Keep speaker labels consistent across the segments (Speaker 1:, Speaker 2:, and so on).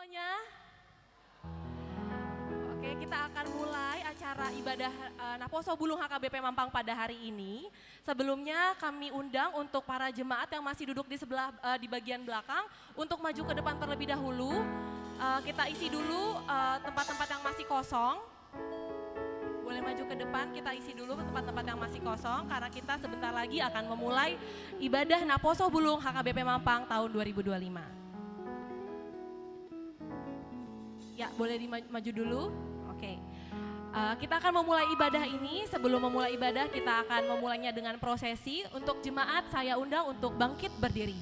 Speaker 1: semuanya. Oke, kita akan mulai acara ibadah Naposo Bulung HKBP Mampang pada hari ini. Sebelumnya kami undang untuk para jemaat yang masih duduk di di bagian belakang untuk maju ke depan terlebih dahulu. Kita isi dulu tempat-tempat yang masih kosong. Boleh maju ke depan, kita isi dulu tempat-tempat yang masih kosong karena kita sebentar lagi akan memulai ibadah Naposo Bulung HKBP Mampang tahun 2025. Ya, boleh maju dulu. Oke. Kita akan memulai ibadah ini. Sebelum memulai ibadah, kita akan memulainya dengan prosesi. Untuk jemaat, saya undang untuk bangkit berdiri.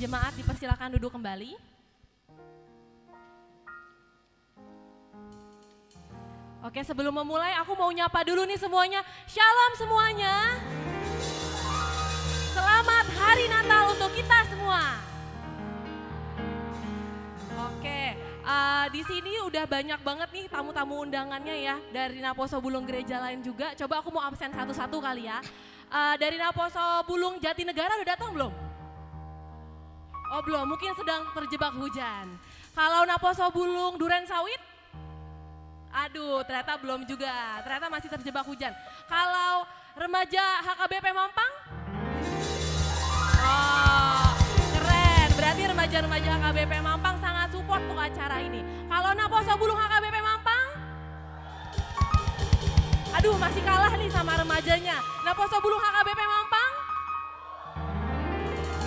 Speaker 1: Jemaat dipersilakan duduk kembali. Oke, sebelum memulai aku mau nyapa dulu nih semuanya. Shalom semuanya. Selamat Hari Natal untuk kita semua. Oke, di sini udah banyak banget nih tamu-tamu undangannya ya. Dari Naposo Bulung gereja lain juga. Coba aku mau absen satu-satu kali ya. Dari Naposo Bulung Jatinegara udah datang belum? Oh belum, mungkin sedang terjebak hujan. Kalau Naposo Bulung Duren Sawit? Aduh, ternyata belum juga. Ternyata masih terjebak hujan. Kalau remaja HKBP Mampang? Oh, keren. Berarti remaja-remaja HKBP Mampang sangat support untuk acara ini. Kalau Naposo Bulung HKBP Mampang? Aduh, masih kalah nih sama remajanya. Naposo Bulung HKBP Mampang?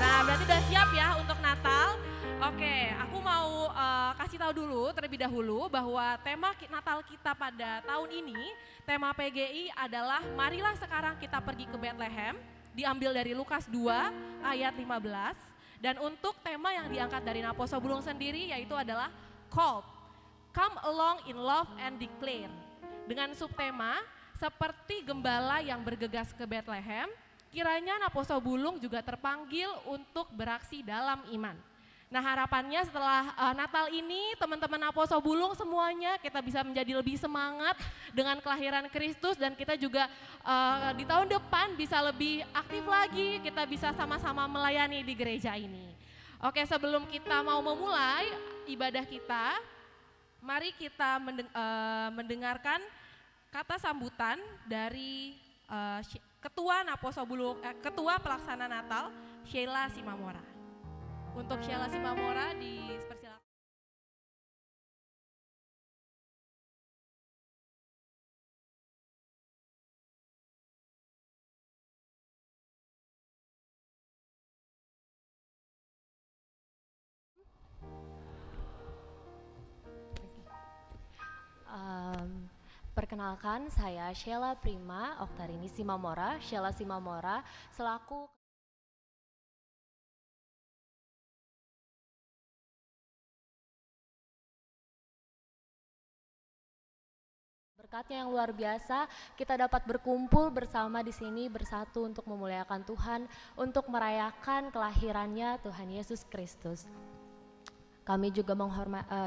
Speaker 1: Nah, berarti udah siap ya untuk Natal. Oke, aku mau kasih tahu dulu terlebih dahulu bahwa tema Natal kita pada tahun ini, tema PGI adalah marilah sekarang kita pergi ke Bethlehem. diambil dari Lukas 2 ayat 15. Dan untuk tema yang diangkat dari Naposo Bulung sendiri yaitu adalah called, come along in love and declare. Dengan subtema seperti gembala yang bergegas ke Bethlehem, kiranya Naposo Bulung juga terpanggil untuk beraksi dalam iman. Nah, harapannya setelah Natal ini teman-teman Naposo Bulung semuanya kita bisa menjadi lebih semangat dengan kelahiran Kristus, dan kita juga di tahun depan bisa lebih aktif lagi, kita bisa sama-sama melayani di gereja ini. Oke, sebelum kita mau memulai ibadah kita, mari kita mendengarkan kata sambutan dari Ketua Naposo Bulung, Ketua Pelaksana Natal, Sheila Simamora. Untuk Sheila Simamora dipersilakan.
Speaker 2: Perkenalkan, saya Sheila Prima Oktarini Simamora, Sheila Simamora, selaku berkatnya yang luar biasa, kita dapat berkumpul bersama di sini bersatu untuk memuliakan Tuhan, untuk merayakan kelahirannya Tuhan Yesus Kristus. Kami juga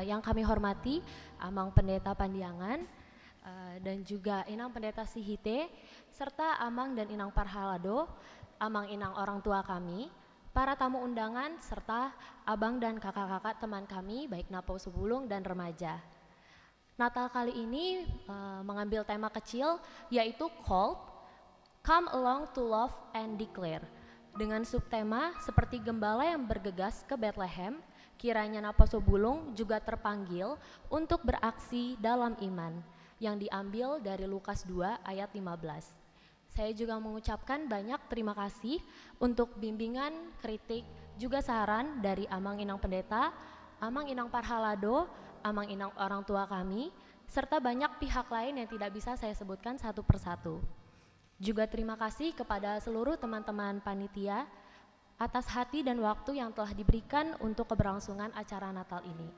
Speaker 2: yang kami hormati Amang Pendeta Pandiangan dan juga Inang Pendeta Sihite, serta Amang dan Inang Parhalado, Amang Inang orang tua kami, para tamu undangan, serta abang dan kakak-kakak teman kami baik Naposo Bulung dan remaja. Natal kali ini mengambil tema kecil yaitu called, come along to love and declare. Dengan subtema seperti gembala yang bergegas ke Bethlehem, kiranya Naposo Bulung juga terpanggil untuk beraksi dalam iman, yang diambil dari Lukas 2 ayat 15. Saya juga mengucapkan banyak terima kasih untuk bimbingan, kritik, juga saran dari Amang Inang Pendeta, Amang Inang Parhalado, Amang Inang orang tua kami, serta banyak pihak lain yang tidak bisa saya sebutkan satu persatu. Juga terima kasih kepada seluruh teman-teman panitia atas hati dan waktu yang telah diberikan untuk keberlangsungan acara Natal ini.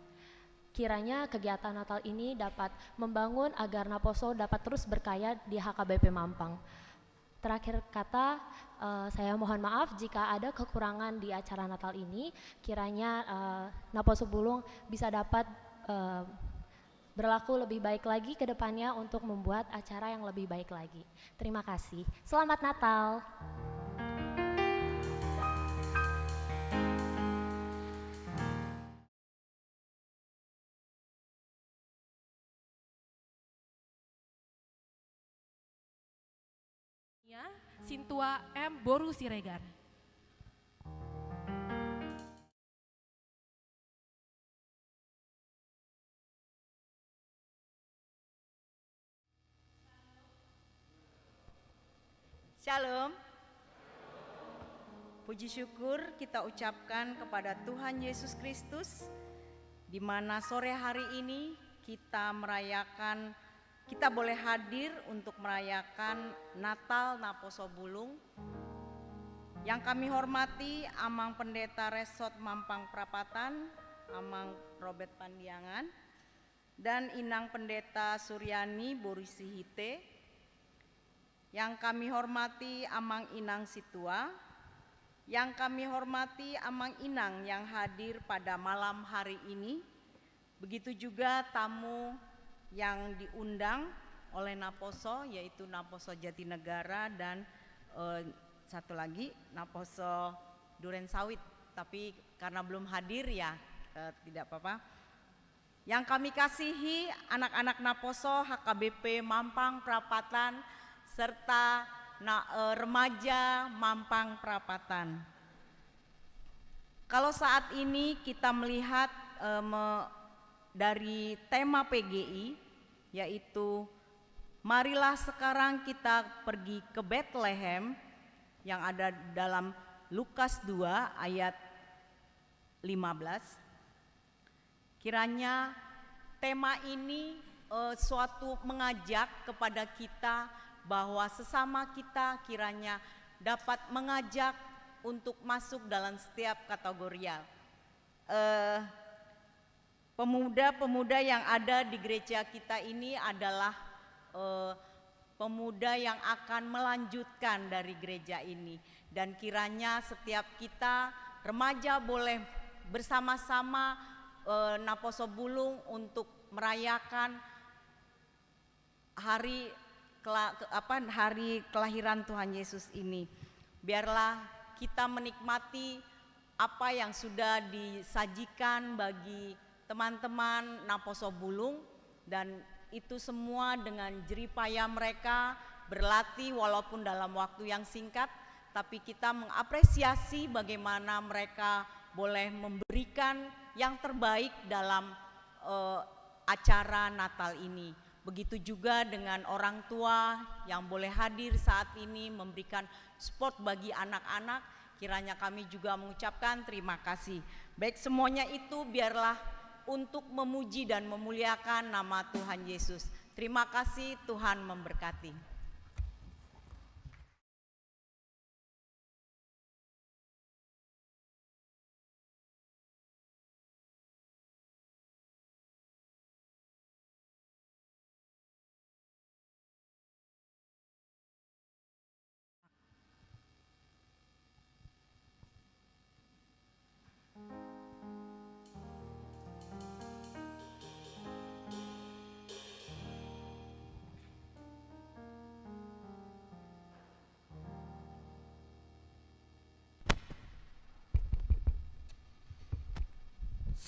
Speaker 2: Kiranya kegiatan Natal ini dapat membangun agar Naposo dapat terus berkaya di HKBP Mampang. Terakhir kata, saya mohon maaf jika ada kekurangan di acara Natal ini. Kiranya Naposo Bulung bisa dapat berlaku lebih baik lagi ke depannya untuk membuat acara yang lebih baik lagi. Terima kasih. Selamat Natal.
Speaker 1: Sintua M. Boru Siregar.
Speaker 3: Shalom. Puji syukur kita ucapkan kepada Tuhan Yesus Kristus, di mana sore hari ini kita boleh hadir untuk merayakan Natal Naposo Bulung. Yang kami hormati Amang Pendeta Resort Mampang Prapatan, Amang Robert Pandiangan, dan Inang Pendeta Suryani Borisihite. Yang kami hormati Amang Inang Situa, yang kami hormati Amang Inang yang hadir pada malam hari ini. Begitu juga tamu yang diundang oleh Naposo, yaitu Naposo Jatinegara dan satu lagi Naposo Duren Sawit, tapi karena belum hadir ya tidak apa-apa. Yang kami kasihi anak-anak Naposo HKBP Mampang Prapatan serta remaja Mampang Prapatan. Kalau saat ini kita melihat dari tema PGI, yaitu marilah sekarang kita pergi ke Bethlehem, yang ada dalam Lukas 2 ayat 15. Kiranya tema ini suatu mengajak kepada kita bahwa sesama kita kiranya dapat mengajak untuk masuk dalam setiap kategorial. Pemuda-pemuda yang ada di gereja kita ini adalah pemuda yang akan melanjutkan dari gereja ini, dan kiranya setiap kita remaja boleh bersama-sama Naposo Bulung untuk merayakan hari kelahiran Tuhan Yesus ini. Biarlah kita menikmati apa yang sudah disajikan bagi teman-teman Naposo Bulung, dan itu semua dengan jerih payah mereka berlatih walaupun dalam waktu yang singkat, tapi kita mengapresiasi bagaimana mereka boleh memberikan yang terbaik dalam acara Natal ini. Begitu juga dengan orang tua yang boleh hadir saat ini memberikan support bagi anak-anak, kiranya kami juga mengucapkan terima kasih. Baik, semuanya itu biarlah untuk memuji dan memuliakan nama Tuhan Yesus. Terima kasih, Tuhan memberkati.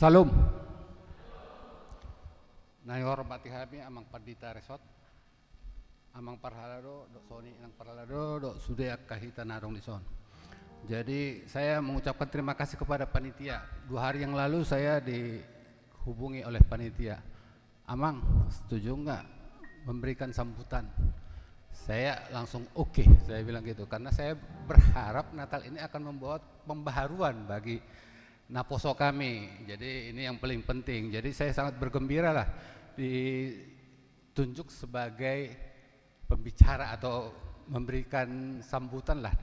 Speaker 4: Salam. Nayor hormati kami amang Pandita Resort, amang parhalado dok Soni nang parhalado dok sudah kahita narong di son. Jadi saya mengucapkan terima kasih kepada panitia. 2 hari yang lalu saya dihubungi oleh panitia. Amang, setuju nggak memberikan sambutan? Saya langsung oke, saya bilang gitu, karena saya berharap Natal ini akan membawa pembaharuan bagi Naposo kami. Jadi ini yang paling penting. Jadi saya sangat bergembira lah ditunjuk sebagai pembicara atau memberikan sambutan lah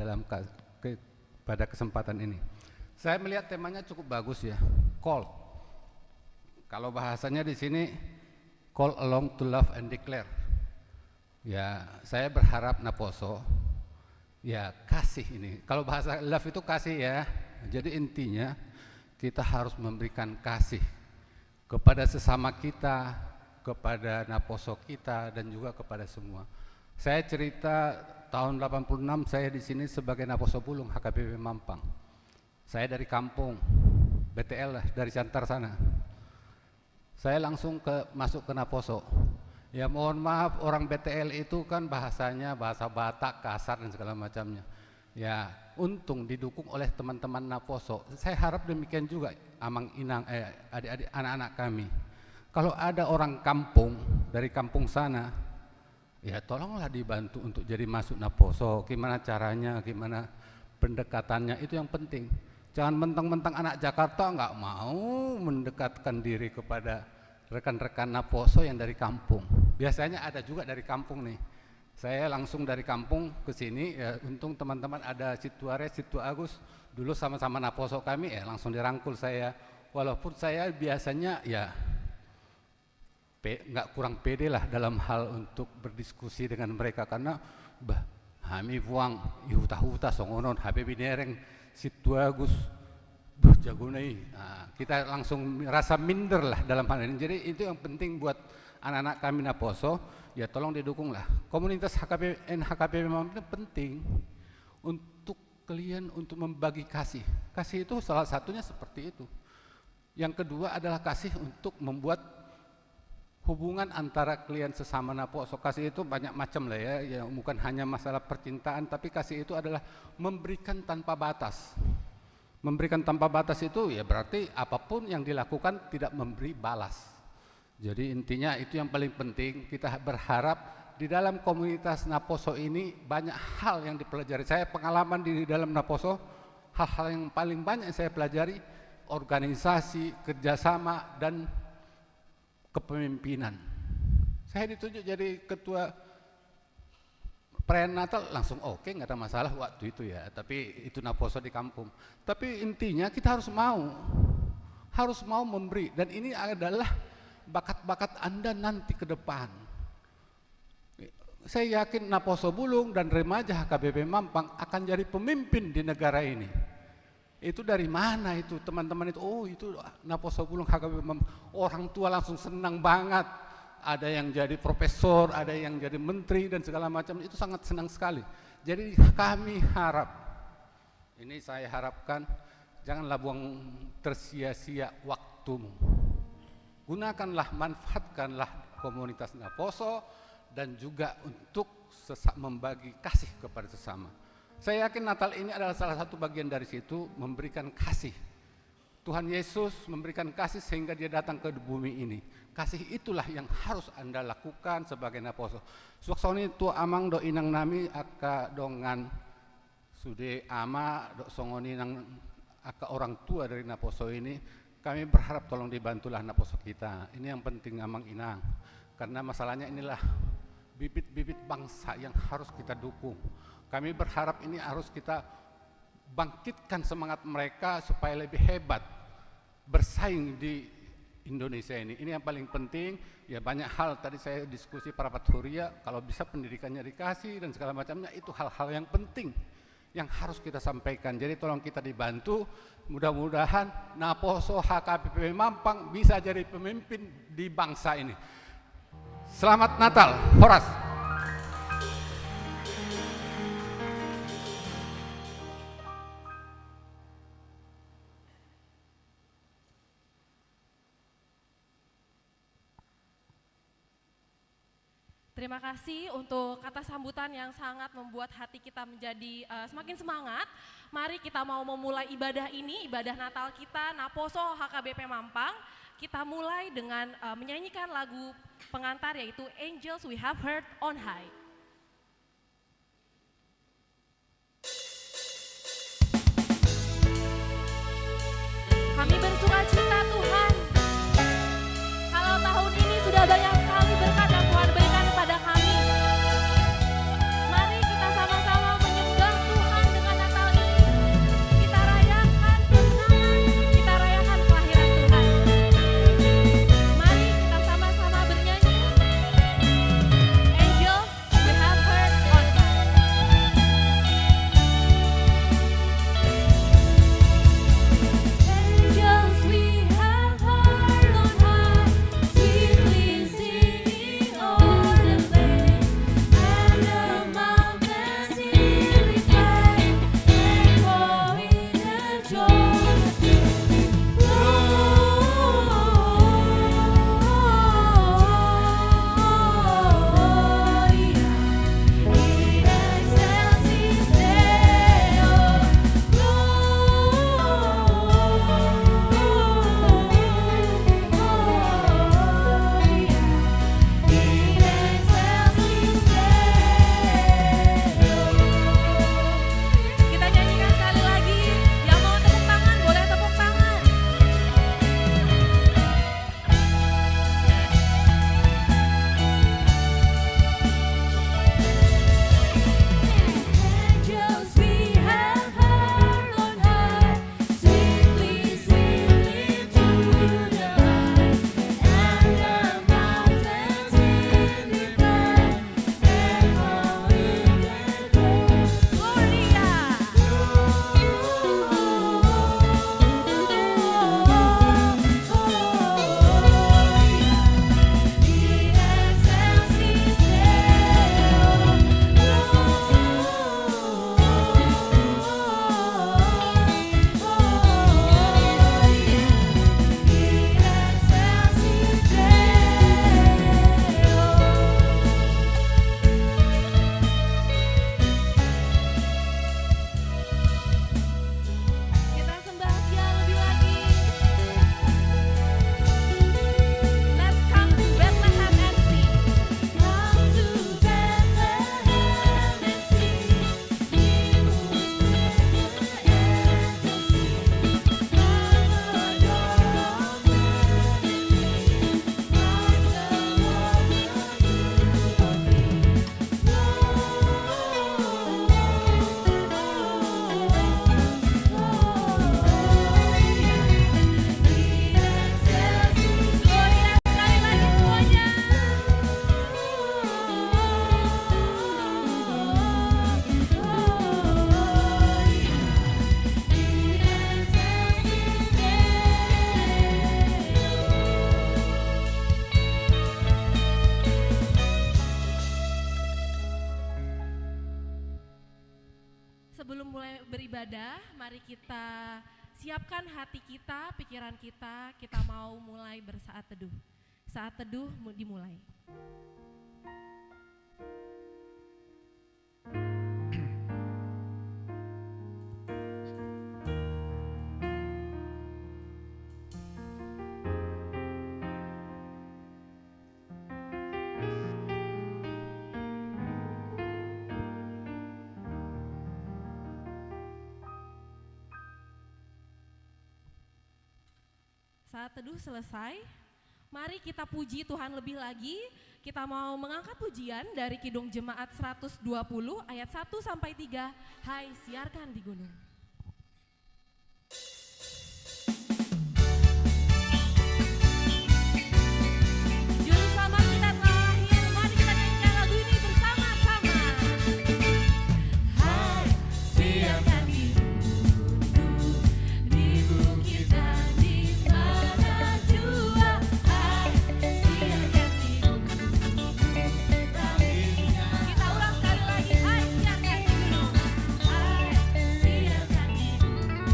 Speaker 4: pada kesempatan ini. Saya melihat temanya cukup bagus ya, call. Kalau bahasanya di sini call along to love and declare. Ya, saya berharap Naposo ya kasih ini. Kalau bahasa love itu kasih ya. Jadi intinya kita harus memberikan kasih kepada sesama kita, kepada Naposo kita, dan juga kepada semua. Saya cerita tahun 86 saya di sini sebagai Naposo Bulung HKBP Mampang. Saya dari kampung BTL lah, dari Cantar sana. Saya langsung masuk ke Naposo. Ya mohon maaf, orang BTL itu kan bahasanya bahasa Batak, kasar dan segala macamnya. Ya, untung didukung oleh teman-teman Naposo. Saya harap demikian juga amang inang adik-adik anak-anak kami. Kalau ada orang kampung dari kampung sana, ya tolonglah dibantu untuk jadi masuk Naposo. Gimana caranya, gimana pendekatannya, itu yang penting. Jangan mentang-mentang anak Jakarta nggak mau mendekatkan diri kepada rekan-rekan Naposo yang dari kampung. Biasanya ada juga dari kampung nih. Saya langsung dari kampung ke sini, ya untung teman-teman ada Situ Ares, Situ Agus, dulu sama-sama Naposo kami, ya langsung dirangkul saya. Walaupun saya biasanya ya nggak kurang pede lah dalam hal untuk berdiskusi dengan mereka, karena kami buang ihuta-huta songonon, HPB Nereng, Situ Agus, jagonai. Nah, kita langsung rasa minder lah dalam hal ini. Jadi itu yang penting buat anak-anak kami Naposo, ya tolong didukung lah. Komunitas HKBP Mampang itu penting untuk kalian untuk membagi kasih. Kasih itu salah satunya seperti itu. Yang kedua adalah kasih untuk membuat hubungan antara kalian sesama Naposo. Kasih itu banyak macam lah ya, bukan hanya masalah percintaan, tapi kasih itu adalah memberikan tanpa batas. Memberikan tanpa batas itu ya berarti apapun yang dilakukan tidak memberi balas. Jadi intinya itu yang paling penting. Kita berharap di dalam komunitas Naposo ini banyak hal yang dipelajari. Saya pengalaman di dalam Naposo, hal-hal yang paling banyak saya pelajari organisasi, kerjasama, dan kepemimpinan. Saya ditunjuk jadi ketua perayaan Natal langsung oke, nggak ada masalah waktu itu ya, tapi itu Naposo di kampung. Tapi intinya kita harus mau memberi, dan ini adalah bakat-bakat Anda nanti ke depan. Saya yakin Naposo Bulung dan remaja HKBP Mampang akan jadi pemimpin di negara ini. Itu dari mana itu teman-teman itu? Oh, itu Naposo Bulung HKBP Mampang. Orang tua langsung senang banget. Ada yang jadi profesor, ada yang jadi menteri dan segala macam, itu sangat senang sekali. Jadi kami harap, ini saya harapkan, janganlah buang tersia-sia waktumu. Gunakanlah, manfaatkanlah komunitas Naposo dan juga untuk membagi kasih kepada sesama. Saya yakin Natal ini adalah salah satu bagian dari situ, memberikan kasih. Tuhan Yesus memberikan kasih sehingga dia datang ke bumi ini. Kasih itulah yang harus Anda lakukan sebagai Naposo. Suksoni tu amang do inang nami aka dongan sude ama do songoni nang aka orang tua dari Naposo ini. Kami berharap tolong dibantulah Naposo kita. Ini yang penting amang inang. Karena masalahnya inilah bibit-bibit bangsa yang harus kita dukung. Kami berharap ini harus kita bangkitkan semangat mereka supaya lebih hebat bersaing di Indonesia ini. Ini yang paling penting. Ya banyak hal tadi saya diskusi para Huria, kalau bisa pendidikannya dikasih dan segala macamnya, itu hal-hal yang penting yang harus kita sampaikan. Jadi tolong kita dibantu. Mudah-mudahan Naposo HKBP Mampang bisa jadi pemimpin di bangsa ini. Selamat Natal, Horas.
Speaker 1: Terima kasih untuk kata sambutan yang sangat membuat hati kita menjadi semakin semangat. Mari kita mau memulai ibadah ini, ibadah Natal kita, Naposo HKBP Mampang. Kita mulai dengan menyanyikan lagu pengantar yaitu Angels We Have Heard on High. Kami bersuka cita Tuhan, kalau tahun ini sudah banyak sekali berkat yang Tuhan berikan kepada kami. Mari kita sama-sama menyembah Tuhan dengan Natal ini. Kita rayakan kemenangan, kita rayakan kelahiran Tuhan. Mari kita sama-sama bernyanyi. Angels Sebelum mulai beribadah, mari kita siapkan hati kita, pikiran kita, kita mau mulai bersaat teduh. Saat teduh dimulai. Saat teduh selesai, mari kita puji Tuhan lebih lagi. Kita mau mengangkat pujian dari Kidung Jemaat 120 ayat 1 sampai 3. Hai siarkan di gunung. Juru selamat kita telah lahir, mari kita nyanyikan lagu ini bersama-sama. Hai siarkan di gunung, di bukit dan di mana jua. Hai siarkan di gunung, langitnya. Kita ulang sekali lagi. Hai siarkan di gunung. Hai siarkan di gunung,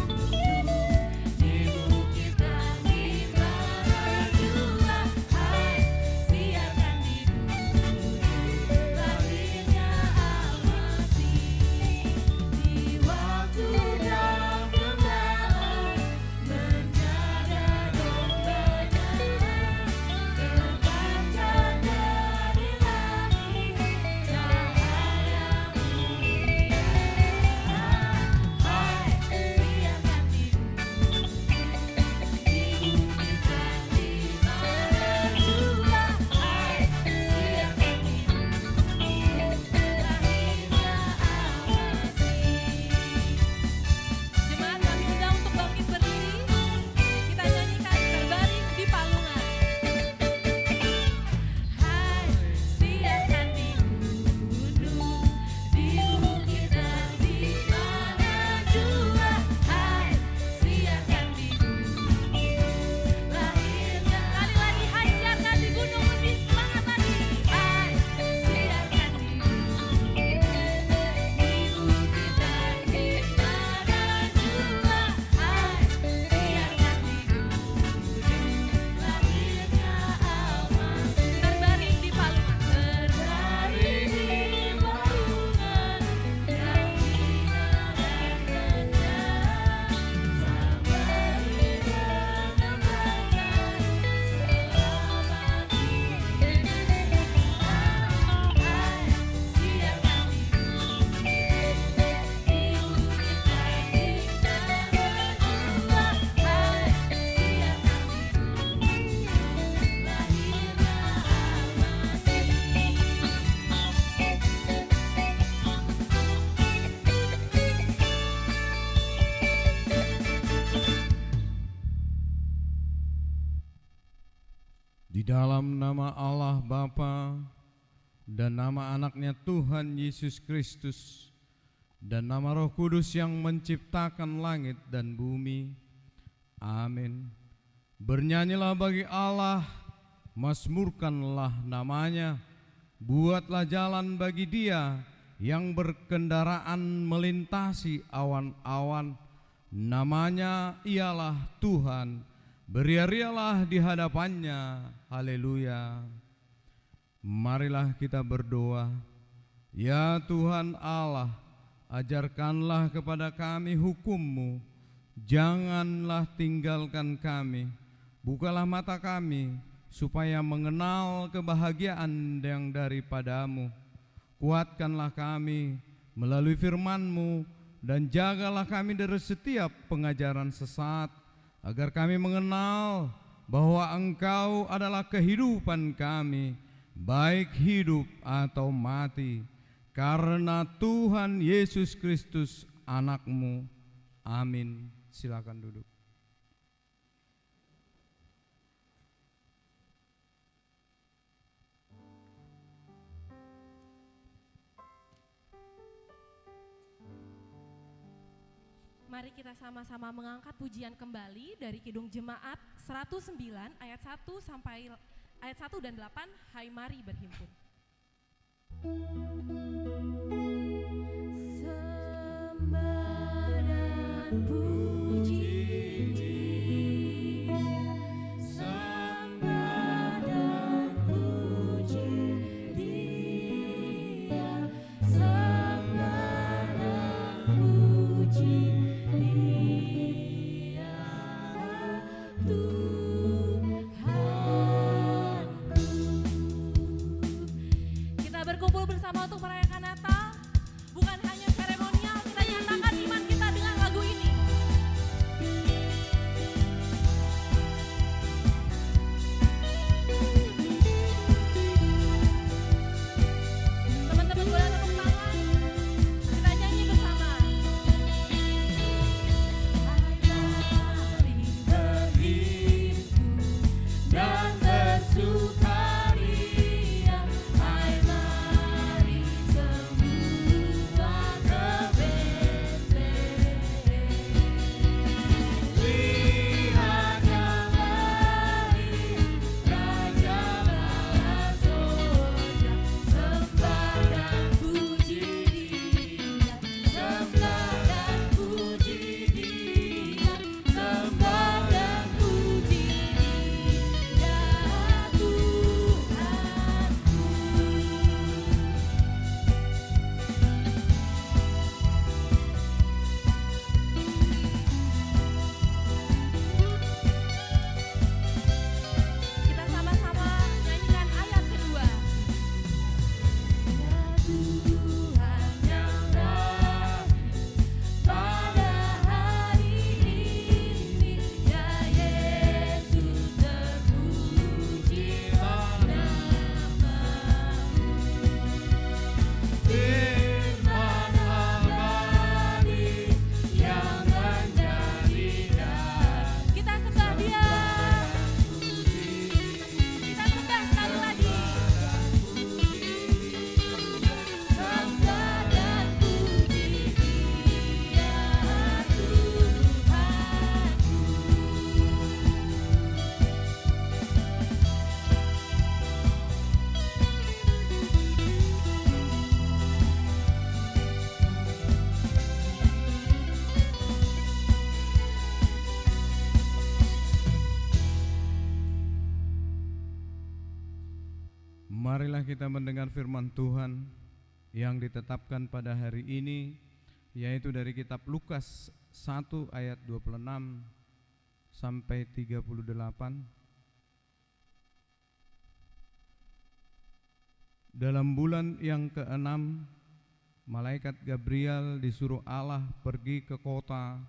Speaker 1: di bukit dan di mana jua. Hai siarkan di gunung, langitnya amati. Di waktu yang gembala, menjaga dombanya, terpancar dari langit cahaya mulia. Hai siarkan di gunung, di bukit dan di mana jua. Hai siarkan di gunung, langitnya amati. Jemaat kami undang untuk bangkit berdiri, kita nyanyikan terbaring di palungan. Hai siarkan di gunung, di bukit dan di mana jua. Hai siarkan di gunung, lahirnya. Kali lagi, hai siarkan di gunung, lebih semangat lagi. Hai siarkan di gunung, di bukit dan di mana jua. Hai siarkan di gunung, lahirnya amati. Terbaring di palungan, terbaring di palungan yang hina dan rendah, sampai menempatkan selamat hidupnya. Hai siarkan di gunung, di bukit dan di mana jua. Hai siarkan di gunung, lahirnya amati.
Speaker 5: Di dalam nama Allah Bapa dan nama anaknya Tuhan Yesus Kristus dan nama Roh Kudus yang menciptakan langit dan bumi. Amin. Bernyanyilah bagi Allah, mazmurkanlah namanya, buatlah jalan bagi Dia yang berkendaraan melintasi awan-awan. Namanya ialah Tuhan, beria-rialah di hadapannya. Haleluya. Marilah kita berdoa. Ya Tuhan Allah, ajarkanlah kepada kami hukum-Mu, janganlah tinggalkan kami. Bukalah mata kami supaya mengenal kebahagiaan yang daripada-Mu. Kuatkanlah kami melalui firman-Mu dan jagalah kami dari setiap pengajaran sesat, agar kami mengenal bahwa Engkau adalah kehidupan kami, baik hidup atau mati, karena Tuhan Yesus Kristus anak-Mu. Amin. Silakan duduk.
Speaker 1: Mari kita sama-sama mengangkat pujian kembali dari Kidung Jemaat 109 ayat 1 sampai ayat 1 dan 8. Hai mari berhimpun. Sembah
Speaker 5: Marilah kita mendengar firman Tuhan yang ditetapkan pada hari ini, yaitu dari kitab Lukas 1 ayat 26 sampai 38. Dalam bulan yang ke-6, malaikat Gabriel disuruh Allah pergi ke kota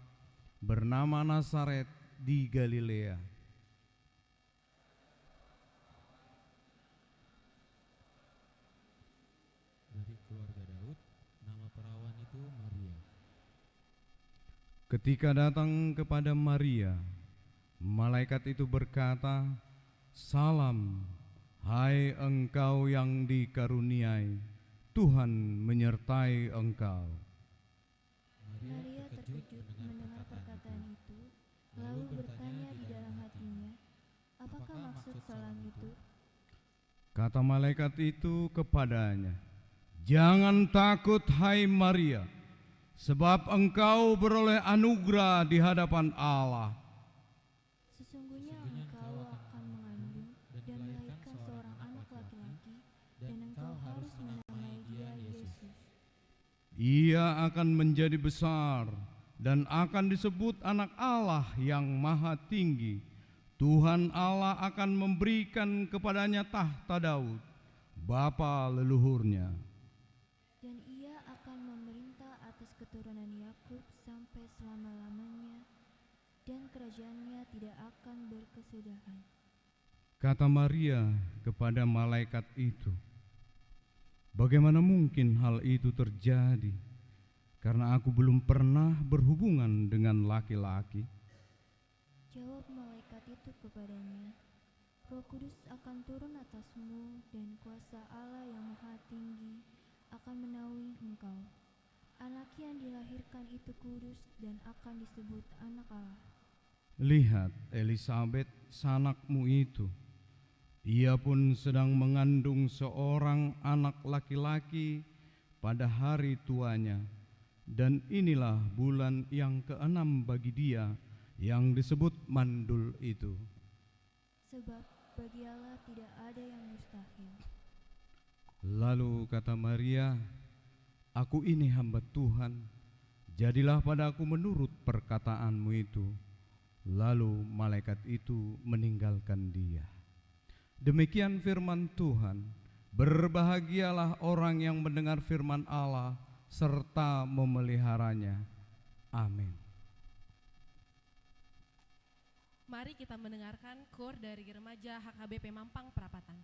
Speaker 5: bernama Nazaret di Galilea.
Speaker 6: Dari keluarga Daud, nama perawan itu Maria.
Speaker 5: Ketika datang kepada Maria, malaikat itu berkata, "Salam, hai engkau yang dikaruniai, Tuhan menyertai engkau."
Speaker 6: Maria terkejut mendengar perkataan itu, lalu bertanya di dalam hatinya, apakah maksud salam itu?
Speaker 5: Kata malaikat itu kepadanya, "Jangan takut, hai Maria, sebab engkau beroleh anugerah di hadapan Allah.
Speaker 7: Sesungguhnya engkau akan mengandung dan melahirkan seorang anak laki-laki, dan engkau harus menamai dia Yesus.
Speaker 5: Ia akan menjadi besar dan akan disebut anak Allah yang maha tinggi. Tuhan Allah akan memberikan kepadanya tahta Daud, bapa leluhurnya.
Speaker 7: Dan ia akan memerintah atas keturunan Yakub sampai selama-lamanya, dan kerajaannya tidak akan berkesudahan."
Speaker 5: Kata Maria kepada malaikat itu, "Bagaimana mungkin hal itu terjadi? Karena aku belum pernah berhubungan dengan laki-laki."
Speaker 7: Jawab malaikat itu kepadanya, "Roh Kudus akan turun atasmu, dan kuasa Allah yang maha tinggi akan menaungi engkau. Anak yang dilahirkan itu kudus dan akan disebut anak Allah.
Speaker 5: Lihat, Elisabet, sanakmu itu. Ia pun sedang mengandung seorang anak laki-laki pada hari tuanya, dan inilah bulan yang ke-6 bagi dia yang disebut mandul itu."
Speaker 7: Sebab bagi Allah tidak ada yang mustahil.
Speaker 5: Lalu kata Maria, "Aku ini hamba Tuhan, jadilah padaku menurut perkataanmu itu." Lalu malaikat itu meninggalkan dia. Demikian firman Tuhan. Berbahagialah orang yang mendengar firman Allah serta memeliharanya. Amin.
Speaker 1: Mari kita mendengarkan KUR dari Remaja HKBP Mampang Perapatan.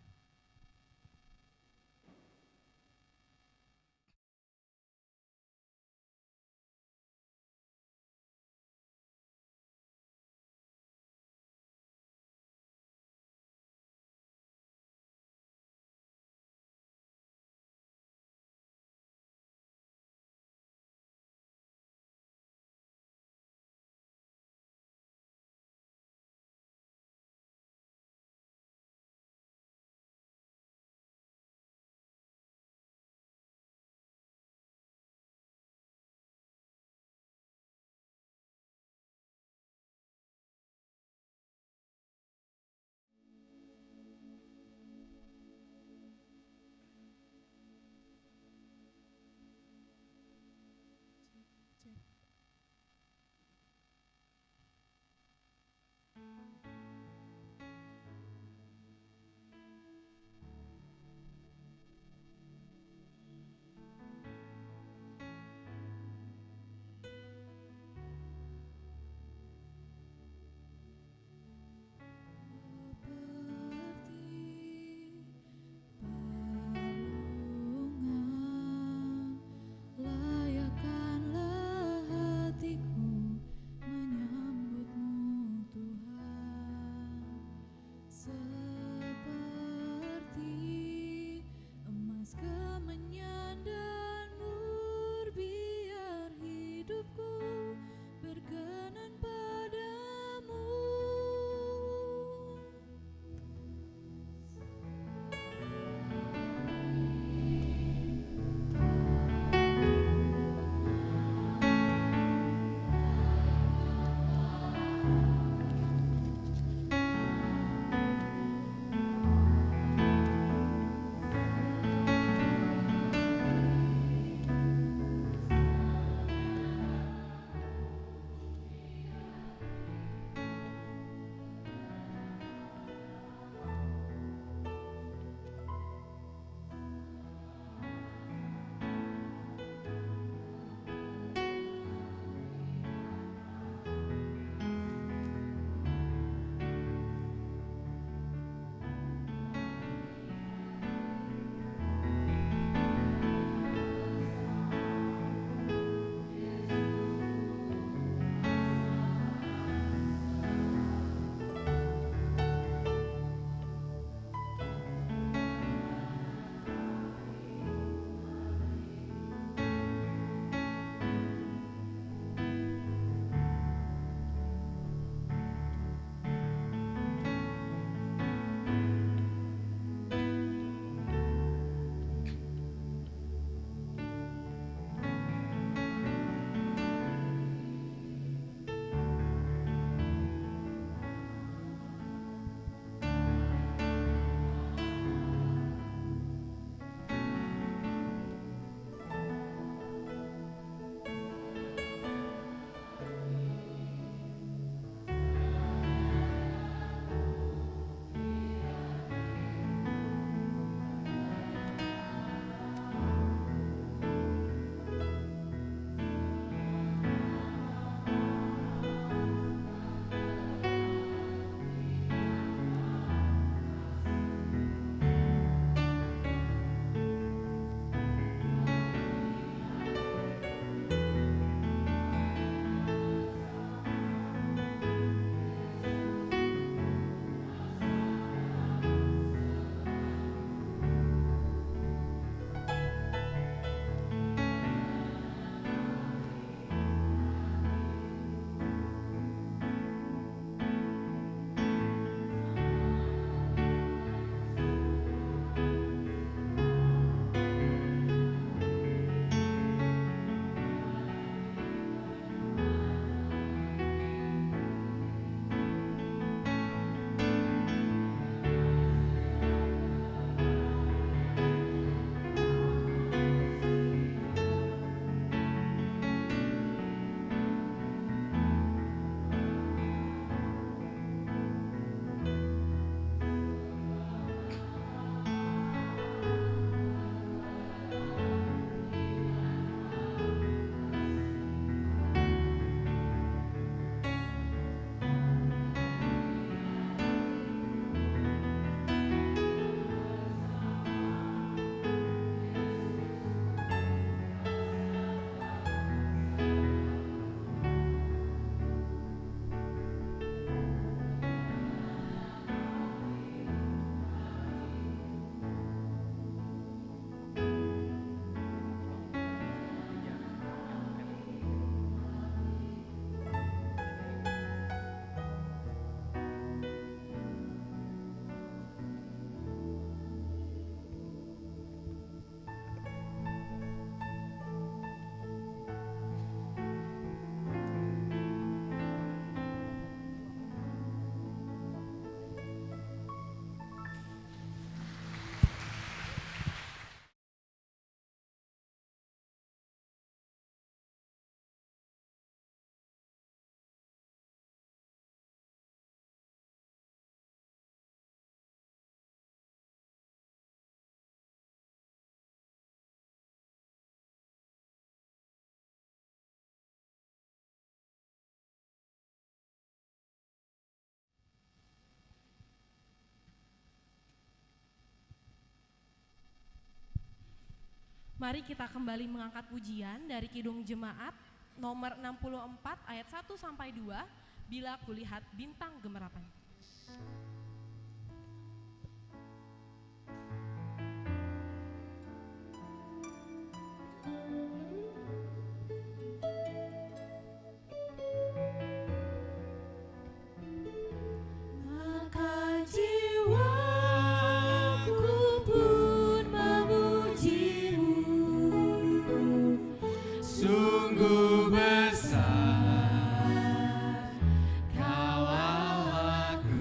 Speaker 1: Mari kita kembali mengangkat pujian dari Kidung Jemaat nomor 64 ayat 1 sampai 2, Bila Kulihat Bintang Gemerapan.
Speaker 7: Maka jiwaku pun memujimu,
Speaker 8: Sungguh besar Kau Allahku.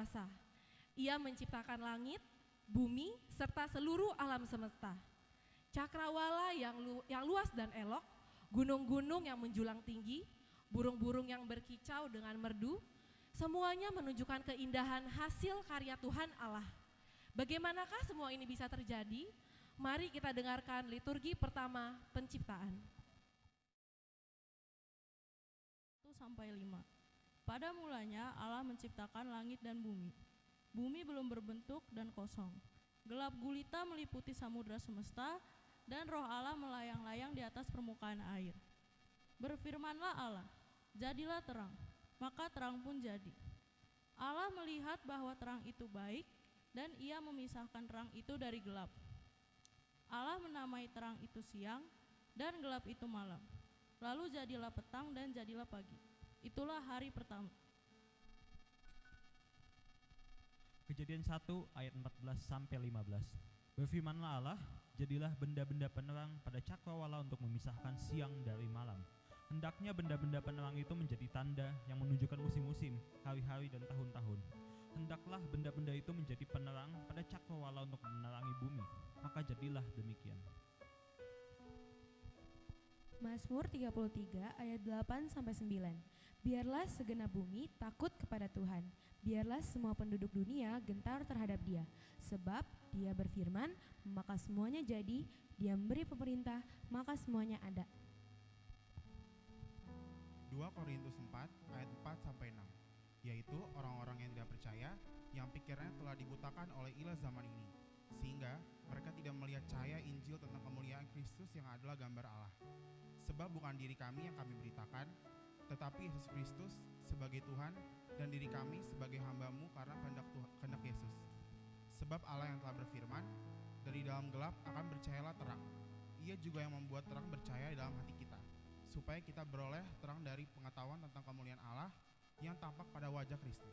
Speaker 1: berkuasa. Ia menciptakan langit, bumi, serta seluruh alam semesta. Cakrawala yang luas dan elok, gunung-gunung yang menjulang tinggi, burung-burung yang berkicau dengan merdu, semuanya menunjukkan keindahan hasil karya Tuhan Allah. Bagaimanakah semua ini bisa terjadi? Mari kita dengarkan liturgi pertama penciptaan.
Speaker 9: 1-5. Pada mulanya Allah menciptakan langit dan bumi. Bumi belum berbentuk dan kosong. Gelap gulita meliputi samudra semesta dan roh Allah melayang-layang di atas permukaan air. Berfirmanlah Allah, jadilah terang, maka terang pun jadi. Allah melihat bahwa terang itu baik dan ia memisahkan terang itu dari gelap. Allah menamai terang itu siang dan gelap itu malam. Lalu jadilah petang dan jadilah pagi. Itulah hari pertama.
Speaker 10: Kejadian 1 ayat 14-15. Berfirmanlah Allah, jadilah benda-benda penerang pada cakrawala untuk memisahkan siang dari malam. Hendaknya benda-benda penerang itu menjadi tanda yang menunjukkan musim-musim, hari-hari dan tahun-tahun. Hendaklah benda-benda itu menjadi penerang pada cakrawala untuk menerangi bumi. Maka jadilah demikian.
Speaker 11: Mazmur 33 ayat 8-9. Biarlah segenap bumi takut kepada Tuhan. Biarlah semua penduduk dunia gentar terhadap Dia. Sebab Dia berfirman, maka semuanya jadi. Dia memberi pemerintah, maka semuanya ada.
Speaker 12: 2 Korintus 4 ayat 4-6, yaitu orang-orang yang tidak percaya, yang pikirannya telah dibutakan oleh ilah zaman ini, sehingga mereka tidak melihat cahaya Injil tentang kemuliaan Kristus yang adalah gambar Allah. Sebab bukan diri kami yang kami beritakan, tetapi Yesus Kristus sebagai Tuhan dan diri kami sebagai hamba-Mu karena kehendak Yesus. Sebab Allah yang telah berfirman, dari dalam gelap akan bercahayalah terang. Ia juga yang membuat terang bercahaya di dalam hati kita, supaya kita beroleh terang dari pengetahuan tentang kemuliaan Allah yang tampak pada wajah Kristus.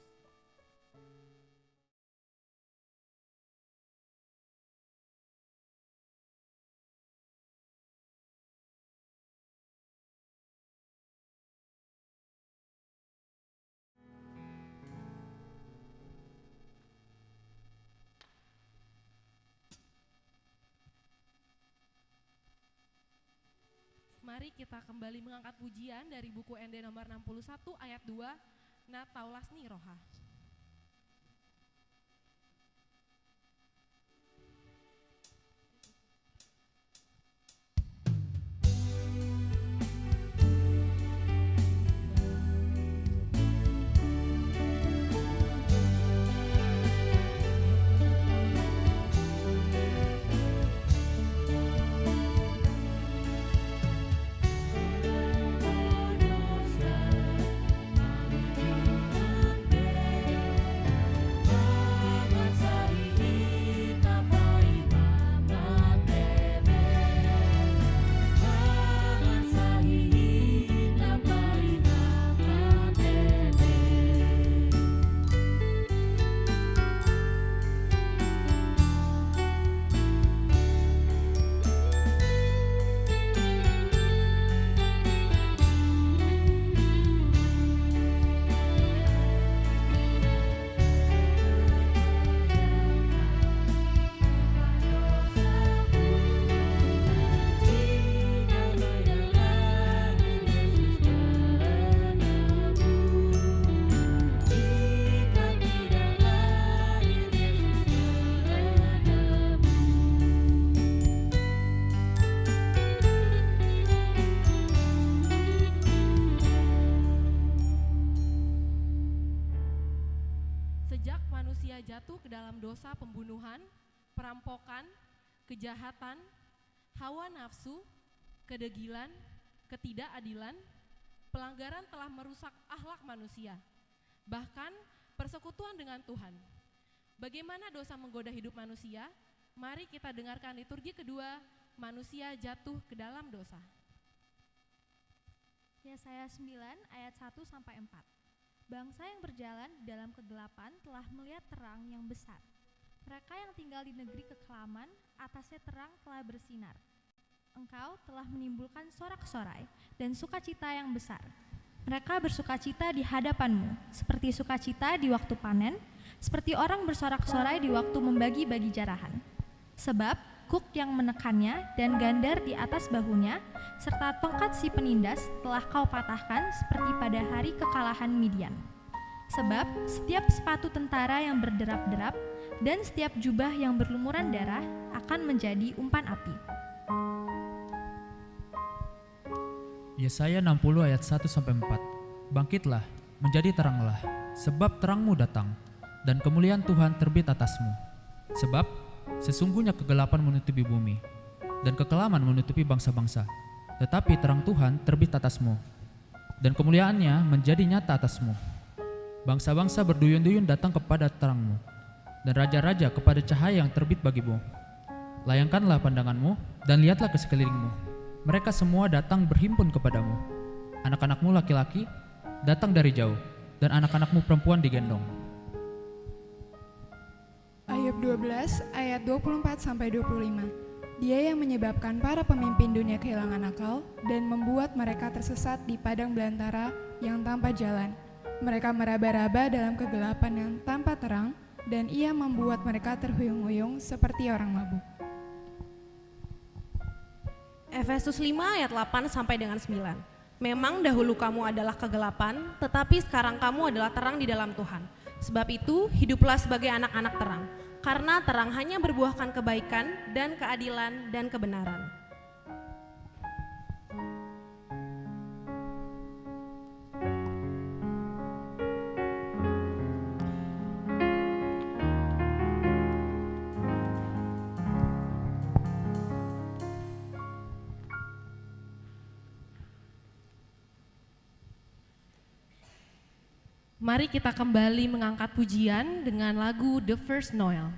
Speaker 1: Mari kita kembali mengangkat pujian dari buku ND nomor 61 ayat 2, Nataulasni Roha. Sejak manusia jatuh ke dalam dosa pembunuhan, perampokan, kejahatan, hawa nafsu, kedegilan, ketidakadilan, pelanggaran telah merusak akhlak manusia, bahkan persekutuan dengan Tuhan. Bagaimana dosa menggoda hidup manusia? Mari kita dengarkan liturgi kedua, manusia jatuh ke dalam dosa.
Speaker 6: Yesaya 9 ayat 1-4. Bangsa yang berjalan di dalam kegelapan telah melihat terang yang besar. Mereka yang tinggal di negeri kekelaman, atasnya terang telah bersinar. Engkau telah menimbulkan sorak-sorai dan sukacita yang besar. Mereka bersukacita di hadapanmu, seperti sukacita di waktu panen, seperti orang bersorak-sorai di waktu membagi-bagi jarahan. Sebab kuk yang menekannya dan gandar di atas bahunya, serta tongkat si penindas telah kau patahkan seperti pada hari kekalahan Midian. Sebab setiap sepatu tentara yang berderap-derap dan setiap jubah yang berlumuran darah akan menjadi umpan api.
Speaker 13: Yesaya 60 ayat 1-4. Bangkitlah, menjadi teranglah, sebab terangmu datang, dan kemuliaan Tuhan terbit atasmu. Sebab sesungguhnya kegelapan menutupi bumi, dan kekelaman menutupi bangsa-bangsa. Tetapi terang Tuhan terbit atasmu, dan kemuliaannya menjadi nyata atasmu. Bangsa-bangsa berduyun-duyun datang kepada terangmu, dan raja-raja kepada cahaya yang terbit bagimu. Layangkanlah pandanganmu, dan lihatlah ke sekelilingmu. Mereka semua datang berhimpun kepadamu. Anak-anakmu laki-laki datang dari jauh, dan anak-anakmu perempuan digendong.
Speaker 14: Ayub 12 ayat 24-25. Dia yang menyebabkan para pemimpin dunia kehilangan akal dan membuat mereka tersesat di padang belantara yang tanpa jalan. Mereka meraba-raba dalam kegelapan yang tanpa terang, dan ia membuat mereka terhuyung-huyung seperti orang mabuk.
Speaker 15: Efesus 5 ayat 8 sampai dengan 9. Memang dahulu kamu adalah kegelapan, tetapi sekarang kamu adalah terang di dalam Tuhan. Sebab itu, hiduplah sebagai anak-anak terang, karena terang hanya berbuahkan kebaikan dan keadilan dan kebenaran.
Speaker 1: Mari kita kembali mengangkat pujian dengan lagu The First Noel.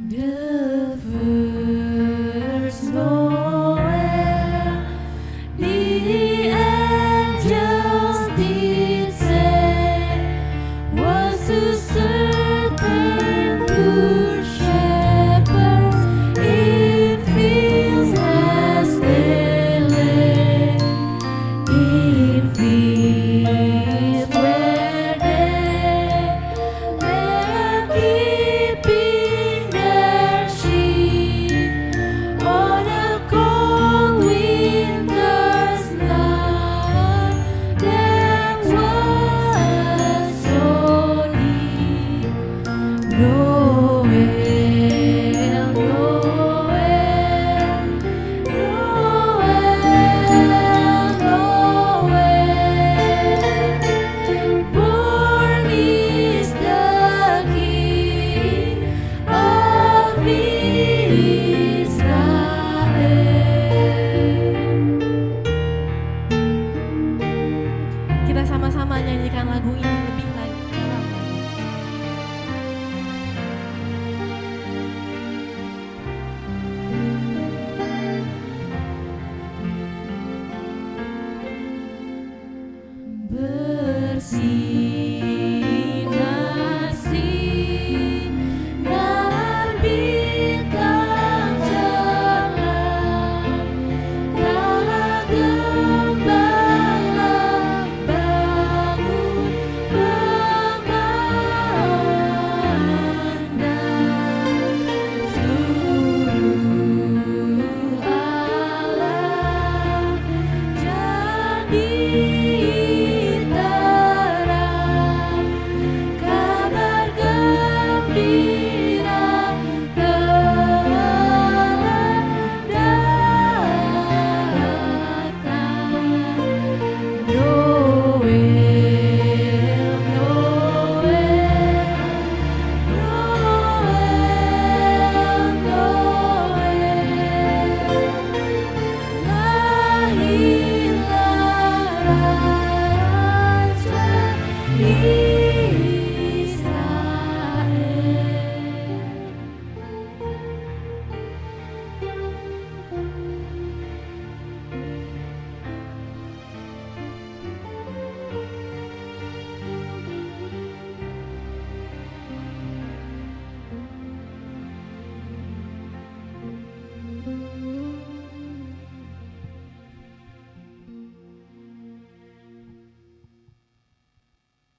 Speaker 8: The first Noel,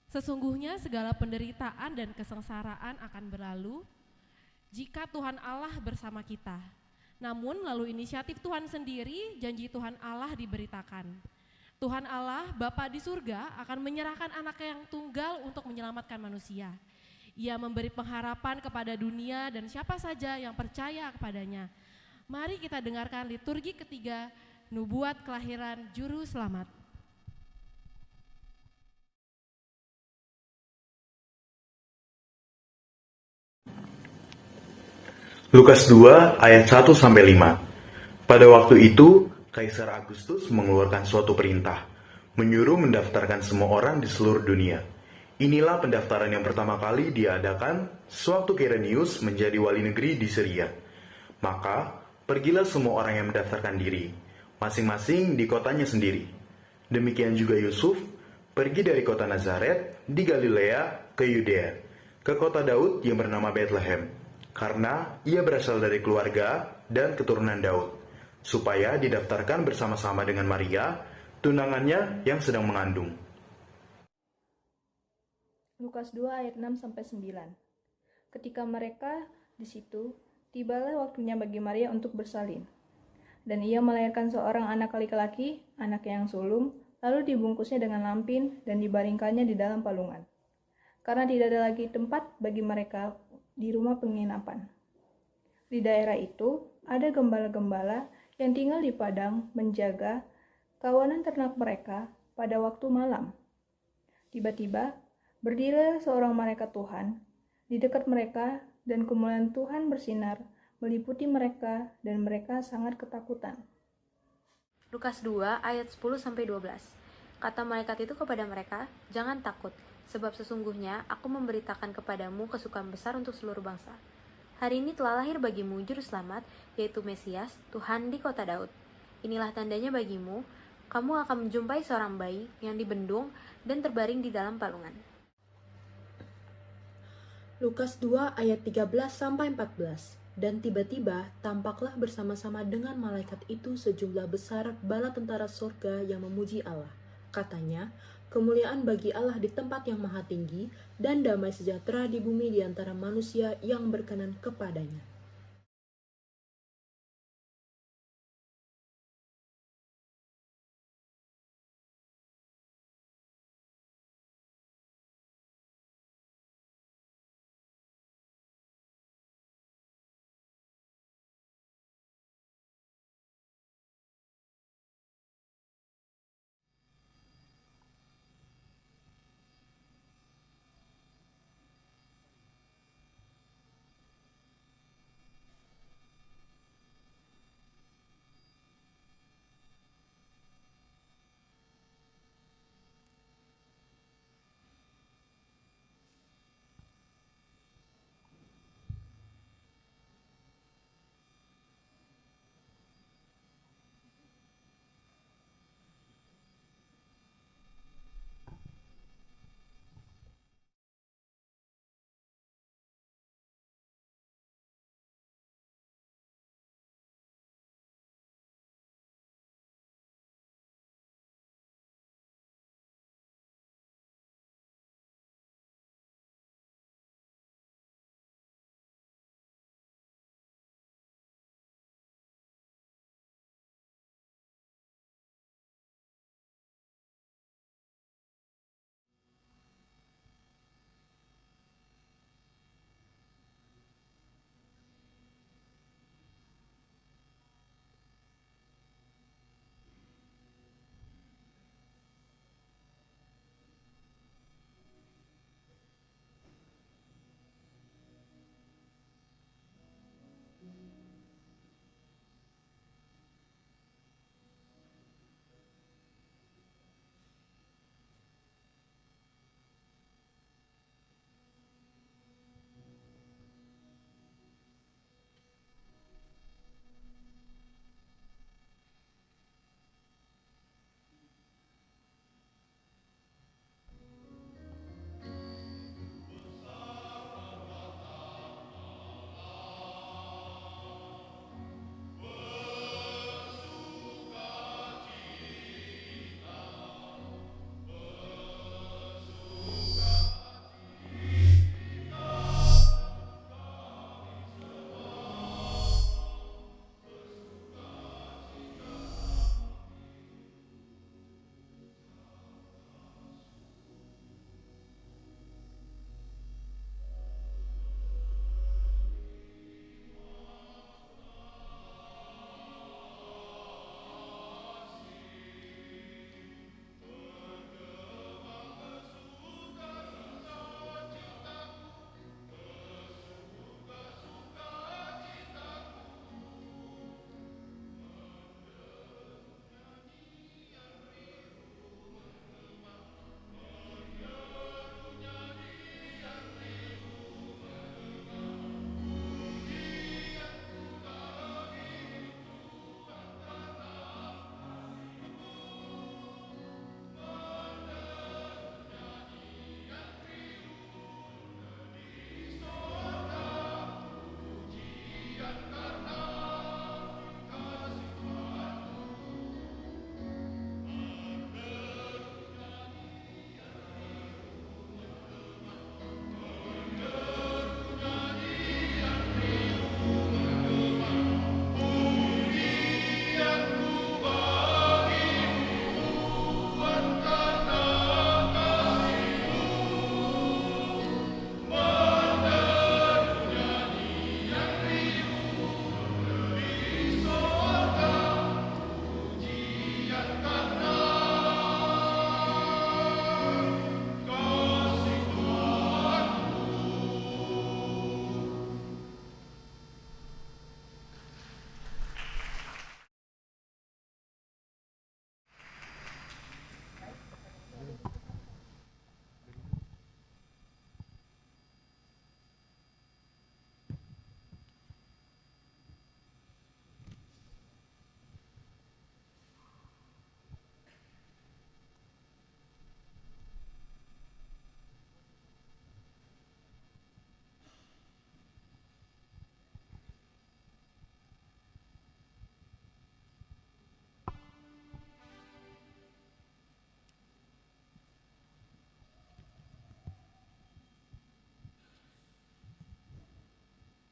Speaker 1: Sesungguhnya segala penderitaan dan kesengsaraan akan berlalu jika Tuhan Allah bersama kita. Namun lalu inisiatif Tuhan sendiri, janji Tuhan Allah diberitakan. Tuhan Allah, Bapa di surga akan menyerahkan anak yang tunggal untuk menyelamatkan manusia. Ia memberi pengharapan kepada dunia dan siapa saja yang percaya kepadanya. Mari kita dengarkan liturgi ketiga, nubuat kelahiran Juru Selamat.
Speaker 16: Lukas 2 ayat 1-5. Pada waktu itu, Kaisar Agustus mengeluarkan suatu perintah, menyuruh mendaftarkan semua orang di seluruh dunia. Inilah pendaftaran yang pertama kali diadakan sewaktu Quirinius menjadi wali negeri di Syria. Maka, pergilah semua orang yang mendaftarkan diri, masing-masing di kotanya sendiri. Demikian juga Yusuf, pergi dari kota Nazaret di Galilea ke Yudea, ke kota Daud yang bernama Bethlehem, karena ia berasal dari keluarga dan keturunan Daud, supaya didaftarkan bersama-sama dengan Maria, tunangannya yang sedang mengandung.
Speaker 17: Lukas 2 ayat 6-9. Ketika mereka di situ, tibalah waktunya bagi Maria untuk bersalin. Dan ia melahirkan seorang anak laki-laki, anak yang sulung, lalu dibungkusnya dengan lampin dan dibaringkannya di dalam palungan. Karena tidak ada lagi tempat bagi mereka di rumah penginapan. Di daerah itu ada gembala-gembala yang tinggal di padang menjaga kawanan ternak mereka pada waktu malam. Tiba-tiba berdirilah seorang malaikat Tuhan di dekat mereka dan kemuliaan Tuhan bersinar meliputi mereka dan mereka sangat ketakutan.
Speaker 18: Lukas 2 ayat 10-12. Kata malaikat itu kepada mereka, "Jangan takut, sebab sesungguhnya aku memberitakan kepadamu kesukaan besar untuk seluruh bangsa. Hari ini telah lahir bagimu Juru Selamat, yaitu Mesias, Tuhan di kota Daud. Inilah tandanya bagimu, kamu akan menjumpai seorang bayi yang dibendung dan terbaring di dalam palungan."
Speaker 19: Lukas 2 ayat 13-14. Dan tiba-tiba tampaklah bersama-sama dengan malaikat itu sejumlah besar bala tentara surga yang memuji Allah. Katanya, kemuliaan bagi Allah di tempat yang maha tinggi dan damai sejahtera di bumi di antara manusia yang berkenan kepadanya.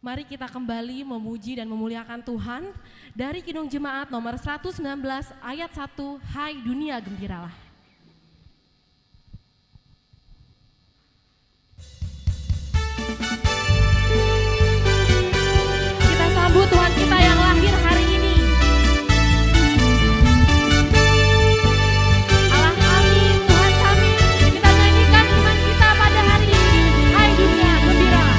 Speaker 1: Mari kita kembali memuji dan memuliakan Tuhan dari Kidung Jemaat nomor 119 ayat 1, Hai dunia gembiralah. Kita sambut Tuhan kita yang lahir hari ini. Allah kami, Tuhan kami, kita nyanyikan iman kita pada hari ini. Hai dunia gembiralah.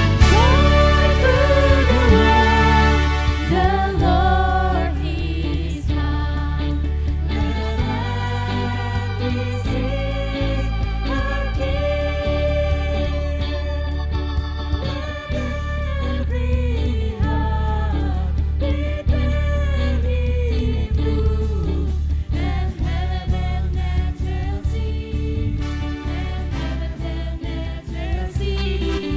Speaker 7: The Lord is come. Let us sing our King. Let every heart be very blue, and heaven and earth sing, and heaven and earth sing,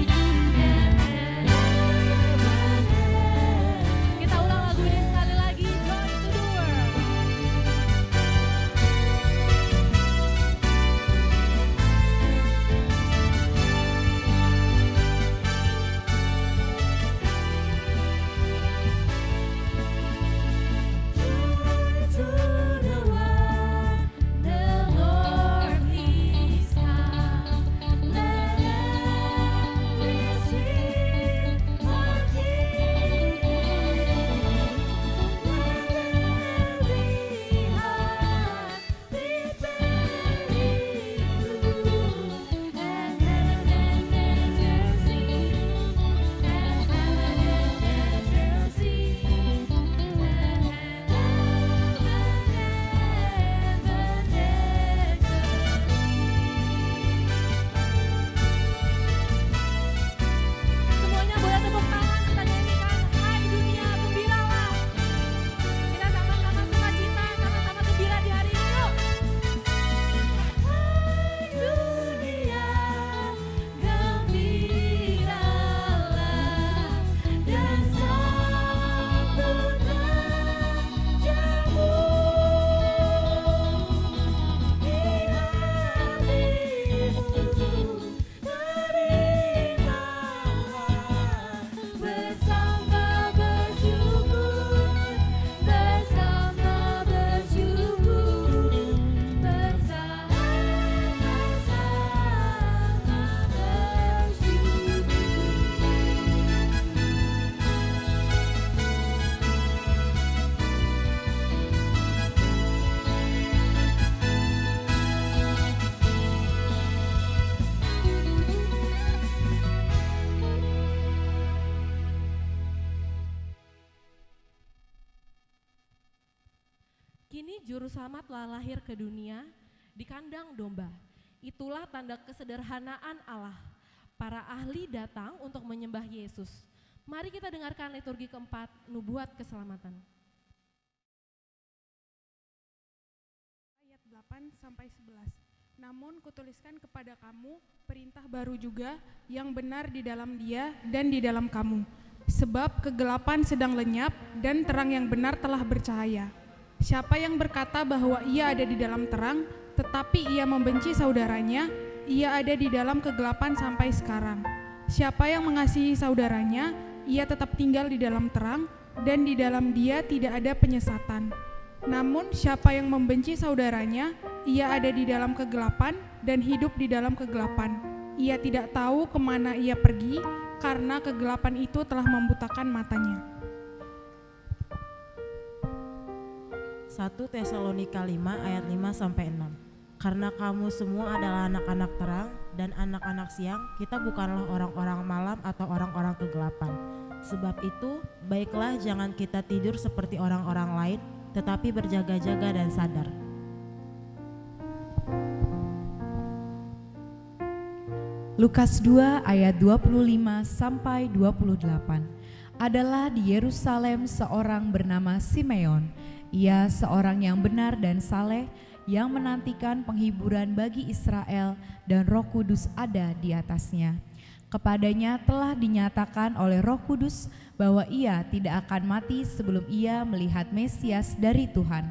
Speaker 1: Kita ulang lagu ini sekali lagi, Joy to the World.
Speaker 7: to the world, the Lord is come. Let every sing our King. Let every heart be very blue, and heaven and earth sing, and heaven and earth sing, and
Speaker 1: Semuanya boleh tepuk tangan, kita nyanyikan Hai dunia gembiralah. Kita sama-sama sukacita, sama-sama gembira di hari ini yuk.
Speaker 7: Hai dunia gembiralah, dan sambutlah jamu di hatimu. Terimalah bersama bersyukur, bersama bersyukur, bersama-sama
Speaker 1: Kini juru selamat telah lahir ke dunia di kandang domba. Itulah tanda kesederhanaan Allah. Para ahli datang untuk menyembah Yesus. Mari kita dengarkan liturgi keempat, nubuat keselamatan.
Speaker 14: Ayat 8 sampai 11. Namun kutuliskan kepada kamu perintah baru juga yang benar di dalam Dia dan di dalam kamu. Sebab kegelapan sedang lenyap dan terang yang benar telah bercahaya. Siapa yang berkata bahwa ia ada di dalam terang, tetapi ia membenci saudaranya, ia ada di dalam kegelapan sampai sekarang. Siapa yang mengasihi saudaranya, ia tetap tinggal di dalam terang, dan di dalam dia tidak ada penyesatan. Namun siapa yang membenci saudaranya, ia ada di dalam kegelapan dan hidup di dalam kegelapan. Ia tidak tahu kemana ia pergi, karena kegelapan itu telah membutakan matanya.
Speaker 20: 1 Tesalonika 5 ayat 5 sampai 6. Karena kamu semua adalah anak-anak terang dan anak-anak siang, kita bukanlah orang-orang malam atau orang-orang kegelapan. Sebab itu, baiklah jangan kita tidur seperti orang-orang lain, tetapi berjaga-jaga dan sadar.
Speaker 21: Lukas 2 ayat 25 sampai 28. Adalah di Yerusalem seorang bernama Simeon. Ia seorang yang benar dan saleh, yang menantikan penghiburan bagi Israel, dan Roh Kudus ada di atasnya. Kepadanya telah dinyatakan oleh Roh Kudus bahwa ia tidak akan mati sebelum ia melihat Mesias dari Tuhan.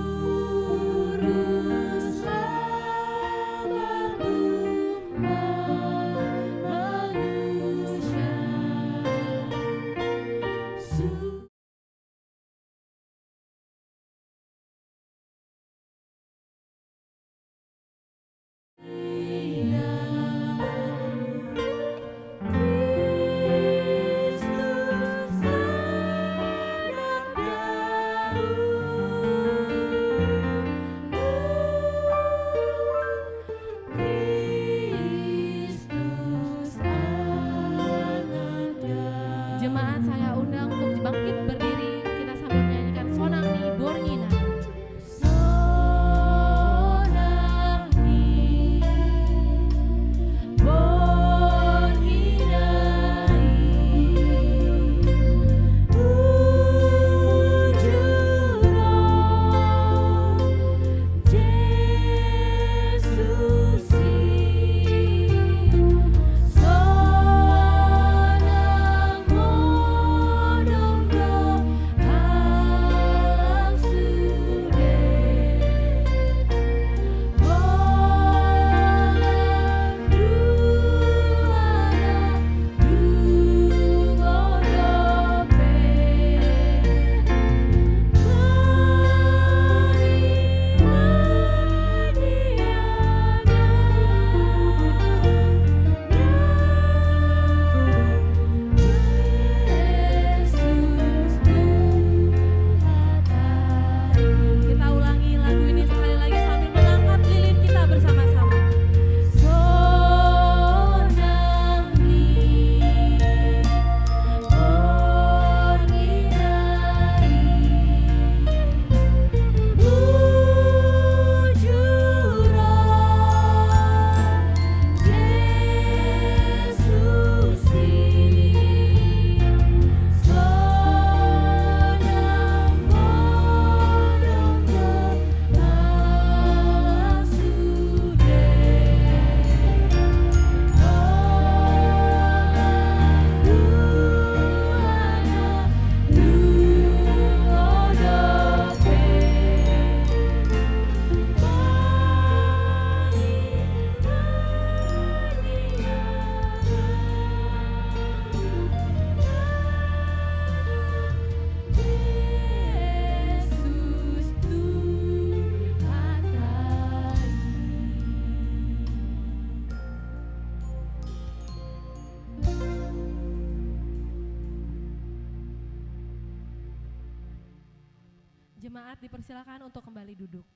Speaker 1: Jemaat dipersilakan untuk kembali duduk.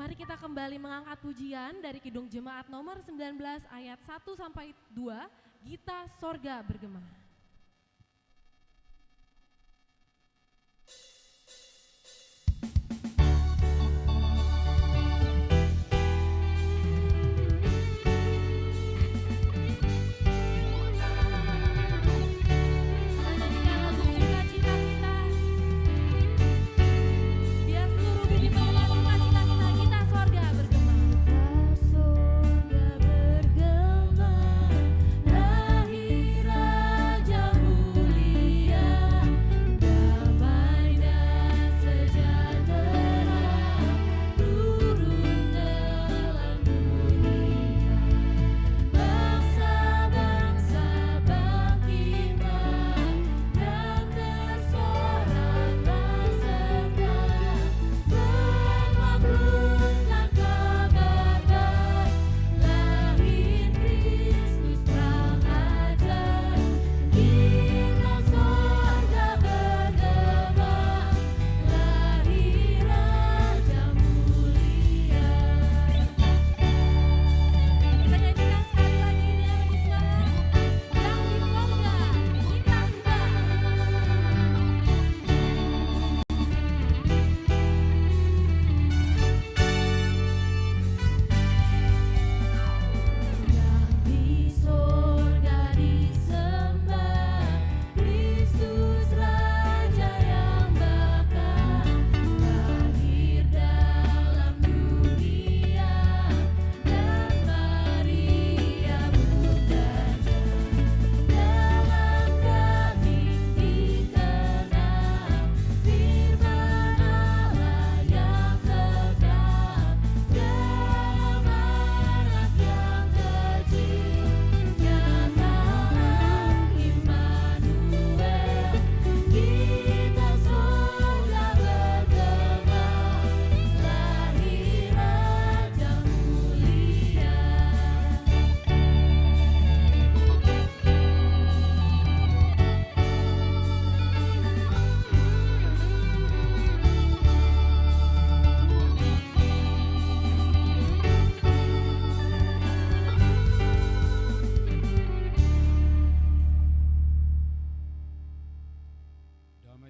Speaker 1: Mari kita kembali mengangkat pujian dari Kidung Jemaat nomor 19 ayat 1 sampai 2, Gita Sorga Bergema.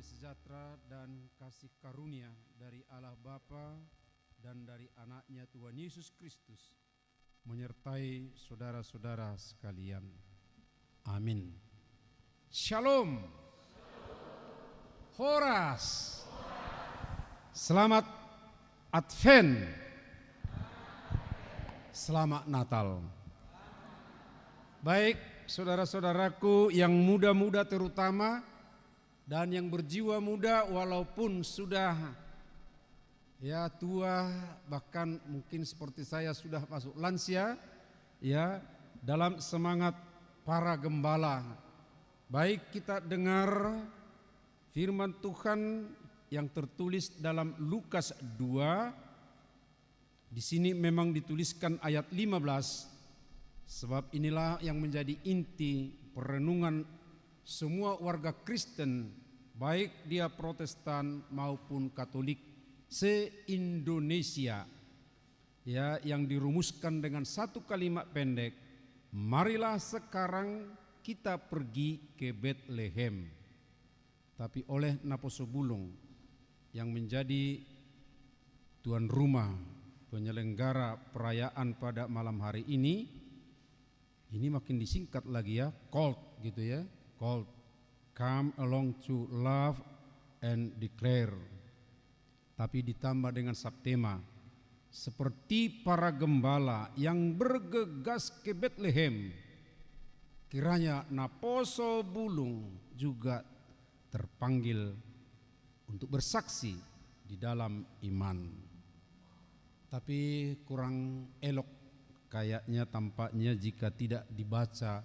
Speaker 3: sejahtera dan kasih karunia dari Allah Bapa dan dari anaknya Tuhan Yesus Kristus menyertai saudara-saudara sekalian. Amin. Shalom. Horas. Selamat Advent. Selamat Natal. Baik, saudara-saudaraku yang muda-muda terutama dan yang berjiwa muda walaupun sudah ya tua, bahkan mungkin seperti saya sudah masuk lansia, ya, dalam semangat para gembala. Baik kita dengar firman Tuhan yang tertulis dalam Lukas 2. Di sini memang dituliskan ayat 15, sebab inilah yang menjadi inti perenungan semua warga Kristen, baik dia Protestan maupun Katolik se-Indonesia, ya, yang dirumuskan dengan satu kalimat pendek, marilah sekarang kita pergi ke Bethlehem. Tapi oleh Naposobulung yang menjadi tuan rumah penyelenggara perayaan pada malam hari ini makin disingkat lagi ya, called gitu ya, called, come along to love and declare. Tapi ditambah dengan subtema, seperti para gembala yang bergegas ke Betlehem, kiranya Naposo Bulung juga terpanggil untuk bersaksi di dalam iman. Tapi kurang elok kayaknya tampaknya jika tidak dibaca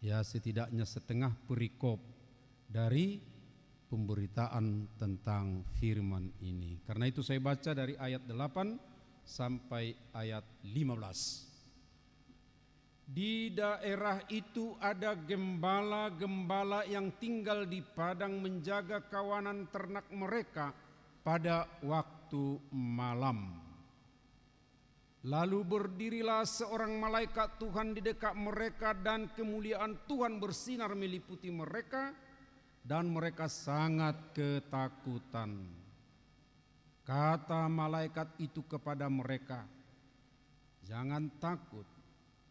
Speaker 3: ya setidaknya setengah perikop dari pemberitaan tentang firman ini. Karena itu saya baca dari ayat 8 sampai ayat 15. Di daerah itu ada gembala-gembala yang tinggal di padang menjaga kawanan ternak mereka pada waktu malam. Lalu berdirilah seorang malaikat Tuhan di dekat mereka dan kemuliaan Tuhan bersinar meliputi mereka dan mereka sangat ketakutan. Kata malaikat itu kepada mereka, "Jangan takut,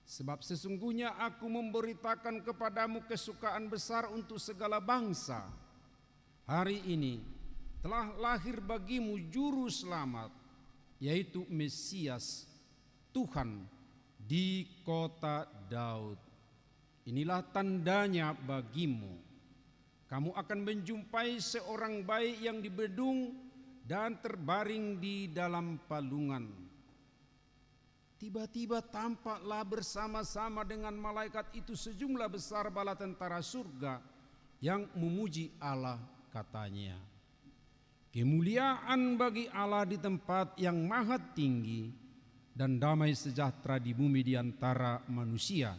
Speaker 3: sebab sesungguhnya aku memberitakan kepadamu kesukaan besar untuk segala bangsa. Hari ini telah lahir bagimu juru selamat, yaitu Mesias, Tuhan di kota Daud. Inilah tandanya bagimu. Kamu akan menjumpai seorang bayi yang dibedung dan terbaring di dalam palungan." Tiba-tiba tampaklah bersama-sama dengan malaikat itu sejumlah besar bala tentara surga yang memuji Allah, katanya, "Kemuliaan bagi Allah di tempat yang maha tinggi dan damai sejahtera di bumi di antara manusia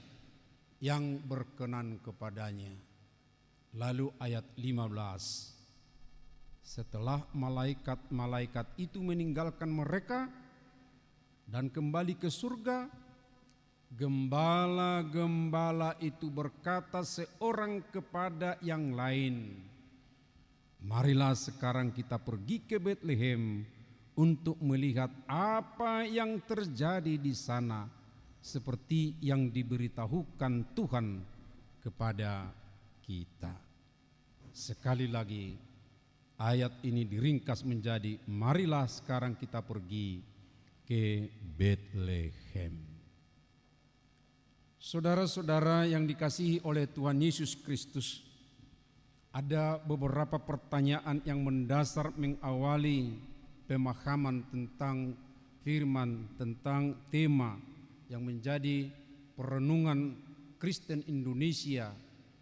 Speaker 3: yang berkenan kepadanya." Lalu ayat 15. Setelah malaikat-malaikat itu meninggalkan mereka dan kembali ke surga, gembala-gembala itu berkata seorang kepada yang lain, "Marilah sekarang kita pergi ke Betlehem untuk melihat apa yang terjadi di sana, seperti yang diberitahukan Tuhan kepada kita." Sekali lagi, ayat ini diringkas menjadi, marilah sekarang kita pergi ke Betlehem. Saudara-saudara yang dikasihi oleh Tuhan Yesus Kristus, ada beberapa pertanyaan yang mendasar mengawali pemahaman tentang firman, tentang tema yang menjadi perenungan Kristen Indonesia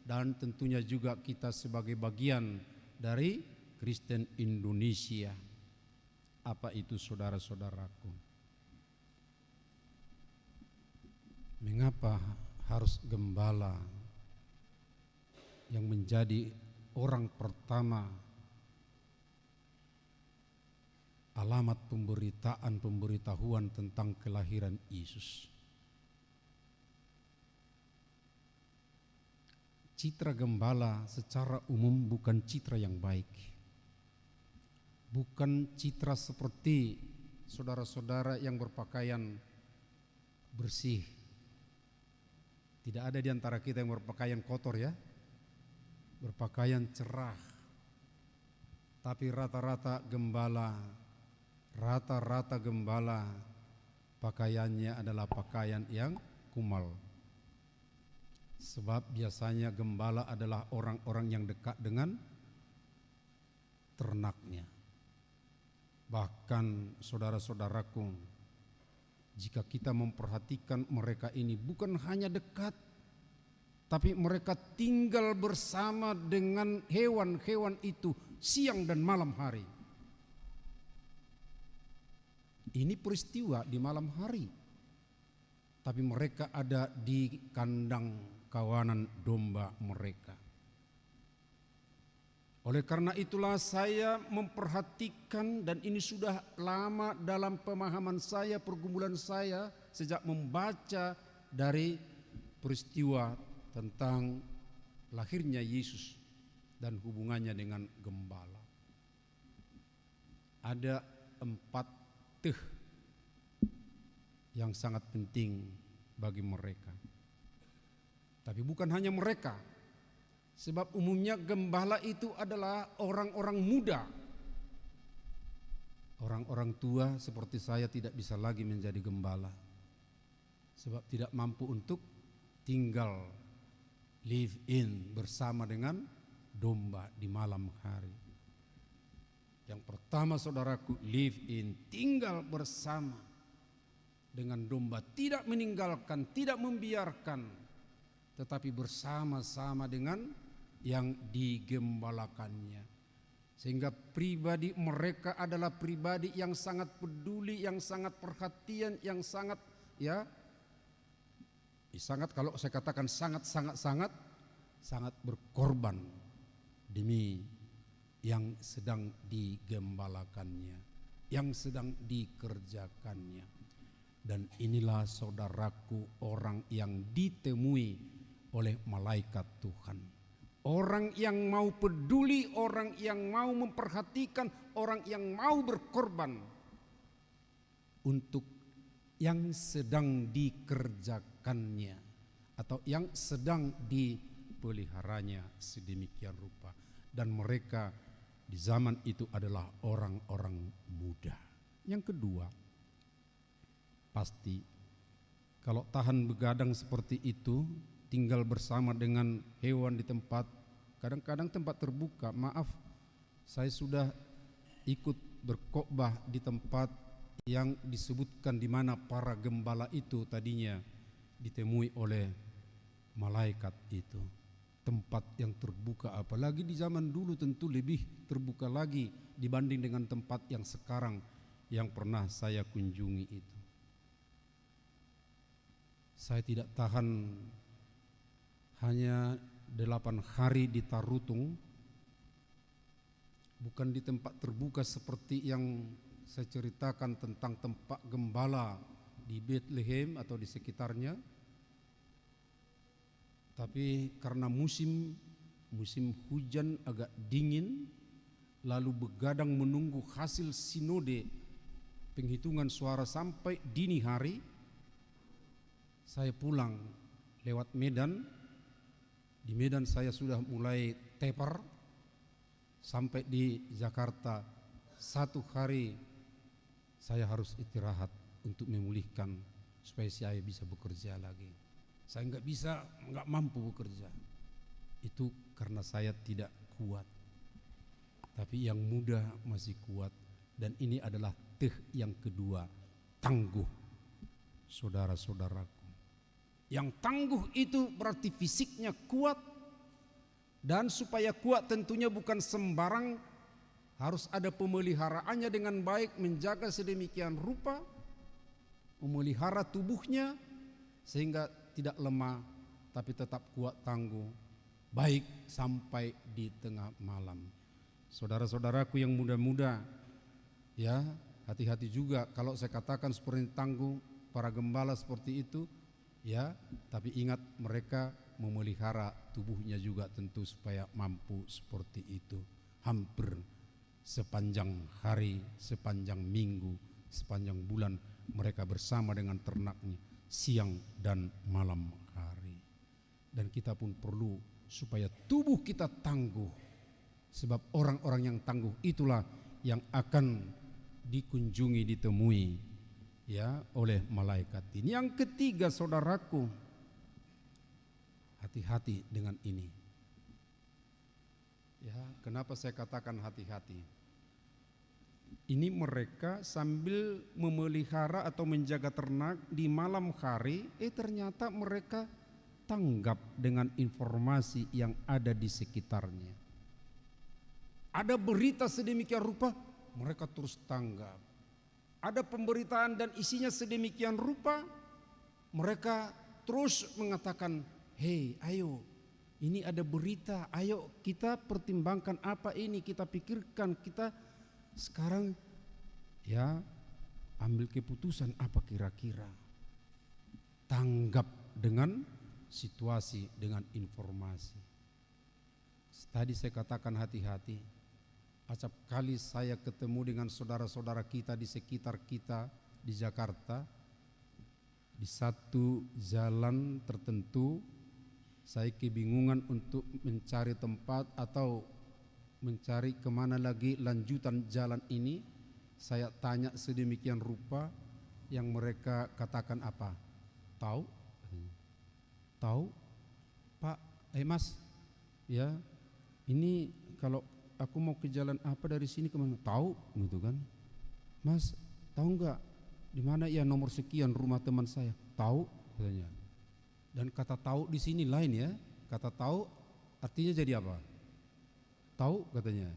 Speaker 3: dan tentunya juga kita sebagai bagian dari Kristen Indonesia. Apa itu, saudara-saudaraku? Mengapa harus gembala yang menjadi orang pertama alamat pemberitahuan tentang kelahiran Yesus? Citra gembala secara umum bukan citra yang baik. Bukan citra seperti saudara-saudara yang berpakaian bersih. Tidak ada di antara kita yang berpakaian kotor ya, berpakaian cerah. Tapi rata-rata gembala pakaiannya adalah pakaian yang kumal. Sebab biasanya gembala adalah orang-orang yang dekat dengan ternaknya. Bahkan saudara-saudaraku, jika kita memperhatikan mereka ini bukan hanya dekat, tapi mereka tinggal bersama dengan hewan-hewan itu siang dan malam hari. Ini peristiwa di malam hari, tapi mereka ada di kandang kawanan domba mereka. Oleh karena itulah saya memperhatikan, dan ini sudah lama dalam pemahaman saya, pergumulan saya sejak membaca dari peristiwa tentang lahirnya Yesus dan hubungannya dengan gembala. Ada 4 yang sangat penting bagi mereka. Tapi bukan hanya mereka, sebab umumnya gembala itu adalah orang-orang muda, Orang-orang tua seperti saya tidak bisa lagi menjadi gembala, sebab tidak mampu untuk tinggal live in bersama dengan domba di malam hari. Yang pertama saudaraku, live in, tinggal bersama dengan domba, tidak meninggalkan, tidak membiarkan, tetapi bersama-sama dengan yang digembalakannya. Sehingga pribadi mereka adalah pribadi yang sangat peduli, yang sangat perhatian, yang sangat sangat, kalau saya katakan sangat berkorban demi yang sedang digembalakannya, yang sedang dikerjakannya. Dan inilah saudaraku orang yang ditemui oleh malaikat Tuhan. Orang yang mau peduli, orang yang mau memperhatikan, orang yang mau berkorban untuk yang sedang dikerjakannya atau yang sedang dipeliharanya sedemikian rupa. Dan mereka di zaman itu adalah orang-orang muda. Yang kedua, pasti kalau tahan begadang seperti itu, tinggal bersama dengan hewan di tempat, kadang-kadang tempat terbuka. Maaf, saya sudah ikut berkhotbah di tempat yang disebutkan di mana para gembala itu tadinya ditemui oleh malaikat itu. Tempat yang terbuka, apalagi di zaman dulu tentu lebih terbuka lagi dibanding dengan tempat yang sekarang yang pernah saya kunjungi itu. Saya tidak tahan hanya 8 hari di Tarutung, bukan di tempat terbuka seperti yang saya ceritakan tentang tempat gembala di Bethlehem atau di sekitarnya, tapi karena musim hujan agak dingin, lalu begadang menunggu hasil sinode penghitungan suara sampai dini hari, saya pulang lewat Medan. Di Medan saya sudah mulai tepar, sampai di Jakarta 1 hari saya harus istirahat untuk memulihkan supaya saya bisa bekerja lagi. Saya nggak mampu bekerja. Itu karena saya tidak kuat. Tapi yang muda masih kuat. Dan ini adalah yang kedua, tangguh, saudara-saudaraku. Yang tangguh itu berarti fisiknya kuat, dan supaya kuat tentunya bukan sembarang, harus ada pemeliharaannya dengan baik, menjaga sedemikian rupa, memelihara tubuhnya sehingga tidak lemah tapi tetap kuat tangguh, baik sampai di tengah malam. Saudara-saudaraku yang muda-muda, ya hati-hati juga kalau saya katakan seperti tangguh para gembala seperti itu. Ya, tapi ingat mereka memelihara tubuhnya juga tentu supaya mampu seperti itu. Hampir sepanjang hari, sepanjang minggu, sepanjang bulan mereka bersama dengan ternaknya siang dan malam hari. Dan kita pun perlu supaya tubuh kita tangguh, sebab orang-orang yang tangguh itulah yang akan dikunjungi, ditemui ya oleh malaikat ini. Yang ketiga saudaraku, hati-hati dengan ini. Ya, kenapa saya katakan hati-hati? Ini mereka sambil memelihara atau menjaga ternak di malam hari, ternyata mereka tanggap dengan informasi yang ada di sekitarnya. Ada berita sedemikian rupa, mereka terus tanggap. Ada pemberitaan dan isinya sedemikian rupa, mereka terus mengatakan, hei ayo, ini ada berita, ayo kita pertimbangkan apa ini, kita pikirkan, kita sekarang ya ambil keputusan apa kira-kira. Tanggap dengan situasi, dengan informasi. Tadi saya katakan hati-hati. Acap kali saya ketemu dengan saudara-saudara kita di sekitar kita di Jakarta, di satu jalan tertentu, saya kebingungan untuk mencari tempat atau mencari kemana lagi lanjutan jalan ini. Saya tanya sedemikian rupa, yang mereka katakan apa? Tahu? Tahu? Pak, Mas, ya ini kalau aku mau ke jalan apa dari sini kemana? Tahu gitu kan? Mas, tahu nggak di mana ya nomor sekian rumah teman saya? Tahu katanya. Dan kata tahu di sini lain ya. Kata tahu artinya jadi apa? Tahu katanya.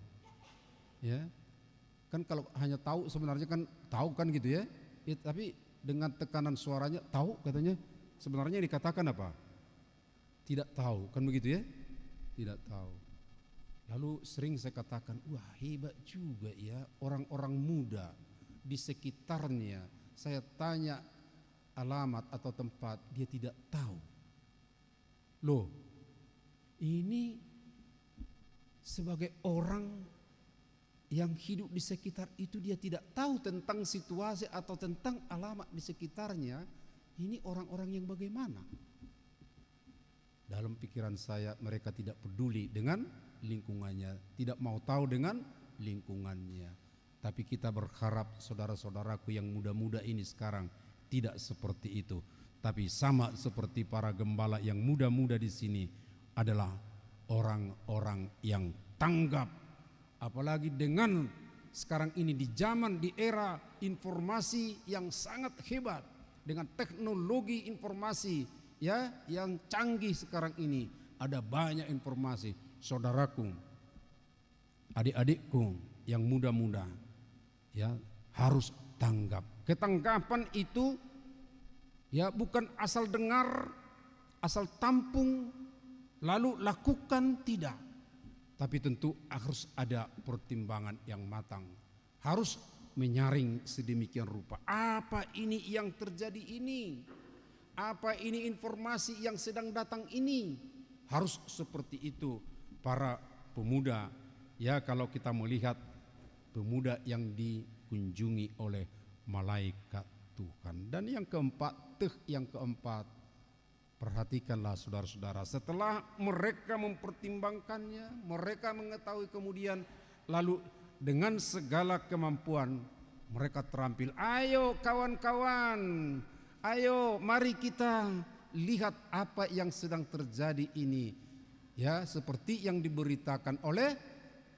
Speaker 3: Ya. Kan kalau hanya tahu sebenarnya kan tahu kan gitu ya. Tapi dengan tekanan suaranya tahu katanya, sebenarnya dikatakan apa? Tidak tahu, kan begitu ya? Tidak tahu. Lalu sering saya katakan, wah hebat juga ya orang-orang muda di sekitarnya. Saya tanya alamat atau tempat, dia tidak tahu. Loh, ini sebagai orang yang hidup di sekitar itu, dia tidak tahu tentang situasi atau tentang alamat di sekitarnya. Ini orang-orang yang bagaimana? Dalam pikiran saya, mereka tidak peduli dengan lingkungannya, tidak mau tahu dengan lingkungannya. Tapi kita berharap saudara-saudaraku yang muda-muda ini sekarang tidak seperti itu, tapi sama seperti para gembala yang muda-muda di sini adalah orang-orang yang tanggap. Apalagi dengan sekarang ini di zaman, di era informasi yang sangat hebat, dengan teknologi informasi ya yang canggih sekarang ini, ada banyak informasi. Saudaraku, adik-adikku yang muda-muda ya harus tanggap. Ketanggapan itu ya bukan asal dengar, asal tampung lalu lakukan, tidak. Tapi tentu harus ada pertimbangan yang matang. Harus menyaring sedemikian rupa. Apa ini yang terjadi ini? Apa ini informasi yang sedang datang ini? Harus seperti itu para pemuda. Ya, kalau kita melihat pemuda yang dikunjungi oleh malaikat Tuhan. Dan yang keempat, perhatikanlah saudara-saudara, setelah mereka mempertimbangkannya, mereka mengetahui kemudian, lalu dengan segala kemampuan mereka terampil. Ayo kawan-kawan, ayo mari kita lihat apa yang sedang terjadi ini. Ya, seperti yang diberitakan oleh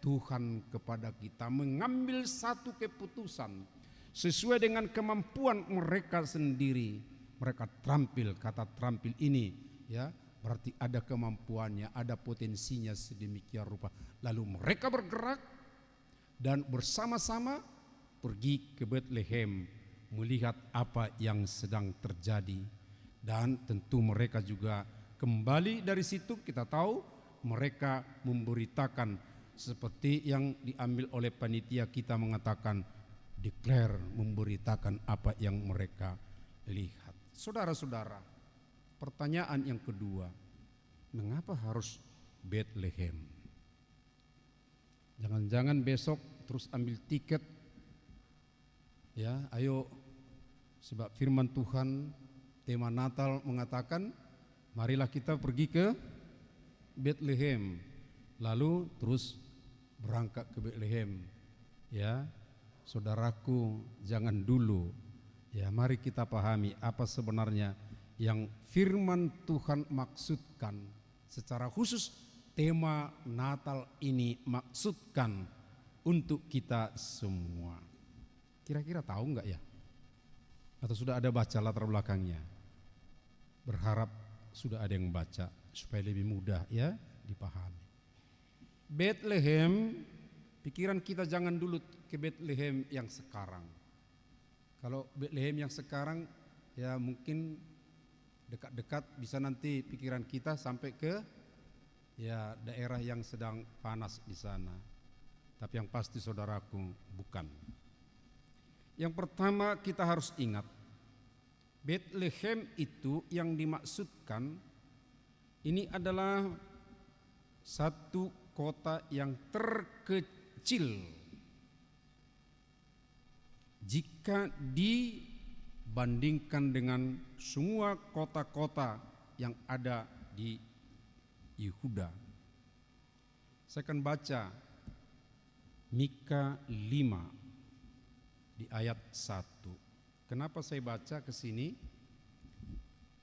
Speaker 3: Tuhan kepada kita, mengambil satu keputusan sesuai dengan kemampuan mereka sendiri. Mereka terampil, kata terampil ini ya berarti ada kemampuannya, ada potensinya sedemikian rupa. Lalu mereka bergerak dan bersama-sama pergi ke Bethlehem melihat apa yang sedang terjadi. Dan tentu mereka juga kembali dari situ, kita tahu mereka memberitakan seperti yang diambil oleh panitia kita mengatakan declare, memberitakan apa yang mereka lihat. Saudara-saudara, pertanyaan yang kedua, mengapa harus Bethlehem? Jangan-jangan besok terus ambil tiket, ya ayo, sebab firman Tuhan tema Natal mengatakan marilah kita pergi ke Bethlehem, lalu terus berangkat ke Bethlehem. Ya, saudaraku, jangan dulu. Ya, mari kita pahami apa sebenarnya yang firman Tuhan maksudkan. Secara khusus tema Natal ini maksudkan untuk kita semua. Kira-kira tahu enggak ya? Atau sudah ada baca latar belakangnya? Berharap sudah ada yang baca supaya lebih mudah ya dipahami. Bethlehem, pikiran kita jangan dulu ke Bethlehem yang sekarang. Kalau Bethlehem yang sekarang ya mungkin dekat-dekat bisa nanti pikiran kita sampai ke ya daerah yang sedang panas di sana. Tapi yang pasti saudaraku bukan. Yang pertama kita harus ingat, Bethlehem itu yang dimaksudkan ini adalah satu kota yang terkecil jika dibandingkan dengan semua kota-kota yang ada di Yehuda. Saya akan baca Mika 5 di ayat 1. Kenapa saya baca ke sini?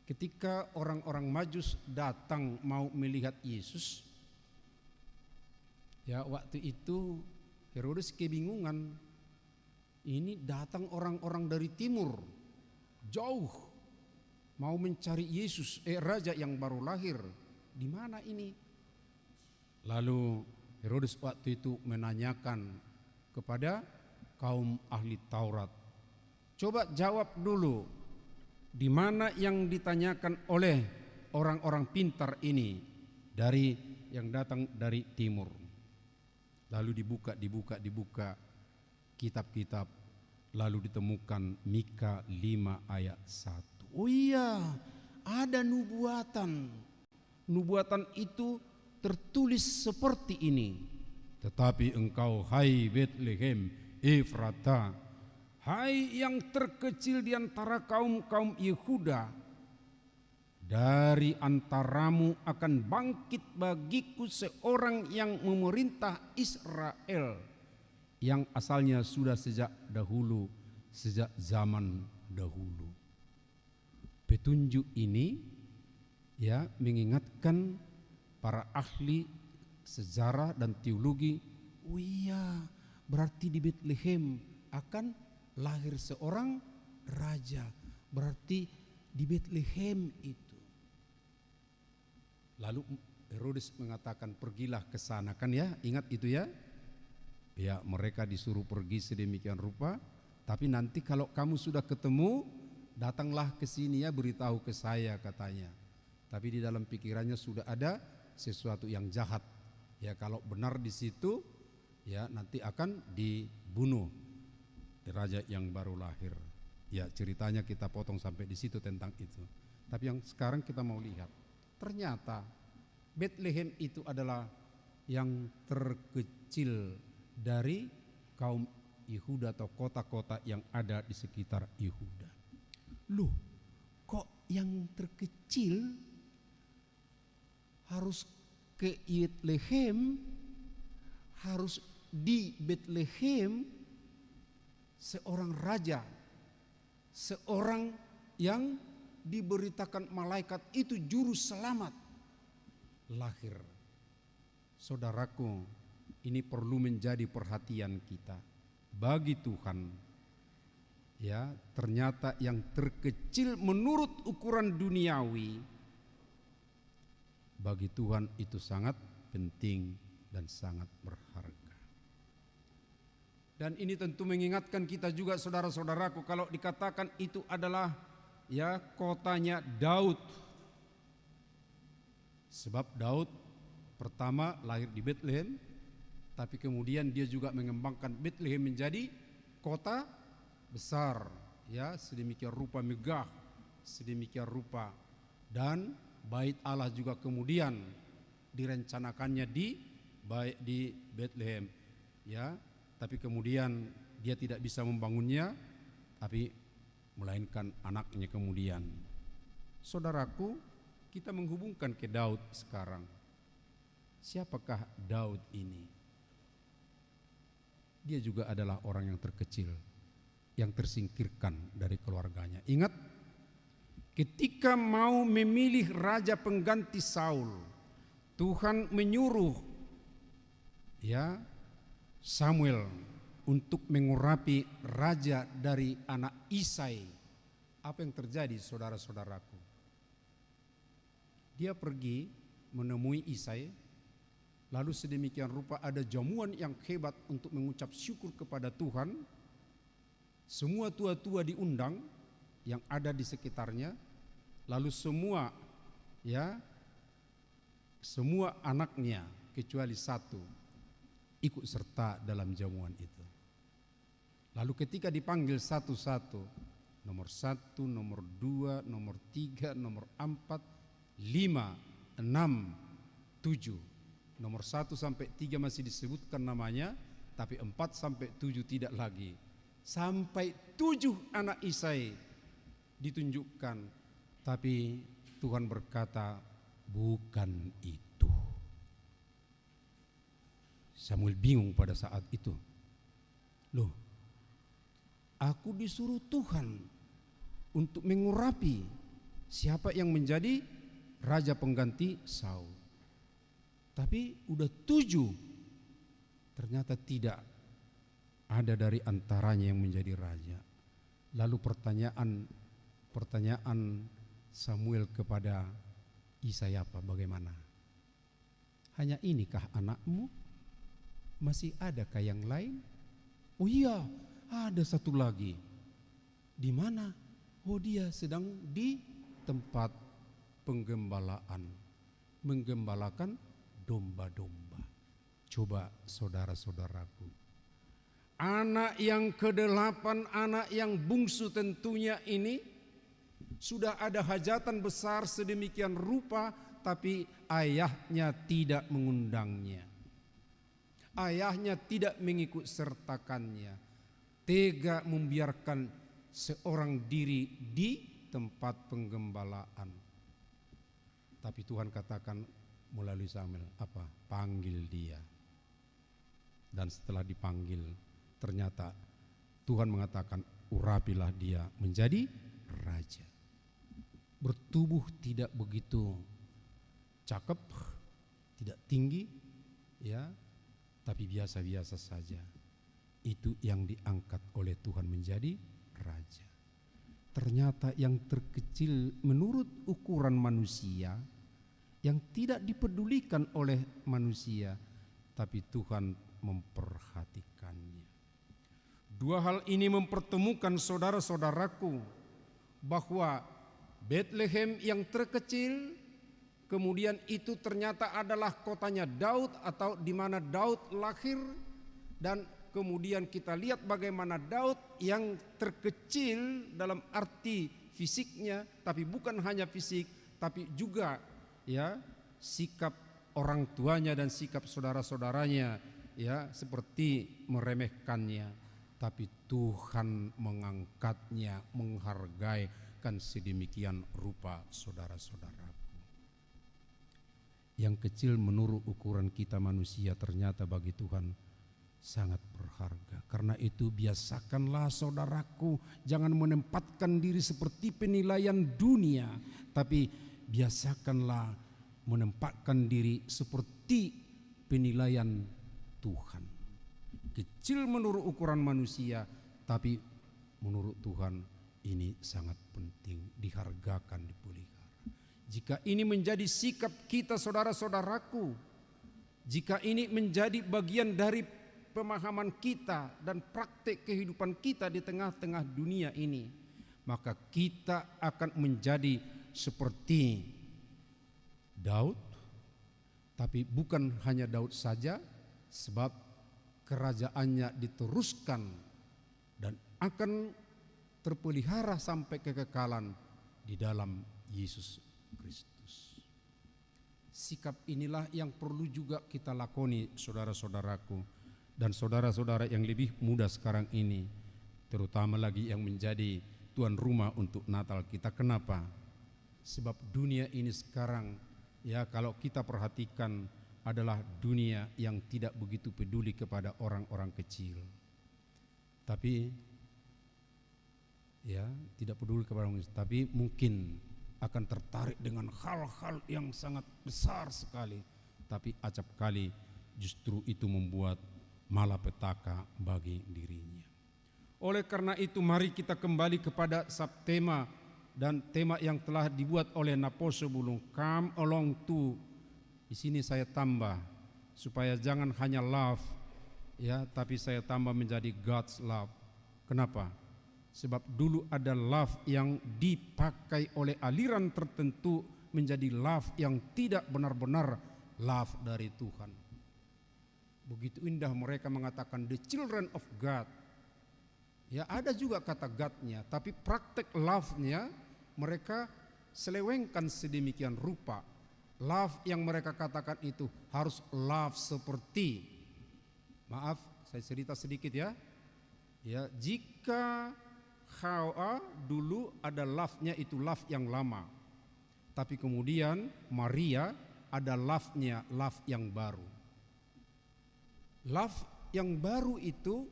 Speaker 3: Ketika orang-orang Majus datang mau melihat Yesus, ya waktu itu Herodes kebingungan. Ini datang orang-orang dari timur, jauh, mau mencari Yesus, raja yang baru lahir. Di mana ini? Lalu Herodes waktu itu menanyakan kepada kaum ahli Taurat. Coba jawab dulu, di mana yang ditanyakan oleh orang-orang pintar ini dari yang datang dari timur. Lalu dibuka kitab-kitab, lalu ditemukan Mika 5 ayat 1. Oh iya, ada nubuatan. Nubuatan itu tertulis seperti ini. Tetapi engkau, hai Betlehem Efrata, hai yang terkecil di antara kaum-kaum Yehuda, dari antaramu akan bangkit bagiku seorang yang memerintah Israel, yang asalnya sudah sejak dahulu, sejak zaman dahulu. Petunjuk ini ya mengingatkan para ahli sejarah dan teologi, oh iya, berarti di Betlehem akan lahir seorang raja, berarti di Betlehem itu. Lalu Herodes mengatakan, pergilah ke sana, kan ya, ingat itu ya. Ya, mereka disuruh pergi sedemikian rupa, tapi nanti kalau kamu sudah ketemu, datanglah ke sini ya, beritahu ke saya, katanya. Tapi di dalam pikirannya sudah ada sesuatu yang jahat. Ya, kalau benar di situ, ya nanti akan dibunuh raja yang baru lahir. Ya, ceritanya kita potong sampai di situ tentang itu. Tapi yang sekarang kita mau lihat, ternyata Betlehem itu adalah yang terkecil dari kaum Yehuda atau kota-kota yang ada di sekitar Yehuda. Loh, kok yang terkecil harus ke Betlehem, harus di Betlehem seorang raja, seorang yang diberitakan malaikat itu juru selamat lahir. Saudaraku, ini perlu menjadi perhatian kita. Bagi Tuhan, ya, ternyata yang terkecil menurut ukuran duniawi, bagi Tuhan itu sangat penting dan sangat berharga. Dan ini tentu mengingatkan kita juga, saudara-saudaraku, kalau dikatakan itu adalah ya kotanya Daud. Sebab Daud pertama lahir di Betlehem, tapi kemudian dia juga mengembangkan Betlehem menjadi kota besar, ya, sedemikian rupa megah, sedemikian rupa, dan bait Allah juga kemudian direncanakannya di Betlehem, ya, tapi kemudian dia tidak bisa membangunnya, tapi melainkan anaknya kemudian. Saudaraku, kita menghubungkan ke Daud sekarang. Siapakah Daud ini? Dia juga adalah orang yang terkecil, yang tersingkirkan dari keluarganya. Ingat, ketika mau memilih raja pengganti Saul, Tuhan menyuruh ya Samuel untuk mengurapi raja dari anak Isai. Apa yang terjadi, saudara-saudaraku? Dia pergi menemui Isai, lalu sedemikian rupa ada jamuan yang hebat untuk mengucap syukur kepada Tuhan. Semua tua-tua diundang yang ada di sekitarnya, lalu semua anaknya kecuali satu ikut serta dalam jamuan itu. Lalu ketika dipanggil satu-satu, nomor 1, nomor 2, nomor 3, nomor 4, 5, 6, 7. Nomor 1 sampai 3 masih disebutkan namanya, tapi 4 sampai 7 tidak lagi. Sampai 7 anak Isai ditunjukkan, tapi Tuhan berkata, bukan itu. Samuel bingung pada saat itu. Loh, Aku disuruh Tuhan untuk mengurapi siapa yang menjadi raja pengganti Saul. Tapi udah 7, ternyata tidak ada dari antaranya yang menjadi raja. Lalu pertanyaan Samuel kepada Isai apa? Bagaimana? Hanya inikah anakmu? Masih adakah yang lain? Oh iya, ada satu lagi. Di mana? Oh, dia sedang di tempat penggembalaan, menggembalakan domba-domba. Coba saudara-saudaraku, anak yang ke-8, anak yang bungsu tentunya ini sudah ada hajatan besar sedemikian rupa, tapi ayahnya tidak mengundangnya. Ayahnya tidak mengikut sertakannya, tega membiarkan seorang diri di tempat penggembalaan. Tapi Tuhan katakan melalui Samuel, apa? Panggil dia. Dan setelah dipanggil, ternyata Tuhan mengatakan, urapilah dia menjadi raja. Bertubuh tidak begitu cakep, tidak tinggi, ya, tapi biasa-biasa saja. Itu yang diangkat oleh Tuhan menjadi raja. Ternyata yang terkecil menurut ukuran manusia, yang tidak dipedulikan oleh manusia, tapi Tuhan memperhatikannya. Dua hal ini mempertemukan saudara-saudaraku bahwa Bethlehem yang terkecil, kemudian itu ternyata adalah kotanya Daud atau di mana Daud lahir, dan kemudian kita lihat bagaimana Daud yang terkecil dalam arti fisiknya, tapi bukan hanya fisik, tapi juga ya sikap orang tuanya dan sikap saudara-saudaranya ya seperti meremehkannya, tapi Tuhan mengangkatnya, menghargaikan sedemikian rupa saudara-saudaraku. Yang kecil menurut ukuran kita manusia ternyata bagi Tuhan sangat berharga. Karena itu biasakanlah saudaraku, jangan menempatkan diri seperti penilaian dunia, tapi biasakanlah menempatkan diri seperti penilaian Tuhan. Kecil menurut ukuran manusia, tapi menurut Tuhan ini sangat penting, dihargakan, dipelihara. Jika ini menjadi sikap kita saudara-saudaraku, jika ini menjadi bagian dari pemahaman kita dan praktek kehidupan kita di tengah-tengah dunia ini, maka kita akan menjadi seperti Daud, tapi bukan hanya Daud saja, sebab kerajaannya diteruskan dan akan terpelihara sampai kekekalan di dalam Yesus Kristus. Sikap inilah yang perlu juga kita lakoni saudara-saudaraku dan saudara-saudara yang lebih muda sekarang ini, terutama lagi yang menjadi tuan rumah untuk Natal kita. Kenapa? Sebab dunia ini sekarang ya kalau kita perhatikan adalah dunia yang tidak begitu peduli kepada orang-orang kecil. Tapi ya tidak peduli kepada orang kecil, tapi mungkin akan tertarik dengan hal-hal yang sangat besar sekali. Tapi acap kali justru itu membuat malapetaka bagi dirinya. Oleh karena itu mari kita kembali kepada subtema dan tema yang telah dibuat oleh Naposo Bulung, come along to. Di sini saya tambah supaya jangan hanya love ya, tapi saya tambah menjadi God's love. Kenapa? Sebab dulu ada love yang dipakai oleh aliran tertentu menjadi love yang tidak benar-benar love dari Tuhan. Begitu indah mereka mengatakan the children of God. Ya ada juga kata God-nya, tapi praktek love-nya mereka selewengkan sedemikian rupa. Love yang mereka katakan itu harus love seperti, maaf saya cerita sedikit ya. Ya, jika Hawa dulu ada love-nya itu love yang lama. Tapi kemudian Maria ada love-nya, love yang baru. Love yang baru itu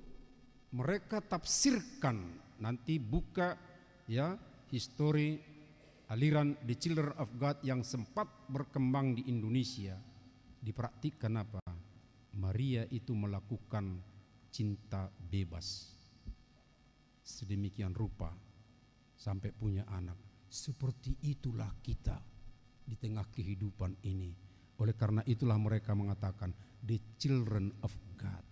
Speaker 3: mereka tafsirkan nanti buka ya histori aliran The Children of God yang sempat berkembang di Indonesia. Dipraktikkan apa? Maria itu melakukan cinta bebas. Sedemikian rupa sampai punya anak. Seperti itulah kita di tengah kehidupan ini. Oleh karena itulah mereka mengatakan the children of God.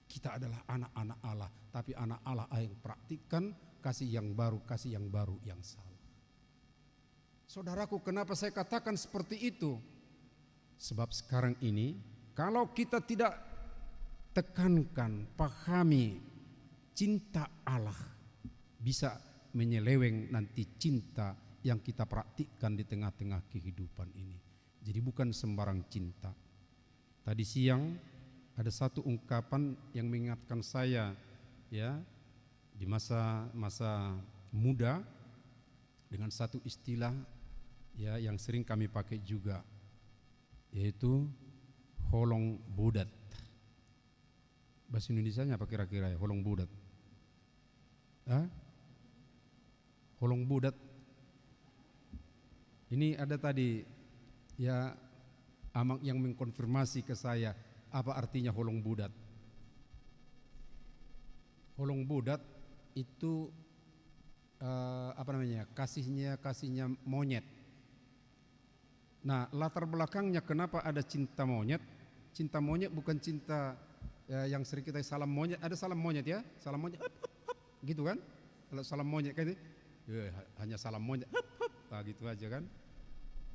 Speaker 3: Kita adalah anak-anak Allah, tapi anak Allah yang praktikkan kasih yang baru yang salah. Saudaraku, kenapa saya katakan seperti itu? Sebab sekarang ini kalau kita tidak tekankan, pahami cinta Allah, bisa menyeleweng nanti cinta yang kita praktikkan di tengah-tengah kehidupan ini. Jadi bukan sembarang cinta. Tadi siang ada satu ungkapan yang mengingatkan saya ya di masa muda dengan satu istilah ya yang sering kami pakai juga, yaitu holong budat. Bahasa Indonesianya apa kira-kira ya holong budat? Holong budat. Ini ada tadi ya Amang yang mengkonfirmasi ke saya apa artinya holong budat. Holong budat itu kasihnya monyet. Nah, latar belakangnya kenapa ada cinta monyet? Cinta monyet bukan cinta yang sering kita salam monyet. Ada salam monyet ya, salam monyet, gitu kan? Kalau salam monyet kan hanya salam monyet, gitu aja kan?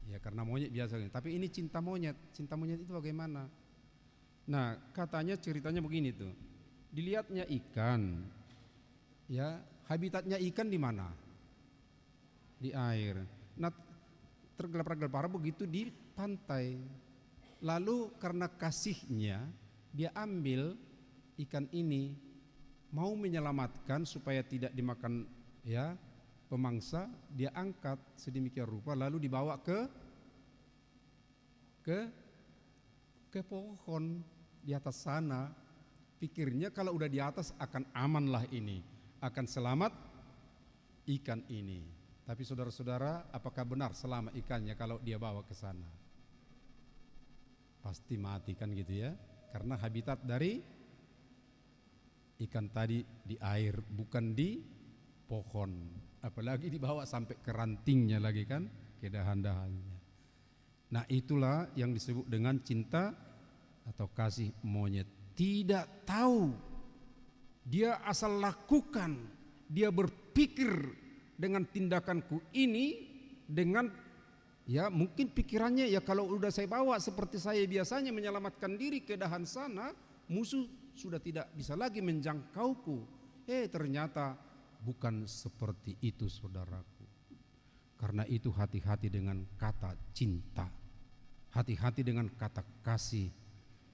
Speaker 3: Ya karena monyet biasa. Tapi ini cinta monyet. Cinta monyet itu bagaimana? Nah, katanya ceritanya begini tuh. Dilihatnya ikan, ya habitatnya ikan di mana? Di air. Nah, tergelap-gelap begitu di pantai. Lalu karena kasihnya dia ambil ikan ini, mau menyelamatkan supaya tidak dimakan ya pemangsa, dia angkat sedemikian rupa lalu dibawa ke pohon di atas sana. Pikirnya kalau udah di atas akan amanlah ini, akan selamat ikan ini. Tapi saudara-saudara, apakah benar selamat ikannya kalau dia bawa ke sana? Pasti mati kan gitu ya. Karena habitat dari ikan tadi di air, bukan di pohon. Apalagi dibawa sampai ke rantingnya lagi kan, ke dahan-dahannya. Nah, itulah yang disebut dengan cinta atau kasih monyet. Tidak tahu, dia asal lakukan, dia berpikir dengan tindakanku ini, dengan ya mungkin pikirannya ya kalau udah saya bawa seperti saya biasanya menyelamatkan diri ke dahan sana, musuh sudah tidak bisa lagi menjangkauku. Ternyata bukan seperti itu, saudaraku. Karena itu hati-hati dengan kata cinta, hati-hati dengan kata kasih.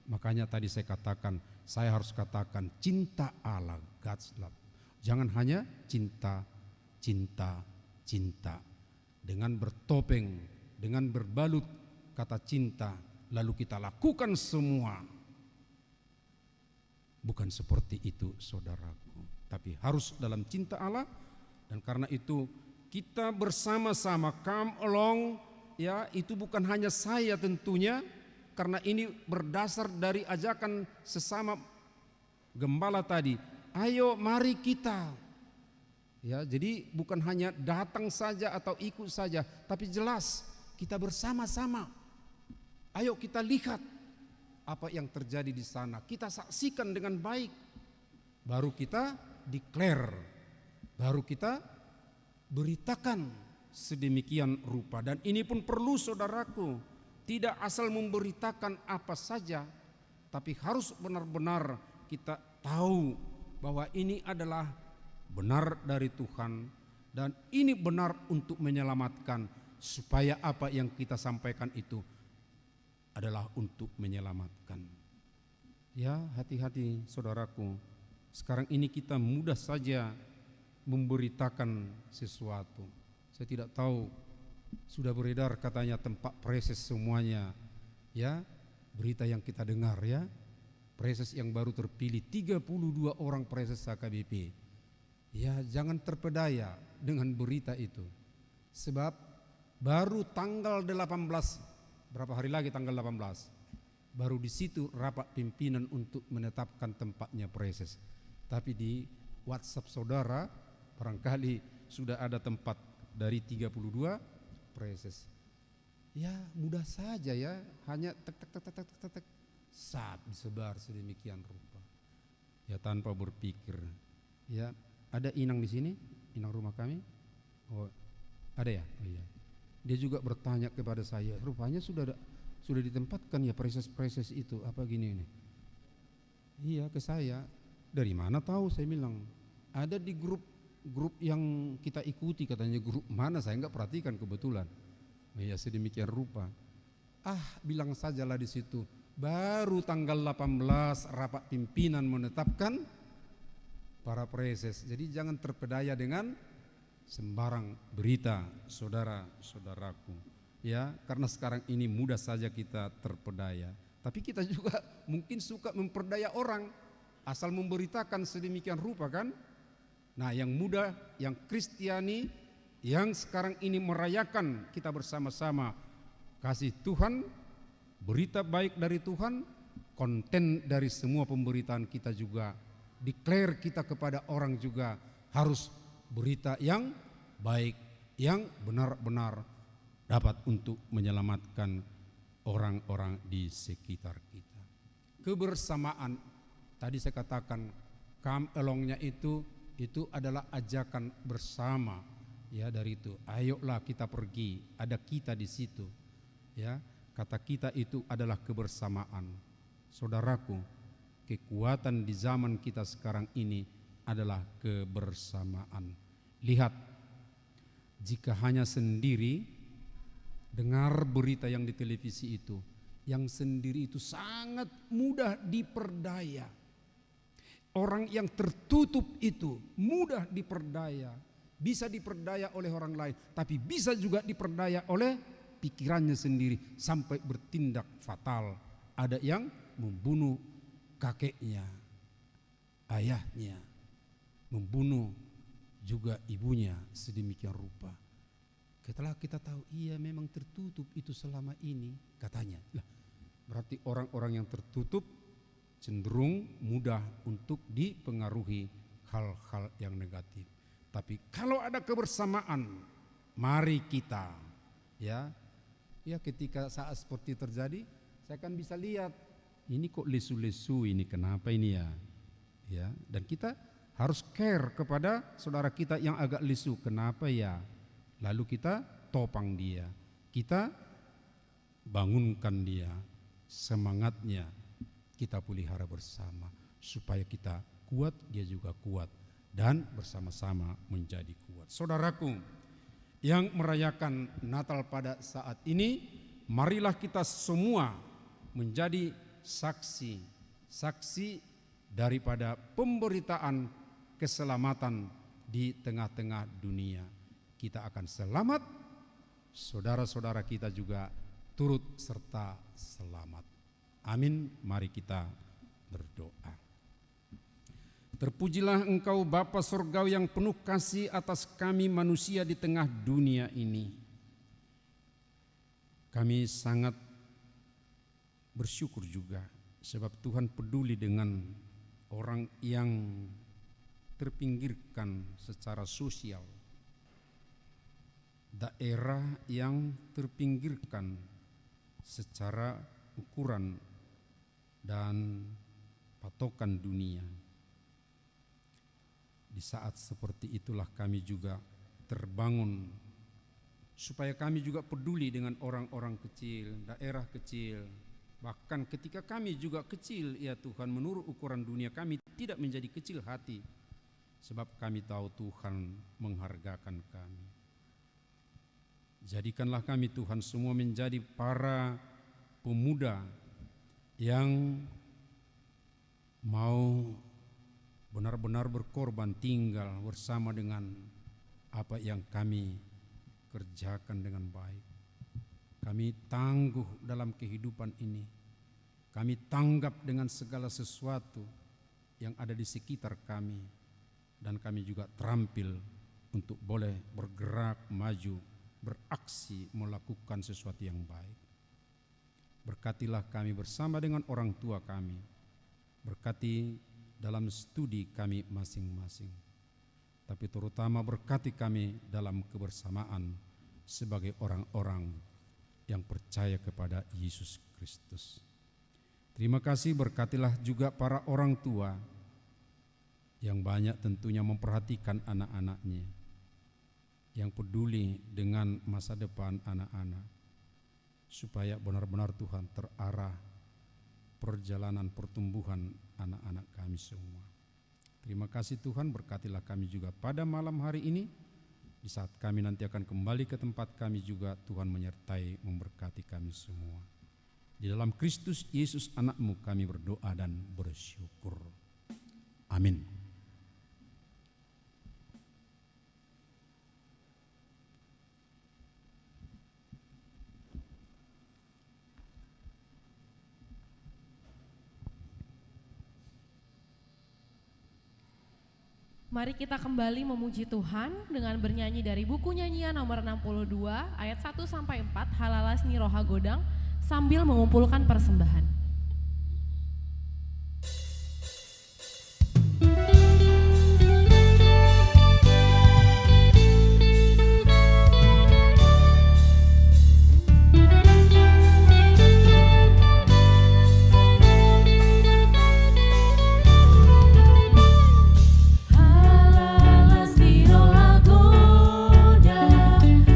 Speaker 3: Makanya tadi saya katakan, saya harus katakan cinta Allah, God's love. Jangan hanya cinta, cinta, cinta. Dengan bertopeng, dengan berbalut kata cinta, lalu kita lakukan semua. Bukan seperti itu, saudaraku. Tapi harus dalam cinta Allah. Dan karena itu kita bersama-sama come along, ya itu bukan hanya saya tentunya, karena ini berdasar dari ajakan sesama gembala tadi. Ayo mari kita. Ya, jadi bukan hanya datang saja atau ikut saja, tapi jelas kita bersama-sama. Ayo kita lihat apa yang terjadi di sana. Kita saksikan dengan baik. Baru kita declare, baru kita beritakan sedemikian rupa. Dan ini pun perlu, saudaraku, tidak asal memberitakan apa saja, tapi harus benar-benar kita tahu bahwa ini adalah benar dari Tuhan dan ini benar untuk menyelamatkan, supaya apa yang kita sampaikan itu adalah untuk menyelamatkan. Ya, hati-hati saudaraku. Sekarang ini kita mudah saja memberitakan sesuatu. Saya tidak tahu, sudah beredar katanya tempat preses semuanya. Ya, berita yang kita dengar ya. Preses yang baru terpilih 32 orang preses HKBP. Ya, jangan terpedaya dengan berita itu. Sebab baru tanggal 18, berapa hari lagi tanggal 18, baru di situ rapat pimpinan untuk menetapkan tempatnya preses. Tapi di WhatsApp saudara barangkali sudah ada tempat dari 32 preses. Ya mudah saja ya, hanya tek saat disebar sedemikian rupa. Ya tanpa berpikir. Ya, ada inang di sini, inang rumah kami. Oh, ada ya? Oh iya. Dia juga bertanya kepada saya, rupanya sudah ditempatkan ya preses itu apa gini ini. Iya, ke saya. Dari mana tahu? Saya bilang ada di grup yang kita ikuti, katanya. Grup mana saya enggak perhatikan kebetulan. Ya sedemikian rupa. Bilang sajalah di situ. Baru tanggal 18 rapat pimpinan menetapkan para preses. Jadi jangan terpedaya dengan sembarang berita, saudara-saudaraku. Ya, karena sekarang ini mudah saja kita terpedaya. Tapi kita juga mungkin suka memperdaya orang asal memberitakan sedemikian rupa kan. Nah, yang muda, yang Kristiani, yang sekarang ini merayakan kita bersama-sama kasih Tuhan, berita baik dari Tuhan, konten dari semua pemberitaan kita juga, declare kita kepada orang juga harus berita yang baik, yang benar-benar dapat untuk menyelamatkan orang-orang di sekitar kita. Kebersamaan, tadi saya katakan, come along-nya itu adalah ajakan bersama. Ya, dari itu, ayolah kita pergi, ada kita di situ. Ya, kata kita itu adalah kebersamaan. Saudaraku, kekuatan di zaman kita sekarang ini adalah kebersamaan. Lihat, jika hanya sendiri dengar berita yang di televisi itu, yang sendiri itu sangat mudah diperdaya. Orang yang tertutup itu mudah diperdaya. Bisa diperdaya oleh orang lain, tapi bisa juga diperdaya oleh pikirannya sendiri sampai bertindak fatal. Ada yang membunuh kakeknya, ayahnya, membunuh juga ibunya sedemikian rupa. Setelah kita tahu iya memang tertutup itu selama ini, katanya. Lah, berarti orang-orang yang tertutup cenderung mudah untuk dipengaruhi hal-hal yang negatif. Tapi kalau ada kebersamaan, mari kita ya ketika saat seperti terjadi, saya kan bisa lihat ini kok lesu-lesu ini, kenapa ini ya, dan kita harus care kepada saudara kita yang agak lesu, kenapa ya, lalu kita topang dia, kita bangunkan dia, semangatnya kita pelihara bersama supaya kita kuat, dia juga kuat. Dan bersama-sama menjadi kuat. Saudaraku yang merayakan Natal pada saat ini, marilah kita semua menjadi saksi daripada pemberitaan keselamatan di tengah-tengah dunia. Kita akan selamat, saudara-saudara kita juga turut serta selamat. Amin. Mari kita berdoa. Terpujilah Engkau Bapa Surgawi yang penuh kasih atas kami manusia di tengah dunia ini. Kami sangat bersyukur juga sebab Tuhan peduli dengan orang yang terpinggirkan secara sosial, daerah yang terpinggirkan secara ukuran dan patokan dunia. Di saat seperti itulah kami juga terbangun supaya kami juga peduli dengan orang-orang kecil, daerah kecil. Bahkan ketika kami juga kecil, ya Tuhan, menurut ukuran dunia kami tidak menjadi kecil hati, sebab kami tahu Tuhan menghargakan kami. Jadikanlah kami Tuhan semua menjadi para pemuda yang mau benar-benar berkorban tinggal bersama dengan apa yang kami kerjakan dengan baik. Kami tangguh dalam kehidupan ini. Kami tanggap dengan segala sesuatu yang ada di sekitar kami. dan kami juga terampil untuk boleh bergerak maju, beraksi, melakukan sesuatu yang baik. Berkatilah kami bersama dengan orang tua kami, berkati dalam studi kami masing-masing, tapi terutama berkati kami dalam kebersamaan sebagai orang-orang yang percaya kepada Yesus Kristus. Terima kasih, berkatilah juga para orang tua yang banyak tentunya memperhatikan anak-anaknya, yang peduli dengan masa depan anak-anak, supaya benar-benar Tuhan terarah perjalanan pertumbuhan anak-anak kami semua. Terima kasih Tuhan, berkatilah kami juga pada malam hari ini. Di saat kami nanti akan kembali ke tempat kami juga, Tuhan menyertai, memberkati kami semua. Di dalam Kristus Yesus anak-Mu kami berdoa dan bersyukur. Amin.
Speaker 1: Mari kita kembali memuji Tuhan dengan bernyanyi dari buku nyanyian nomor 62 ayat 1 sampai 4 Halalas Ni Roha Godang sambil mengumpulkan persembahan.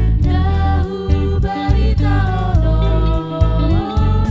Speaker 8: Dahu barita olor,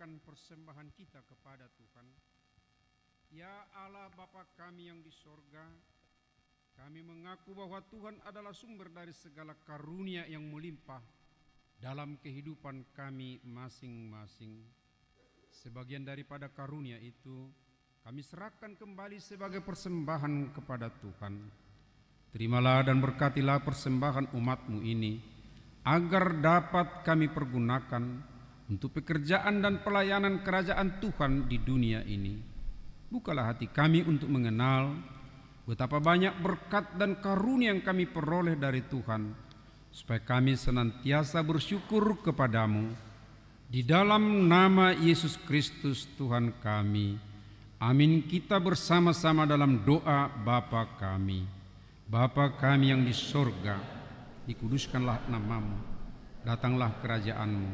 Speaker 3: menyerahkan persembahan kita kepada Tuhan. Ya Allah Bapa kami yang di sorga, kami mengaku bahwa Tuhan adalah sumber dari segala karunia yang melimpah dalam kehidupan kami masing-masing. Sebagian daripada karunia itu kami serahkan kembali sebagai persembahan kepada Tuhan. Terimalah dan berkatilah persembahan umat-Mu ini, agar dapat kami pergunakan untuk pekerjaan dan pelayanan kerajaan Tuhan di dunia ini. Bukalah hati kami untuk mengenal betapa banyak berkat dan karunia yang kami peroleh dari Tuhan, supaya kami senantiasa bersyukur kepadamu. Di dalam nama Yesus Kristus Tuhan kami. Amin. Kita bersama-sama dalam doa Bapa kami. Bapa kami yang di sorga, dikuduskanlah namamu, datanglah kerajaanmu,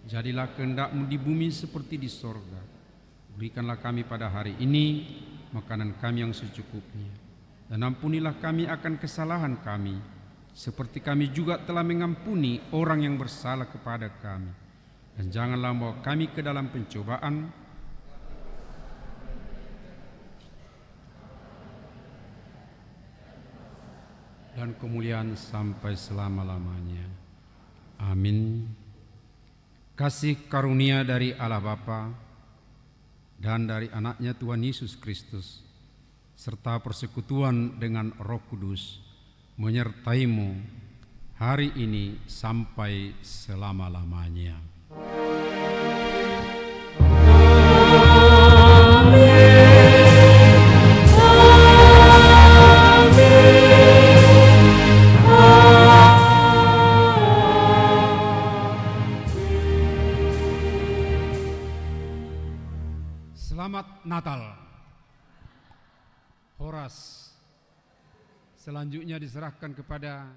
Speaker 3: jadilah kehendak-Mu di bumi seperti di sorga. Berikanlah kami pada hari ini makanan kami yang secukupnya, dan ampunilah kami akan kesalahan kami, seperti kami juga telah mengampuni orang yang bersalah kepada kami. Dan janganlah membawa kami ke dalam pencobaan, dan kemuliaan sampai selama-lamanya. Amin. Kasih karunia dari Allah Bapa dan dari anaknya Tuhan Yesus Kristus, serta persekutuan dengan Roh Kudus menyertaimu hari ini sampai selama-lamanya. Selamat Natal. Horas selanjutnya diserahkan kepada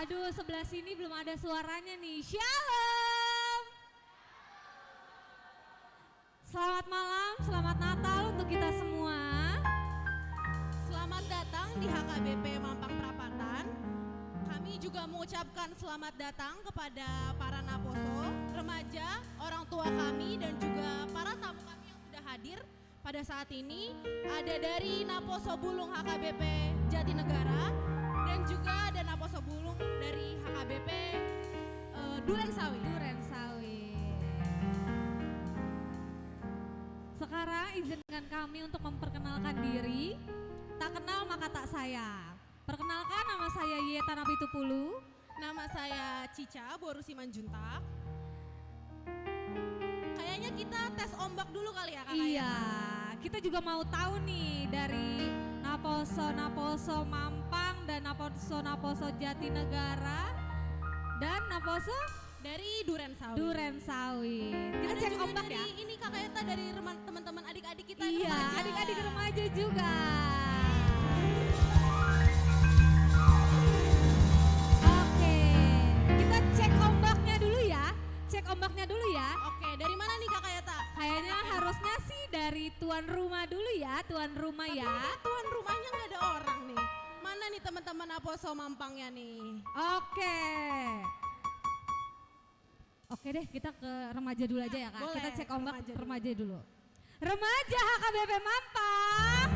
Speaker 4: Aduh, sebelah sini belum ada suaranya nih. Shalom. Selamat malam, selamat Natal untuk kita semua.
Speaker 15: Selamat datang di HKBP Mampang Perapatan. Kami juga mengucapkan selamat datang kepada para naposo, remaja, orang tua kami, dan juga para tamu kami yang sudah hadir pada saat ini. Ada dari Naposo Bulung HKBP Jatinegara, dan juga ada Naposo Bulung dari HKBP Durensawit.
Speaker 4: Sekarang izinkan kami untuk memperkenalkan diri. Tak kenal maka tak sayang. Perkenalkan, nama saya Yeta Napitupulu.
Speaker 15: Nama saya Cica Boru Simanjuntak. Kayaknya kita tes ombak dulu kali ya, Kak.
Speaker 4: Iya, kita juga mau tahu nih dari Naposo Mampang dan Naposo Jatinegara dan Naposo
Speaker 15: dari Durensawit.
Speaker 4: Kita cek ombak ya.
Speaker 15: Ini Kak Yeta dari teman-teman adik-adik kita.
Speaker 4: Iya, adik-adik remaja juga. Oke, kita cek ombaknya dulu ya.
Speaker 15: Oke, dari mana nih Kak Yeta?
Speaker 4: Kayaknya harusnya sih dari tuan rumah dulu ya, tuan rumah.
Speaker 15: Tapi
Speaker 4: ya.
Speaker 15: Tuan rumahnya nggak ada orang nih. Mana nih teman-teman Naposo Mampangnya nih?
Speaker 4: Oke deh, kita ke remaja dulu aja ya Kak.
Speaker 15: Boleh,
Speaker 4: Kita cek ombak remaja dulu.
Speaker 1: Remaja HKBP Mampang.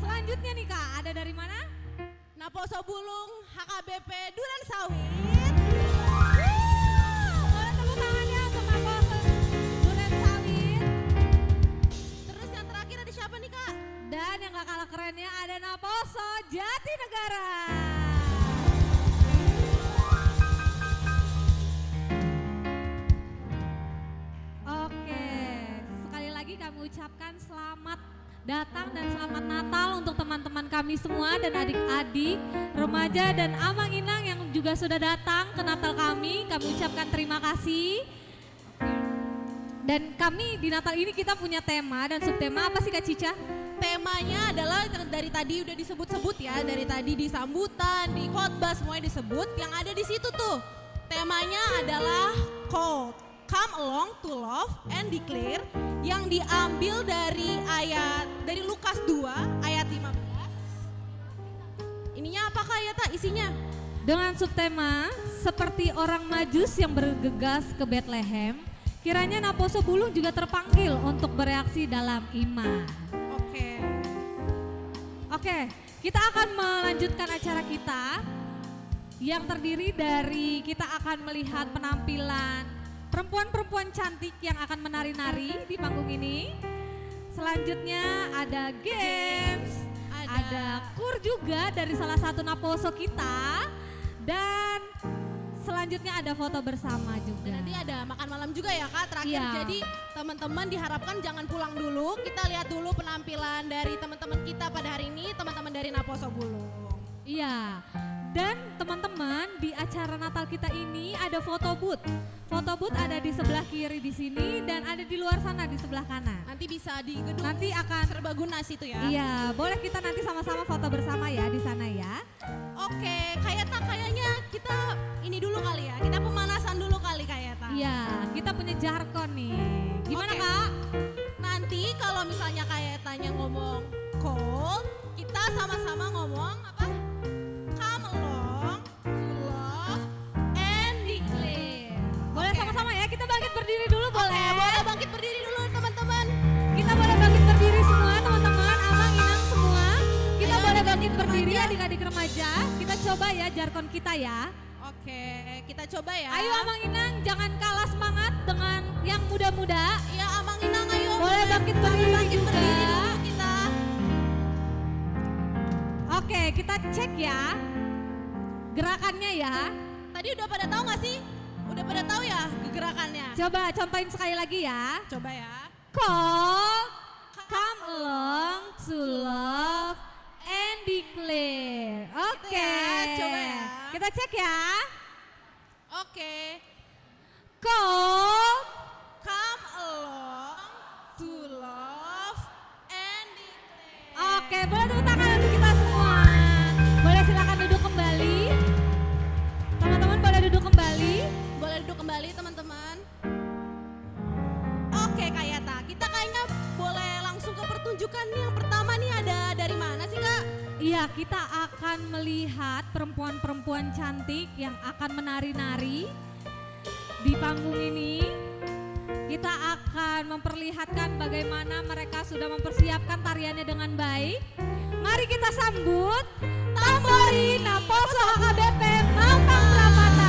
Speaker 1: Selanjutnya nih Kak, ada dari mana?
Speaker 15: Naposo Bulung HKBP Durensawit.
Speaker 1: Boleh tepuk tangannya untuk Naposo Durensawit.
Speaker 15: Terus yang terakhir ada siapa nih Kak?
Speaker 1: Dan yang gak kalah kerennya ada Naposo Jatinegara.
Speaker 4: mengucapkan selamat datang dan selamat Natal untuk teman-teman kami semua dan adik-adik, remaja dan amang-inang yang juga sudah datang ke Natal kami. Kami ucapkan terima kasih. Dan kami di Natal ini kita punya tema dan subtema apa sih Kak Cica?
Speaker 15: Temanya adalah dari tadi udah disebut-sebut ya, dari tadi di sambutan, di khotbah semuanya disebut. Yang ada di situ tuh temanya adalah called, come along to love and declare, yang diambil dari Lukas 2 ayat 15. Ininya apa Kak Yata isinya?
Speaker 4: Dengan subtema seperti orang Majus yang bergegas ke Bethlehem, kiranya Naposo Bulung juga terpanggil untuk bereaksi dalam iman. Oke, kita akan melanjutkan acara kita yang terdiri dari kita akan melihat penampilan perempuan-perempuan cantik yang akan menari-nari di panggung ini. Selanjutnya ada games, ada kur juga dari salah satu Naposo kita, dan selanjutnya ada foto bersama juga.
Speaker 15: Dan nanti ada makan malam juga ya Kak terakhir.
Speaker 4: Iya.
Speaker 15: Jadi teman-teman diharapkan jangan pulang dulu. Kita lihat dulu penampilan dari teman-teman kita pada hari ini, teman-teman dari Naposo Bulung.
Speaker 4: Iya. Dan teman-teman di acara Natal kita ini ada foto booth. Foto booth ada di sebelah kiri di sini dan ada di luar sana di sebelah kanan.
Speaker 15: Nanti bisa di gedung
Speaker 4: nanti akan
Speaker 15: serbaguna situ ya.
Speaker 4: Iya, boleh kita nanti sama-sama foto bersama ya di sana ya.
Speaker 15: Oke, kayaknya kita ini dulu kali ya. Kita pemanasan dulu kali Kayata.
Speaker 4: Iya, kita punya jargon nih. Gimana Kak?
Speaker 15: Nanti kalau misalnya Kayatanya ngomong cold, kita sama-sama ngomong apa? Come along to love and declare.
Speaker 4: Boleh sama-sama ya, kita bangkit berdiri dulu boleh?
Speaker 15: Boleh bangkit berdiri dulu teman-teman.
Speaker 4: Kita boleh bangkit berdiri semua teman-teman, amang-inang semua. Kita boleh bangkit berdiri adik-adik remaja. Kita coba ya jargon kita ya.
Speaker 15: Oke, kita coba ya.
Speaker 4: Ayo amang-inang jangan kalah semangat dengan yang muda-muda.
Speaker 15: Ya amang-inang ayo.
Speaker 4: Boleh bangkit berdiri juga.
Speaker 15: Berdiri dulu kita.
Speaker 4: Oke, kita cek ya gerakannya ya.
Speaker 15: Tadi udah pada tahu gak sih? Udah pada tahu ya gerakannya?
Speaker 4: Coba contohin sekali lagi ya.
Speaker 15: Coba ya.
Speaker 4: Call, come along to love and declare. Oke.
Speaker 15: Ya, coba ya.
Speaker 4: Kita cek ya.
Speaker 15: Oke.
Speaker 4: Call,
Speaker 15: come along to love and declare.
Speaker 4: Oke, boleh tepuk tangan untuk kita semua. Boleh silakan duduk kembali. Teman-teman boleh duduk kembali.
Speaker 15: Boleh duduk kembali teman-teman. Oke Kayata, kita kayaknya boleh langsung ke pertunjukan nih. Yang pertama nih ada dari mana sih Kak?
Speaker 4: Iya, kita akan melihat perempuan-perempuan cantik yang akan menari-nari di panggung ini. Kita akan memperlihatkan bagaimana mereka sudah mempersiapkan tariannya dengan baik. Mari kita sambut Tambori Naposo HKBP Mampang Perapatan.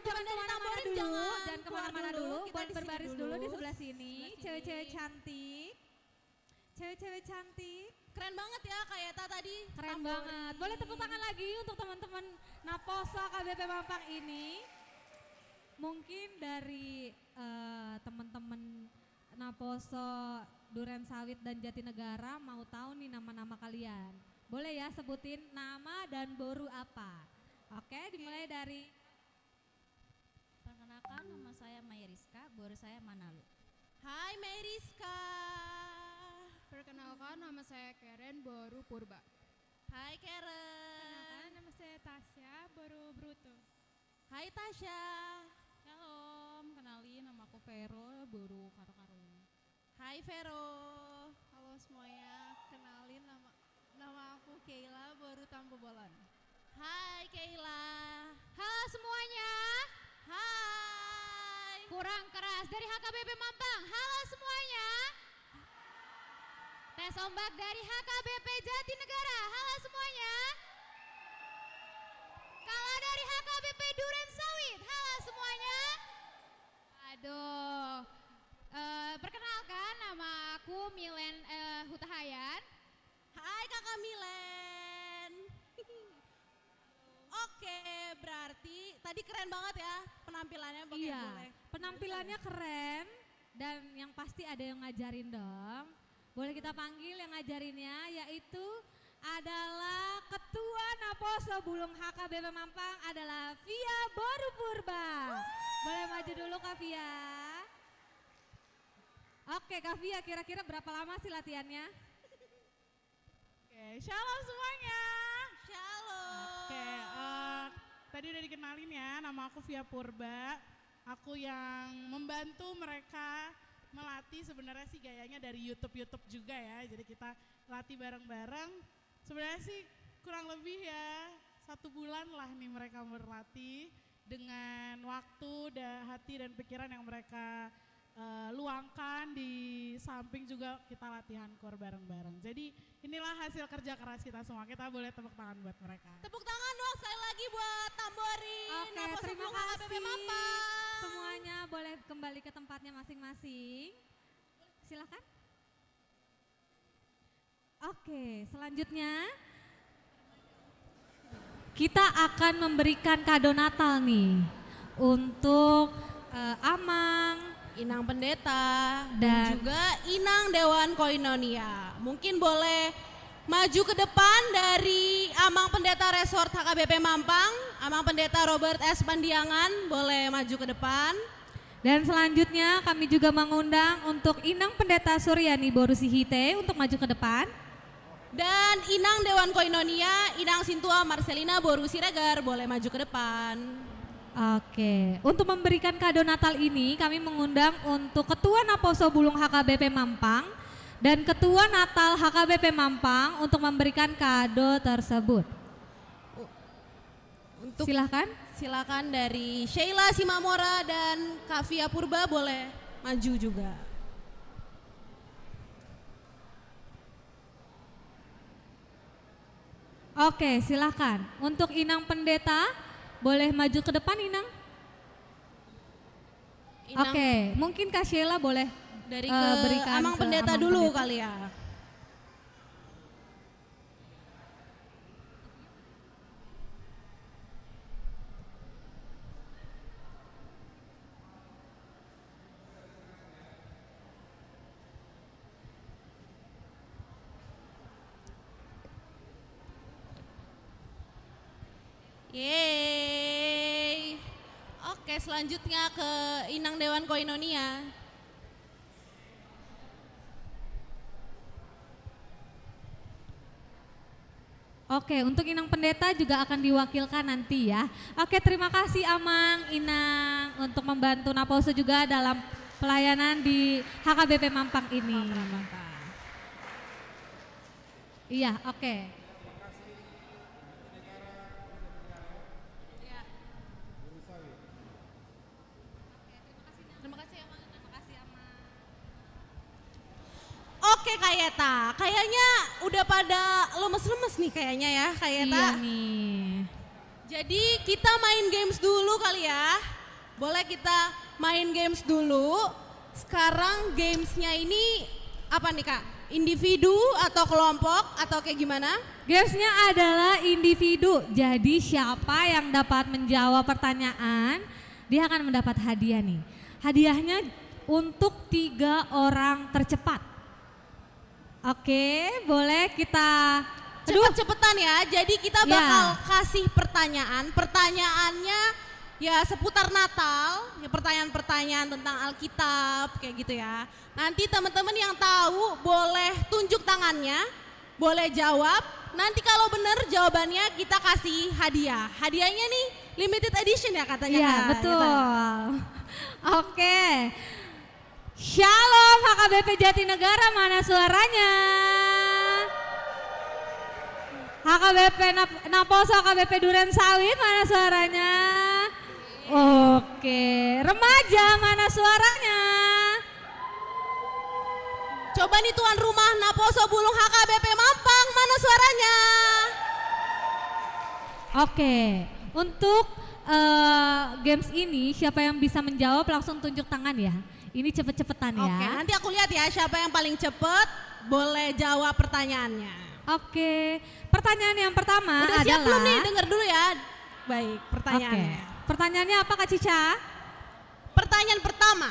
Speaker 4: jangan kemana-mana dulu, jangan kemana-mana dulu, buat berbaris dulu di sebelah sini. Cewek-cewek cantik, cewek-cewek cantik.
Speaker 15: Keren banget ya Kak Yeta tadi.
Speaker 4: Keren banget. Boleh tepuk tangan lagi untuk teman-teman Naposo KBP Mampang ini. Mungkin dari teman-teman Naposo Duren Sawit dan Jatinegara mau tahu nih nama-nama kalian. Boleh ya sebutin nama dan boru apa. Oke, dimulai dari.
Speaker 5: Perkenalkan, nama saya Mayriska, boru saya Manalu.
Speaker 15: Hai Mayriska.
Speaker 22: Perkenalkan, nama saya Karen, boru Purba.
Speaker 15: Hai Karen.
Speaker 22: Perkenalkan, nama saya Tasya, boru Bruto.
Speaker 15: Hai Tasya.
Speaker 23: Shalom, kenalin nama aku Vero, boru Karo-Karo.
Speaker 15: Hai Vero.
Speaker 22: Halo semuanya, kenalin nama aku Keila, boru Tampu Bolon.
Speaker 15: Hai Keila.
Speaker 4: Halo semuanya.
Speaker 15: Hai.
Speaker 4: Kurang keras dari HKBP Mampang. Halo semuanya. Tes ombak dari HKBP Jatinegara. Halo semuanya. Kalau dari HKBP Duren Sawit. Halo semuanya. Aduh. Perkenalkan, nama aku Milen Hutahayan.
Speaker 15: Hai Kakak Milen. Oke, berarti tadi keren banget ya penampilannya.
Speaker 4: Iya,
Speaker 15: boleh.
Speaker 4: penampilannya keren dan yang pasti ada yang ngajarin dong. Boleh kita panggil yang ngajarinnya, yaitu adalah Ketua Naposo Bulung HKBP Mampang adalah Via Boru Purba. Boleh maju dulu Kak Via. Oke Kak Via, kira-kira berapa lama sih latihannya?
Speaker 24: Oke, shalom semuanya.
Speaker 15: Shalom.
Speaker 24: Oke, tadi udah dikenalin ya, nama aku Via Purba. Aku yang membantu mereka melatih, sebenarnya sih gayanya dari YouTube juga ya. Jadi kita latih bareng-bareng. Sebenarnya sih kurang lebih ya 1 bulan lah nih mereka berlatih dengan waktu, hati dan pikiran yang mereka luangkan, di samping juga kita latihan core bareng-bareng. Jadi inilah hasil kerja keras kita semua. Kita boleh tepuk tangan buat mereka.
Speaker 15: Tepuk tangan dong sekali lagi buat Tamborin.
Speaker 4: Oke, terima kasih. Semuanya boleh kembali ke tempatnya masing-masing. Silakan. Oke, selanjutnya kita akan memberikan kado Natal nih untuk Amang,
Speaker 15: Inang Pendeta,
Speaker 4: dan
Speaker 15: juga Inang Dewan Koinonia. Mungkin boleh maju ke depan dari Amang Pendeta Resort HKBP Mampang, Amang Pendeta Robert S. Pandiangan, boleh maju ke depan.
Speaker 4: Dan selanjutnya kami juga mengundang untuk Inang Pendeta Suryani Borusihite untuk maju ke depan.
Speaker 15: Dan Inang Dewan Koinonia, Inang Sintua Marcelina Boru Siregar, boleh maju ke depan.
Speaker 4: Oke, untuk memberikan kado Natal ini kami mengundang untuk Ketua Naposo Bulung HKBP Mampang dan Ketua Natal HKBP Mampang untuk memberikan kado tersebut. Silakan
Speaker 15: dari Sheila Simamora dan Kak Via Purba boleh maju juga.
Speaker 4: Oke, silakan. Untuk Inang Pendeta boleh maju ke depan Inang. Oke, mungkin Kak Sheila boleh
Speaker 15: dari
Speaker 4: berikan
Speaker 15: Amang
Speaker 4: ke
Speaker 15: Pendeta
Speaker 4: Amang
Speaker 15: dulu
Speaker 4: Pendeta.
Speaker 15: kali ya. Yeay. Oke, selanjutnya ke Inang Dewan Koinonia.
Speaker 4: Oke, untuk Inang Pendeta juga akan diwakilkan nanti ya. Oke, terima kasih Amang, Inang untuk membantu Naposo juga dalam pelayanan di HKBP Mampang ini. Iya, oke.
Speaker 15: Oke Kak Yeta, kayaknya udah pada lemes-lemes nih kayaknya ya Kak Yeta.
Speaker 4: Iya nih.
Speaker 15: Jadi kita main games dulu kali ya. boleh kita main games dulu. Sekarang gamesnya ini apa nih Kak? Individu atau kelompok atau kayak gimana?
Speaker 4: Gamesnya adalah individu, jadi siapa yang dapat menjawab pertanyaan, dia akan mendapat hadiah nih. Hadiahnya untuk 3 orang tercepat. Oke, boleh kita
Speaker 15: cepet-cepetan ya. Jadi kita bakal kasih pertanyaan. Pertanyaannya ya seputar Natal, ya pertanyaan-pertanyaan tentang Alkitab kayak gitu ya. Nanti teman-teman yang tahu boleh tunjuk tangannya, boleh jawab. Nanti kalau benar jawabannya kita kasih hadiah. Hadiahnya nih limited edition ya katanya.
Speaker 4: Iya,
Speaker 15: Kak,
Speaker 4: betul.
Speaker 15: gitu.
Speaker 4: Oke. Shalom HKBP Jatinegara, mana suaranya? HKBP Naposo, HKBP Duren Sawit, mana suaranya? Oke, remaja mana suaranya?
Speaker 15: Coba nih tuan rumah Naposo Bulung HKBP Mampang, mana suaranya?
Speaker 4: Oke, untuk games ini siapa yang bisa menjawab langsung tunjuk tangan ya. Ini cepet-cepetan ya.
Speaker 15: Oke, nanti aku lihat ya siapa yang paling cepet boleh jawab pertanyaannya.
Speaker 4: Oke, pertanyaan yang pertama
Speaker 15: Udah siap
Speaker 4: adalah.
Speaker 15: belum nih? Dengar dulu ya. Baik, pertanyaannya.
Speaker 4: Oke. Pertanyaannya apa Kak Cica?
Speaker 15: Pertanyaan pertama.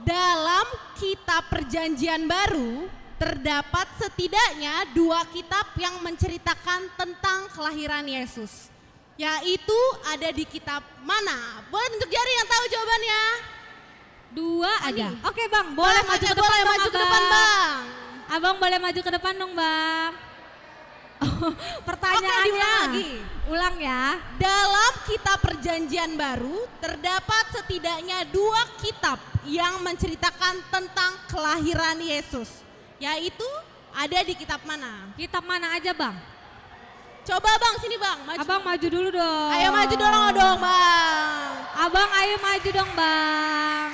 Speaker 15: Dalam kitab Perjanjian Baru terdapat setidaknya 2 kitab yang menceritakan tentang kelahiran Yesus. Yaitu ada di kitab mana? Boleh tunjuk jari yang tahu jawabannya?
Speaker 4: 2 aja. Oke Bang, boleh maju ke depan
Speaker 15: boleh
Speaker 4: dong,
Speaker 15: maju ke
Speaker 4: Abang.
Speaker 15: depan Bang.
Speaker 4: Abang boleh maju ke depan dong Bang. Pertanyaannya.
Speaker 15: Oke, diulang lagi.
Speaker 4: Ulang ya.
Speaker 15: Dalam kitab Perjanjian Baru terdapat setidaknya 2 kitab yang menceritakan tentang kelahiran Yesus. Yaitu ada di kitab mana?
Speaker 4: Kitab mana aja Bang?
Speaker 15: Coba Bang, sini Bang. Maju.
Speaker 4: Abang maju dulu dong.
Speaker 15: Ayo maju dong Bang.
Speaker 4: Abang ayo maju dong Bang.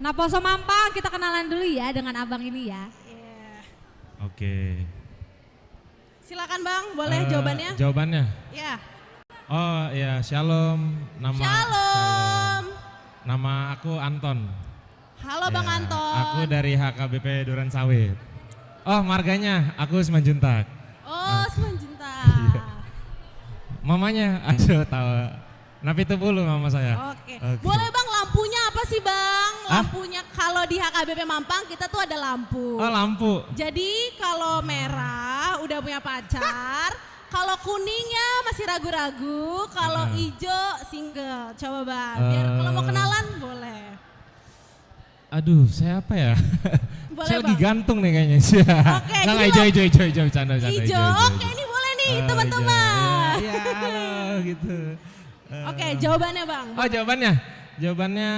Speaker 4: Naposo Mampang, kita kenalan dulu ya dengan abang ini ya.
Speaker 9: Oke.
Speaker 15: Silakan Bang, boleh jawabannya?
Speaker 9: Jawabannya?
Speaker 15: Ya.
Speaker 9: Oh ya, shalom.
Speaker 15: Shalom.
Speaker 9: Nama aku Anton.
Speaker 15: Halo Bang Anton.
Speaker 9: Aku dari HKBP Duren Sawit. Oh, marganya aku Simanjuntak.
Speaker 15: Oh, Simanjuntak.
Speaker 9: Mamanya, aduh tahu. Napi Tupulu mama saya.
Speaker 15: Oke. Boleh Bang, lampunya apa sih Bang? Lampunya kalau di HKBP Mampang kita tuh ada lampu.
Speaker 9: Oh, lampu.
Speaker 15: Jadi kalau merah udah punya pacar, kalau kuningnya masih ragu-ragu, kalau hijau single. Coba Bang, biar kalau mau kenalan boleh.
Speaker 9: Aduh, saya apa ya?
Speaker 15: Boleh,
Speaker 9: saya lagi
Speaker 15: Bang.
Speaker 9: gantung nih kayaknya.
Speaker 15: Oke,
Speaker 9: nggak
Speaker 15: gini,
Speaker 9: hijau, canda.
Speaker 15: Hijau, oke ini boleh nih teman-teman.
Speaker 9: Iya, halo gitu.
Speaker 15: Oke, jawabannya Bang.
Speaker 9: Oh, jawabannya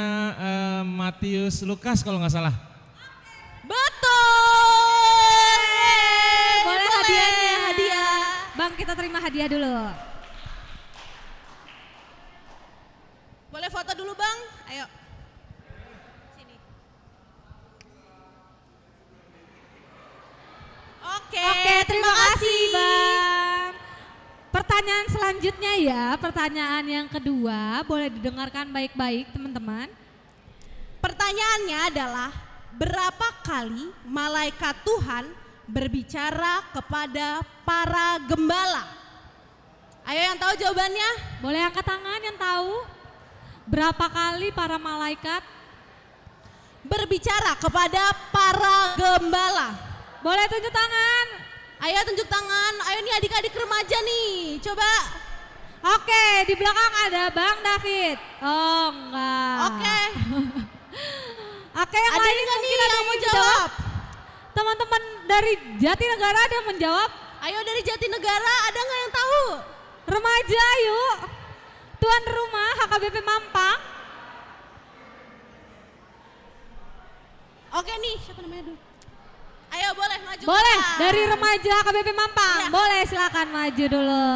Speaker 9: Matius Lukas kalau nggak salah.
Speaker 15: Betul.
Speaker 4: Boleh hadiahnya, hadiah. Bang, kita terima hadiah dulu.
Speaker 15: Boleh foto dulu Bang? Ayo. Sini. Oke,
Speaker 4: Terima kasih Bang. Pertanyaan selanjutnya ya, pertanyaan yang kedua, boleh didengarkan baik-baik teman-teman.
Speaker 15: Pertanyaannya adalah berapa kali malaikat Tuhan berbicara kepada para gembala? Ayo yang tahu jawabannya?
Speaker 4: Boleh angkat tangan yang tahu? Berapa kali para malaikat
Speaker 15: berbicara kepada para gembala?
Speaker 4: Boleh tunjuk tangan.
Speaker 15: Ayo tunjuk tangan, ayo nih adik-adik remaja nih, coba.
Speaker 4: Oke, di belakang ada Bang David. Oh enggak.
Speaker 15: Oke.
Speaker 4: Oke, yang
Speaker 15: Ada
Speaker 4: lain
Speaker 15: nggak nih
Speaker 4: mungkin ada
Speaker 15: yang mau jawab?
Speaker 4: Teman-teman dari Jatinegara ada yang menjawab?
Speaker 15: Ayo dari Jatinegara, ada nggak yang tahu?
Speaker 4: Remaja yuk. Tuan rumah HKBP Mampang.
Speaker 15: Oke nih, siapa namanya dulu? Ayo boleh maju.
Speaker 4: Boleh,
Speaker 15: Kak.
Speaker 4: dari remaja HKBP Mampang.
Speaker 15: Ya.
Speaker 4: Boleh silakan maju dulu.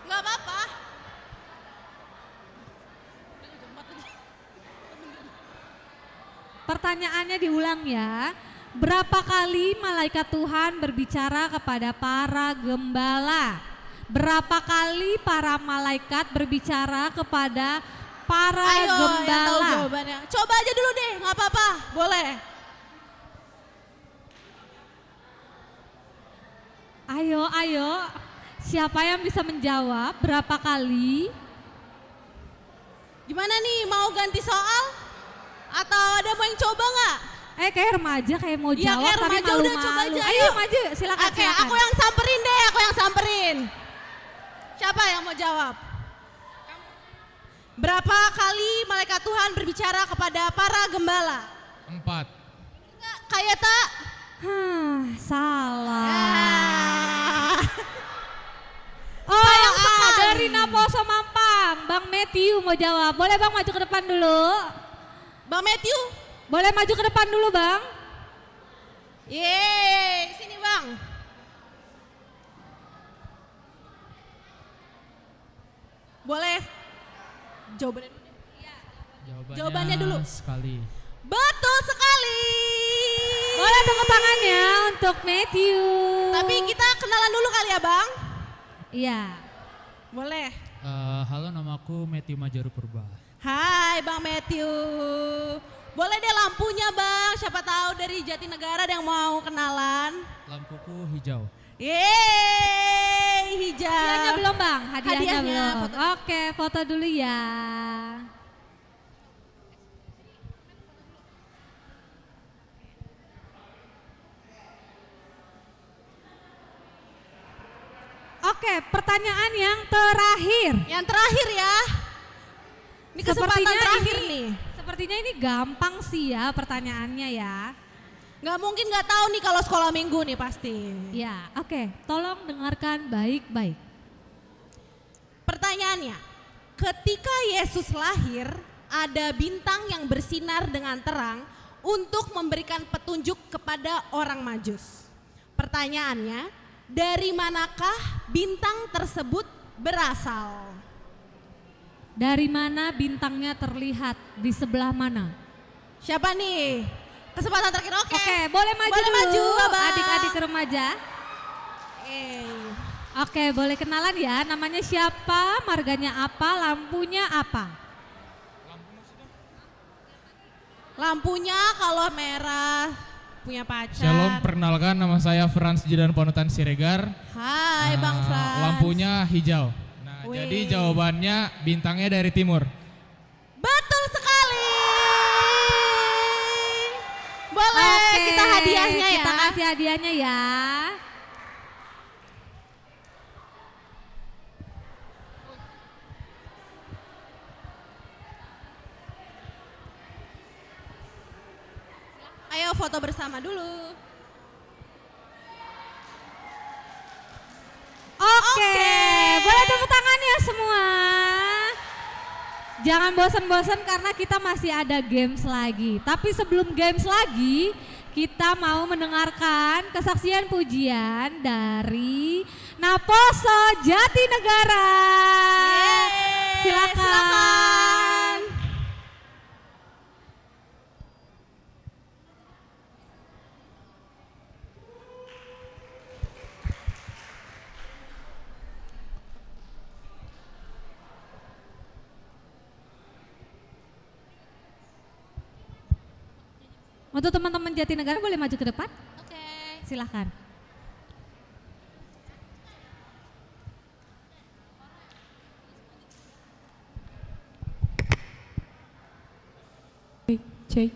Speaker 15: Nggak apa-apa.
Speaker 4: Pertanyaannya diulang ya. Berapa kali malaikat Tuhan berbicara kepada para gembala? Berapa kali para malaikat berbicara kepada para
Speaker 6: Ayo,
Speaker 4: gembala?
Speaker 6: yang tahu jawabannya. Coba aja dulu deh, nggak apa-apa, boleh.
Speaker 4: Ayo. Siapa yang bisa menjawab berapa kali?
Speaker 6: Gimana nih, mau ganti soal? Atau ada mau yang coba nggak?
Speaker 4: Kayak remaja kayak mau
Speaker 6: Iya,
Speaker 4: jawab
Speaker 6: kayak
Speaker 4: tapi
Speaker 6: remaja, udah coba
Speaker 4: malu-malu.
Speaker 6: aja,
Speaker 4: Ayo
Speaker 6: ayo.
Speaker 4: maju, silakan.
Speaker 6: Oke, aku yang samperin deh, aku yang samperin. Siapa yang mau jawab? Berapa kali malaikat Tuhan berbicara kepada para gembala?
Speaker 9: 4.
Speaker 6: Kayak tak?
Speaker 4: Salah. Oh,
Speaker 6: Sayang sekali.
Speaker 4: dari Naposo Mampang, Bang Matthew mau jawab. Boleh Bang maju ke depan dulu?
Speaker 6: Bang Matthew?
Speaker 4: Boleh maju ke depan dulu Bang?
Speaker 6: Yeay, sini Bang. Boleh jawabannya dulu. Jawabannya dulu.
Speaker 13: Sekali.
Speaker 6: Betul sekali.
Speaker 4: Boleh tepuk tangannya untuk Matthew.
Speaker 6: Tapi kita kenalan dulu kali ya Bang?
Speaker 4: Iya.
Speaker 6: Boleh.
Speaker 13: Halo, namaku Matthew Majaru Purba.
Speaker 6: Hai Bang Matthew. Boleh deh lampunya Bang, siapa tahu dari Jatinegara ada yang mau kenalan.
Speaker 13: Lampuku hijau.
Speaker 6: Yeay, hijau.
Speaker 4: Hadiahnya belum Bang? Hadiahnya belum.
Speaker 6: Foto.
Speaker 4: Oke, foto dulu ya. Oke, pertanyaan yang terakhir.
Speaker 6: Yang terakhir ya. Ini kesempatan terakhir nih.
Speaker 4: Sepertinya ini gampang sih ya pertanyaannya ya.
Speaker 6: Nggak mungkin nggak tahu nih kalau sekolah minggu nih pasti.
Speaker 4: Ya, oke. Tolong dengarkan baik-baik.
Speaker 6: Pertanyaannya, ketika Yesus lahir, ada bintang yang bersinar dengan terang untuk memberikan petunjuk kepada orang Majus. Pertanyaannya, dari manakah bintang tersebut berasal?
Speaker 4: Dari mana bintangnya terlihat? Di sebelah mana?
Speaker 6: Siapa nih? Kesempatan terakhir, oke.
Speaker 4: Oke, boleh maju
Speaker 6: boleh
Speaker 4: dulu
Speaker 6: maju, Abang.
Speaker 4: adik-adik remaja. Oke, boleh kenalan ya. Namanya siapa, marganya apa, lampunya apa?
Speaker 6: Lampunya kalau merah punya pacar.
Speaker 9: Shalom, perkenalkan nama saya Frans Jidan Ponutan Siregar.
Speaker 6: Hai Bang Frans.
Speaker 9: Lampunya hijau. Nah,
Speaker 6: Wih.
Speaker 9: jadi jawabannya bintangnya dari timur.
Speaker 6: Betul sekali. Boleh
Speaker 4: Oke,
Speaker 6: kita hadiahnya ya.
Speaker 4: Kita kasih hadiahnya ya.
Speaker 6: Ayo foto bersama dulu.
Speaker 4: Oke, boleh tepuk tangan ya semua. Jangan bosan-bosan karena kita masih ada games lagi. Tapi sebelum games lagi, kita mau mendengarkan kesaksian pujian dari Naposo Jatinegara. Silakan. Untuk teman-teman Jatinegara boleh maju ke depan?
Speaker 6: Oke.
Speaker 4: Silahkan.
Speaker 14: Cek.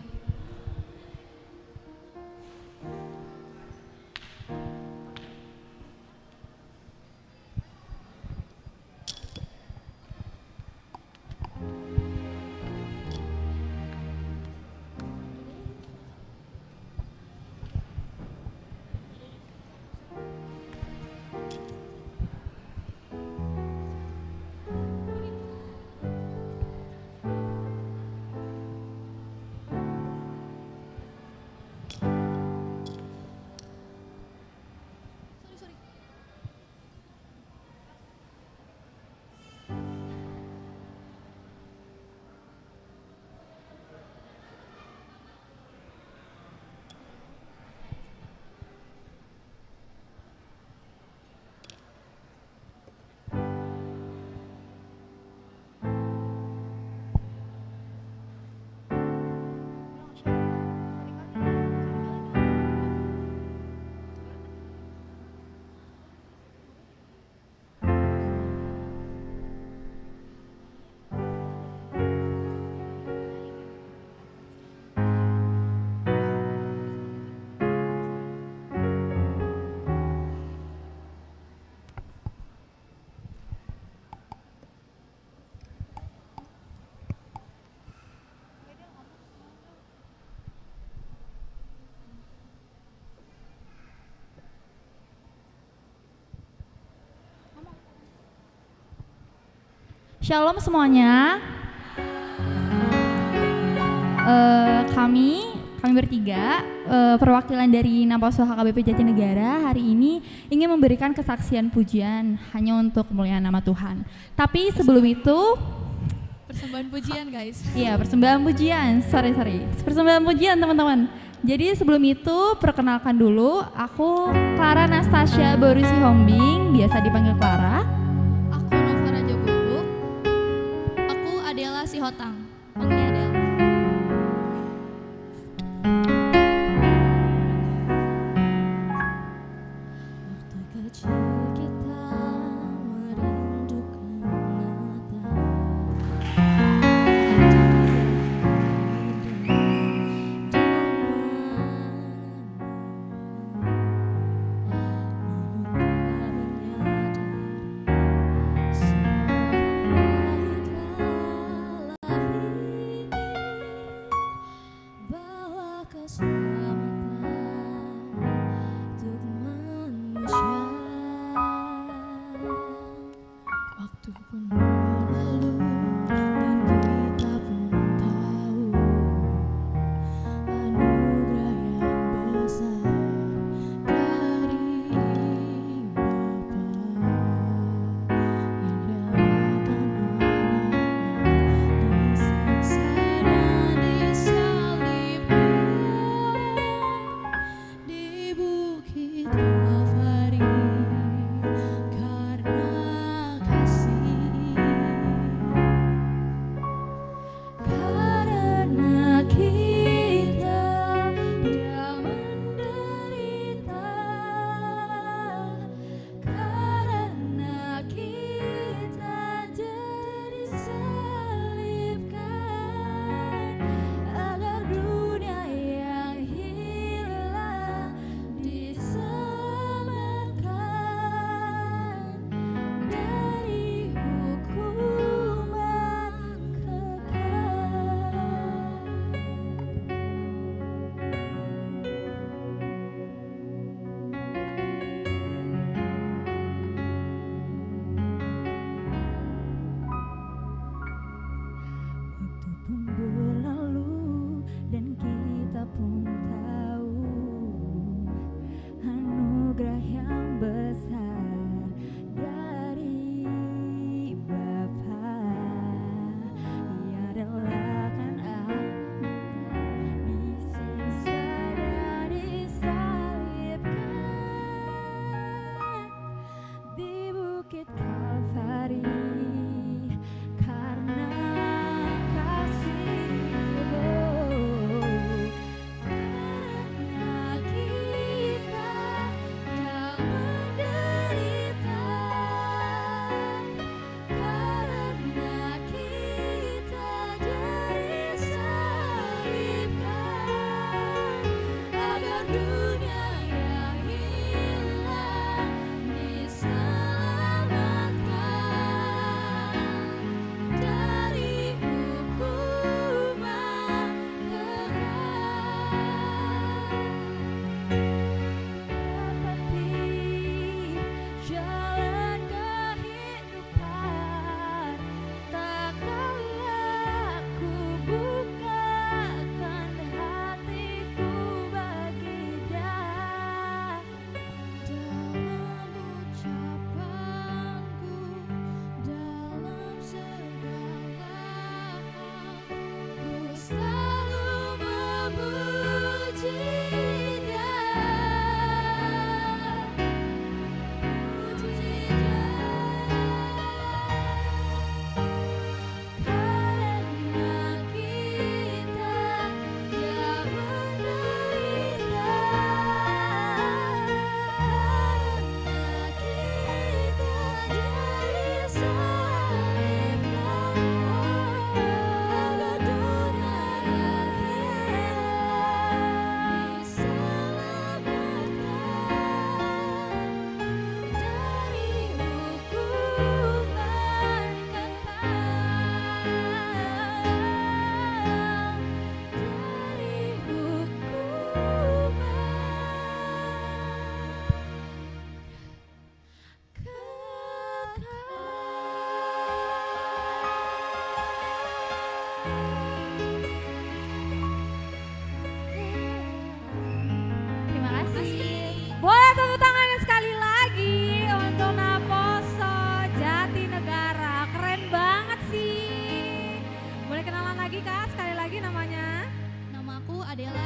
Speaker 10: Shalom semuanya. Kami bertiga perwakilan dari Naposo HKBP Jatinegara hari ini ingin memberikan kesaksian pujian hanya untuk kemuliaan nama Tuhan. Tapi sebelum itu
Speaker 22: Persembahan pujian guys.
Speaker 10: iya, persembahan pujian. Sorry. Persembahan pujian teman-teman. Jadi sebelum itu perkenalkan dulu, aku Clara Nastasia Borusi Hombing, biasa dipanggil Clara.
Speaker 22: Aku Nova Raja Bubuk. Aku Adela Sihotang. Panggilnya Adela.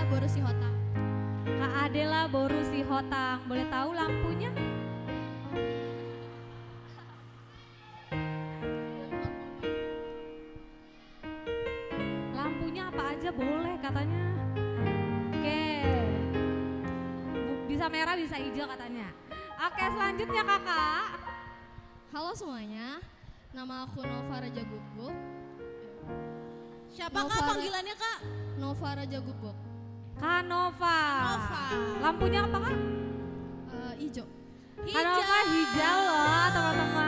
Speaker 4: Boru Sihotang.
Speaker 11: Kak Adela Boru Sihotang. Boleh tahu lampunya? Lampunya apa aja boleh katanya. Oke. Bisa merah, bisa hijau katanya. Oke, selanjutnya kakak.
Speaker 12: Halo semuanya, nama aku Nova Raja Gubuk.
Speaker 6: Siapa kak panggilannya kak?
Speaker 12: Nova Raja Gubuk.
Speaker 11: Kak Nova. Lampunya apa kak?
Speaker 12: Hijau.
Speaker 11: Kak Nova hijau loh teman-teman.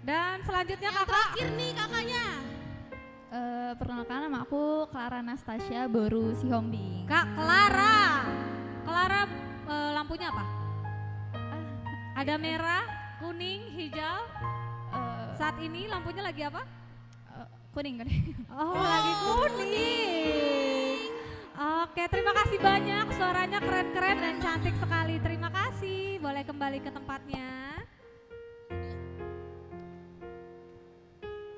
Speaker 11: Dan selanjutnya
Speaker 6: Yang
Speaker 11: kakak.
Speaker 6: terakhir nih kakaknya.
Speaker 10: Perkenalkan nama aku Clara Anastasia Boru Sihombing.
Speaker 11: Kak Clara. Clara lampunya apa? Ada merah, kuning, hijau. Saat ini lampunya lagi apa?
Speaker 10: Kuning.
Speaker 11: Oh, lagi kuning. Oke, terima kasih banyak. Suaranya keren-keren dan cantik sekali. Terima kasih. Boleh kembali ke tempatnya.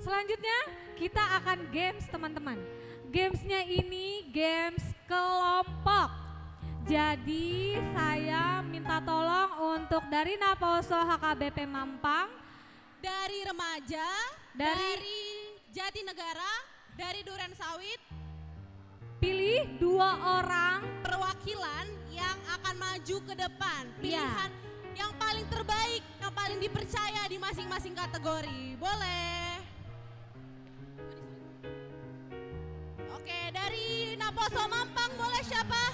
Speaker 11: Selanjutnya kita akan games teman-teman. Gamesnya ini games kelompok. Jadi saya minta tolong untuk dari Naposo HKBP Mampang,
Speaker 6: Dari remaja, dari Jatinegara, dari Duren Sawit,
Speaker 11: pilih 2 orang
Speaker 6: perwakilan yang akan maju ke depan. Pilihan yang paling terbaik, yang paling dipercaya di masing-masing kategori. Boleh. Oke, dari Naposo Mampang boleh siapa?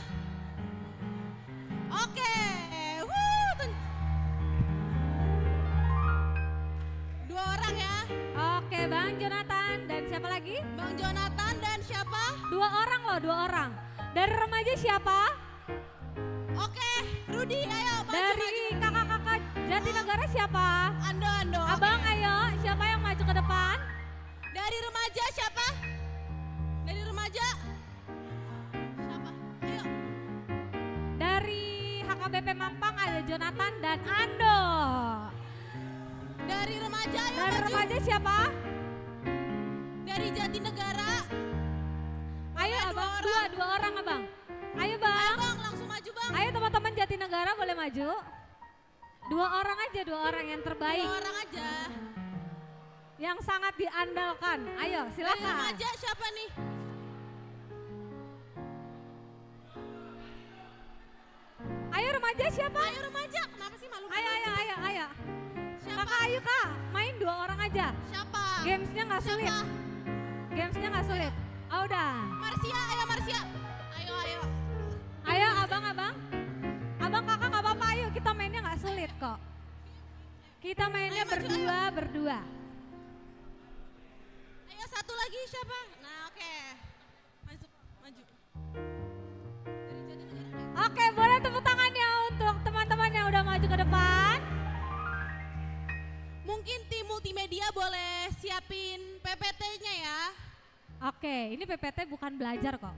Speaker 6: Oke, 2 orang ya.
Speaker 11: Oke, Bang Jonathan dan siapa lagi?
Speaker 6: Bang Jonathan dan siapa?
Speaker 11: 2 orang loh, 2 orang. Dari remaja siapa?
Speaker 6: Oke, Rudi ayo maju.
Speaker 11: Dari kakak-kakak Jatinegara siapa?
Speaker 6: Ando.
Speaker 11: Abang ayo, siapa yang maju ke depan?
Speaker 6: Dari remaja siapa? Dari remaja? Siapa? Ayo.
Speaker 11: Dari HKBP Mampang ada Jonathan dan Ando.
Speaker 6: Dari remaja ayo
Speaker 11: Dari
Speaker 6: maju.
Speaker 11: remaja siapa?
Speaker 6: Dari Jatinegara.
Speaker 11: Ayo abang, 2 orang abang. Ayo bang.
Speaker 6: Ayo bang, langsung maju bang.
Speaker 11: Ayo teman-teman Jatinegara boleh maju. 2 orang aja, 2 orang yang terbaik.
Speaker 6: 2 orang aja.
Speaker 11: Yang sangat diandalkan. Ayo silakan.
Speaker 6: Dari remaja siapa nih?
Speaker 11: Ayo remaja siapa?
Speaker 6: Ayo remaja, kenapa sih malu?
Speaker 11: Ayo.
Speaker 6: Siapa?
Speaker 11: Kakak ayo kak, main 2 orang aja.
Speaker 6: Siapa?
Speaker 11: Gamesnya nggak sulit. Gamesnya nggak sulit. Oh, udah.
Speaker 6: Marsia, ayo Marsia. Ayo.
Speaker 11: Ayo abang. Abang kakak nggak apa-apa, ayo kita mainnya nggak sulit kok. Kita mainnya berdua.
Speaker 6: Ayo satu lagi siapa? Nah oke. Maju.
Speaker 11: Oke, boleh tepuk tangannya untuk teman-teman yang udah maju ke depan.
Speaker 6: Mungkin tim multimedia boleh siapin PPT-nya ya.
Speaker 11: Oke, ini PPT bukan belajar kok.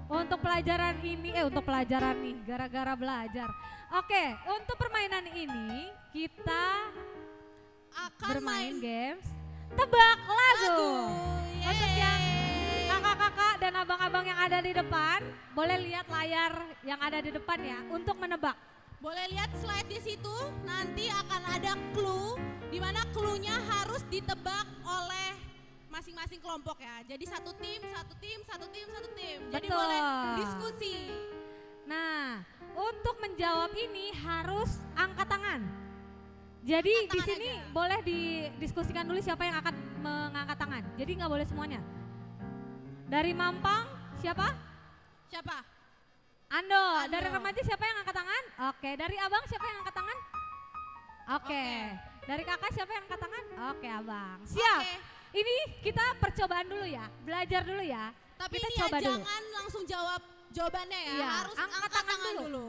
Speaker 11: Untuk pelajaran ini, gara-gara belajar. Oke, untuk permainan ini kita
Speaker 6: akan
Speaker 11: bermain games tebak lagu. Untuk yang kakak-kakak dan abang-abang yang ada di depan, boleh lihat layar yang ada di depan ya untuk menebak.
Speaker 6: Boleh lihat slide di situ, nanti akan ada clue, di mana clue-nya harus ditebak oleh masing-masing kelompok ya. Jadi satu tim. Jadi
Speaker 11: Betul.
Speaker 6: boleh diskusi.
Speaker 11: Nah, untuk menjawab ini harus angkat tangan. Jadi di sini boleh didiskusikan dulu siapa yang akan mengangkat tangan. Jadi nggak boleh semuanya. Dari Mampang siapa?
Speaker 6: Siapa?
Speaker 11: Ando. Dari remaja siapa yang angkat tangan? Oke. Dari abang siapa yang angkat tangan? Oke. Dari kakak siapa yang angkat tangan? Oke abang. Siap. Ini kita percobaan dulu ya, belajar dulu ya.
Speaker 6: Tapi
Speaker 11: kita
Speaker 6: ini
Speaker 11: coba
Speaker 6: ya
Speaker 11: dulu.
Speaker 6: jangan langsung jawab jawabannya ya,
Speaker 11: Iya,
Speaker 6: harus angkat tangan dulu.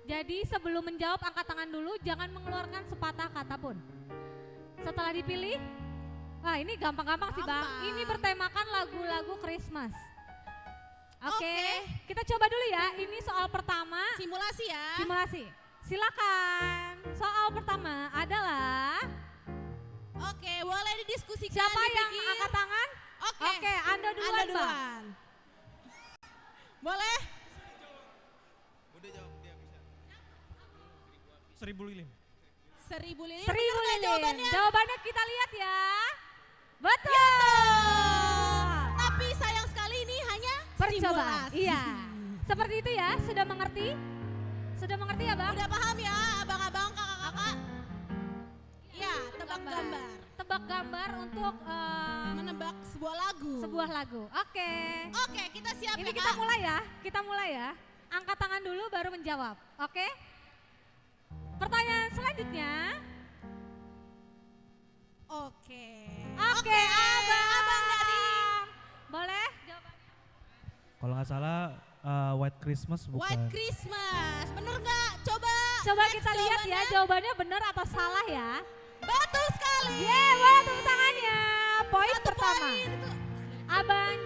Speaker 11: Jadi sebelum menjawab angkat tangan dulu, jangan mengeluarkan sepatah kata pun. Setelah dipilih, wah ini gampang-gampang sih bang. Ini bertemakan lagu-lagu Christmas. Oke, kita coba dulu ya. Ini soal pertama.
Speaker 6: Simulasi ya.
Speaker 11: Simulasi. Silakan. Soal pertama adalah.
Speaker 6: Oke, boleh didiskusikan.
Speaker 11: Siapa yang
Speaker 6: dipikir.
Speaker 11: angkat tangan? Oke, Ando duluan, Bang.
Speaker 6: Boleh?
Speaker 9: Udah jawab dia bisa.
Speaker 16: 1000 lilin.
Speaker 6: 1000 lilin.
Speaker 11: 1000
Speaker 6: Bener nggak
Speaker 11: lilin.
Speaker 6: jawabannya?
Speaker 11: Jawabannya kita lihat ya. Betul.
Speaker 6: Ya, tapi sayang sekali ini hanya
Speaker 11: Percobaan.
Speaker 6: simulasi.
Speaker 11: Iya. Seperti itu ya, sudah mengerti? Sudah mengerti ya, Bang?
Speaker 6: Udah paham ya, abang-abang, kakak-kakak? Iya, tebak gambar.
Speaker 11: Tebak gambar untuk
Speaker 6: menebak sebuah lagu.
Speaker 11: Sebuah lagu. Oke.
Speaker 6: Oke, kita siap
Speaker 11: Ini
Speaker 6: ya,
Speaker 11: kita
Speaker 6: Kak?
Speaker 11: mulai ya. Kita mulai ya. Angkat tangan dulu baru menjawab. Oke? Pertanyaan selanjutnya.
Speaker 6: Oke.
Speaker 11: Oke, Abang dari. Boleh jawabannya?
Speaker 16: Kalau nggak salah White Christmas bukan.
Speaker 6: White Christmas, bener nggak? Coba.
Speaker 11: Coba
Speaker 6: next
Speaker 11: kita lihat ya jawabannya benar atau salah ya.
Speaker 6: Betul sekali.
Speaker 11: Boleh tepuk tangannya. Poin
Speaker 6: Satu
Speaker 11: pertama.
Speaker 6: poin.
Speaker 11: Abang